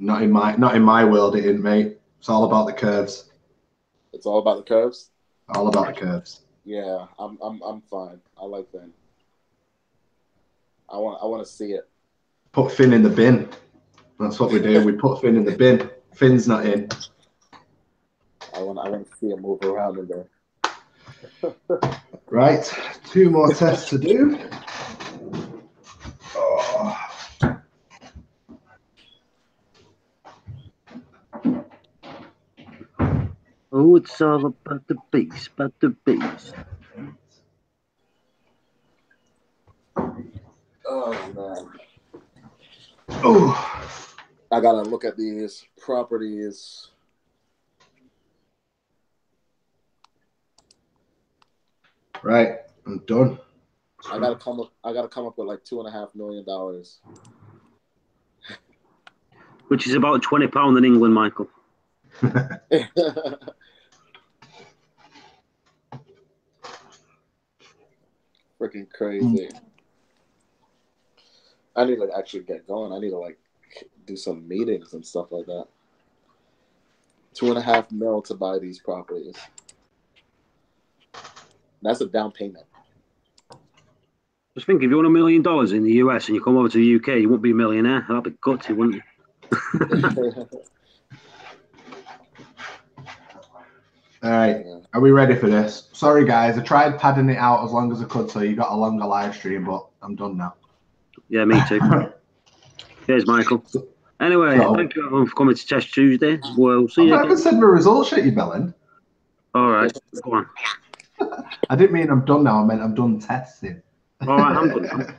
Not in my world, it isn't, mate. It's all about the curves. It's all about the curves. All about the curves. Yeah, I'm fine. I like thin. I want to see it. Put Finn in the bin. That's what we do. We put Finn in the bin. Finn's not in. I want to see it move around in there. Right, 2 more tests to do. Oh, it's all about the bass, about the bass. Oh man. Oh, I gotta look at these properties. Right, I'm done. I gotta come up with like $2.5 million. Which is about £20 in England, Michael. Freaking crazy. I need to actually get going. I need to like do some meetings and stuff like that. $2.5 million to buy these properties. That's a down payment. Just think, if you won $1 million in the US and you come over to the UK, you won't be a millionaire. That'd be gutsy, wouldn't you? All right, are we ready for this? Sorry, guys. I tried padding it out as long as I could so you got a longer live stream, but I'm done now. Yeah, me too. Cheers, Michael. Anyway, thank you everyone for coming to Test Tuesday. We'll see you I haven't said my results yet, you bellend. All right, go on. I didn't mean I'm done now. I meant I'm done testing. All right, I'm done.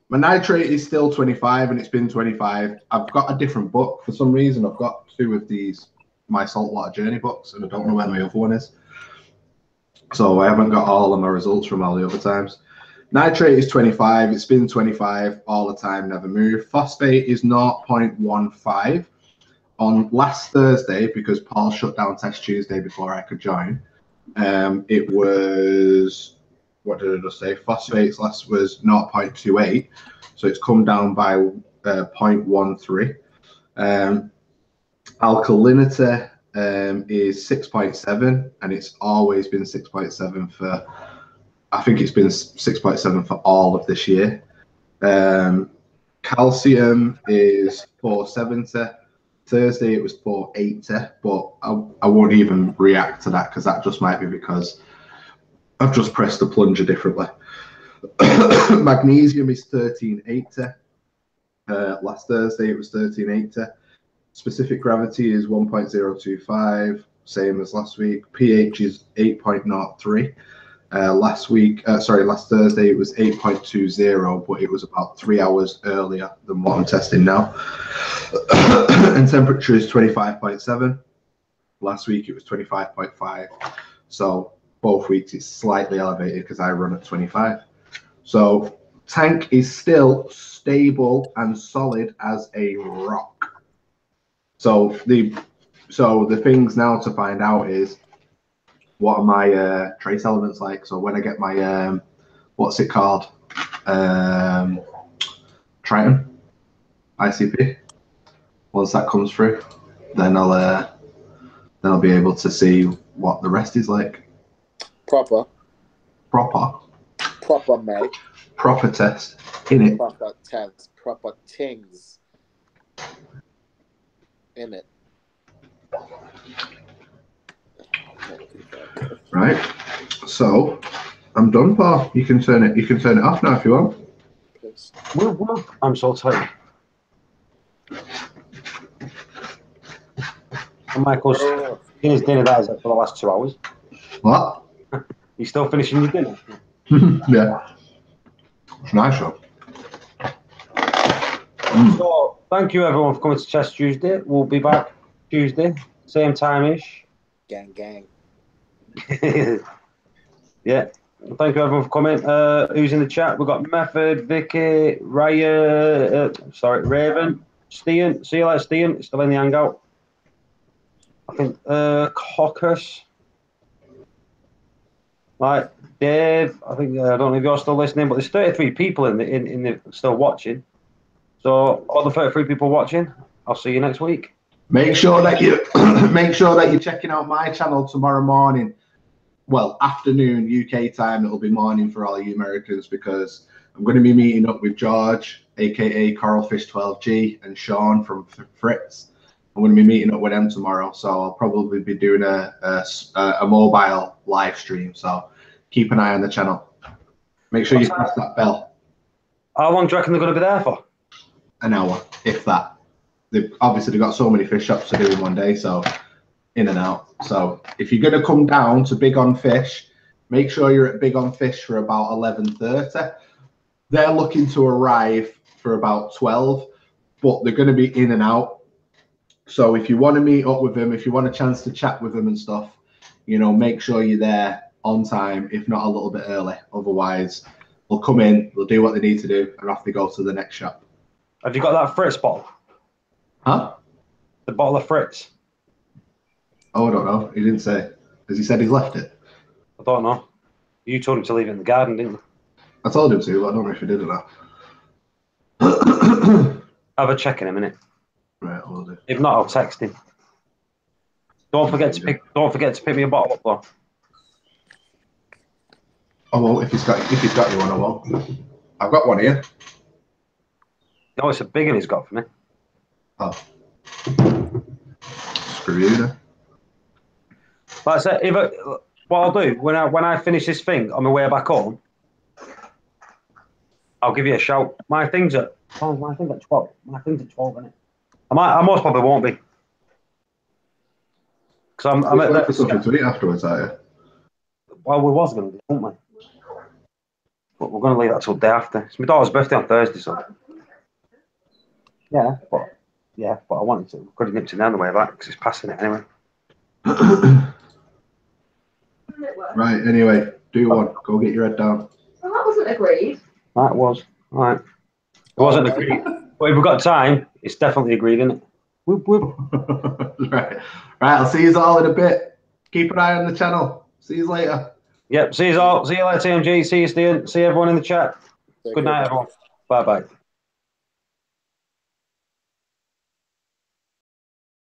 My nitrate is still 25, and it's been 25. I've got a different book. For some reason, I've got 2 of these, my saltwater journey books, and I don't know where my other one is. So I haven't got all of my results from all the other times. Nitrate is 25. It's been 25 all the time, never moved. Phosphate is 0.15. On last Thursday, because Paul shut down Test Tuesday before I could join, it was, what did I just say? Phosphate's last was 0.28. So it's come down by 0.13. Alkalinity is 6.7, and it's always been 6.7 for I think it's been 6.7 for all of this year. Calcium is 470. Thursday it was 480, but I won't even react to that because that just might be because I've just pressed the plunger differently. Magnesium is 1380. Last Thursday it was 1380. Specific gravity is 1.025, same as last week. pH is 8.03. Last Thursday it was 8.20, but it was about 3 hours earlier than what I'm testing now. And temperature is 25.7. Last week it was 25.5. So both weeks it's slightly elevated because I run at 25. So tank is still stable and solid as a rock. So the things now to find out is, what are my trace elements like? So when I get my what's it called, Triton ICP, once that comes through, then I'll be able to see what the rest is like. Proper, mate. Proper test in it. Proper test. Proper things in it. Right. So I'm done, Paul. You can turn it off now if you want. I'm so tired. And Michael's in his dinner that is for the last 2 hours. What? You still finishing your dinner? Yeah. It's nice, though. So thank you everyone for coming to Chess Tuesday. We'll be back Tuesday, same time-ish. Gang. Yeah. Thank you everyone for coming. Who's in the chat? We've got Method, Vicky, Raya, Raven, Stian. See you later, Stian. Still in the hangout. I think Cockers. Right, Dave. I think I don't know if you're still listening, but there's 33 people in the still watching. So all the 33 people watching, I'll see you next week. Make sure that you're checking out my channel tomorrow morning. Well, afternoon UK time. It'll be morning for all of you Americans because I'm going to be meeting up with George, aka Coralfish12G, and Sean from Fritz. I'm going to be meeting up with them tomorrow, so I'll probably be doing a mobile live stream. So keep an eye on the channel. Make sure you press that bell. How long do you reckon they're going to be there for? An hour, if that. They've got so many fish shops to do in one day, so in and out. So if you're going to come down to Big on Fish, make sure you're at Big on Fish for about 11:30. They're looking to arrive for about 12, but they're going to be in and out. So if you want to meet up with them, if you want a chance to chat with them and stuff, make sure you're there on time, if not a little bit early. Otherwise, they'll come in, they'll do what they need to do, and off they go to the next shop. Have you got that Fritz bottle? Huh? The bottle of Fritz? Oh, I don't know. He didn't say. Has he said he's left it? I don't know. You told him to leave it in the garden, didn't you? I told him to, but I don't know if he did or not. Have a check in a minute. Right, will do. If not, I'll text him. Don't forget to pick me a bottle up though. Oh well, if he's got you one, I won't. I've got one here. No, it's a big one he's got for me. Oh. Screw you then. Like I said, what I'll do when I finish this thing on my way back home, I'll give you a shout. My thing's at 12. My thing's at 12, isn't it? I most probably won't be. Because I'm at that. For something to eat afterwards, are you? Well, we was going to, weren't we? But we're going to leave that till the day after. It's my daughter's birthday on Thursday, so. Yeah, but I wanted to. Could have nipped it down the way back because it's passing it anyway. Right. Anyway, do one. Go get your head down. Well, that wasn't agreed. That was all right. It wasn't agreed, but if we've got time, it's definitely agreed, isn't it? Whoop whoop. Right. I'll see you all in a bit. Keep an eye on the channel. See you later. Yep. See you all. See you later, TMG. See you, Stian. See everyone in the chat. Good night, everyone. Bye bye.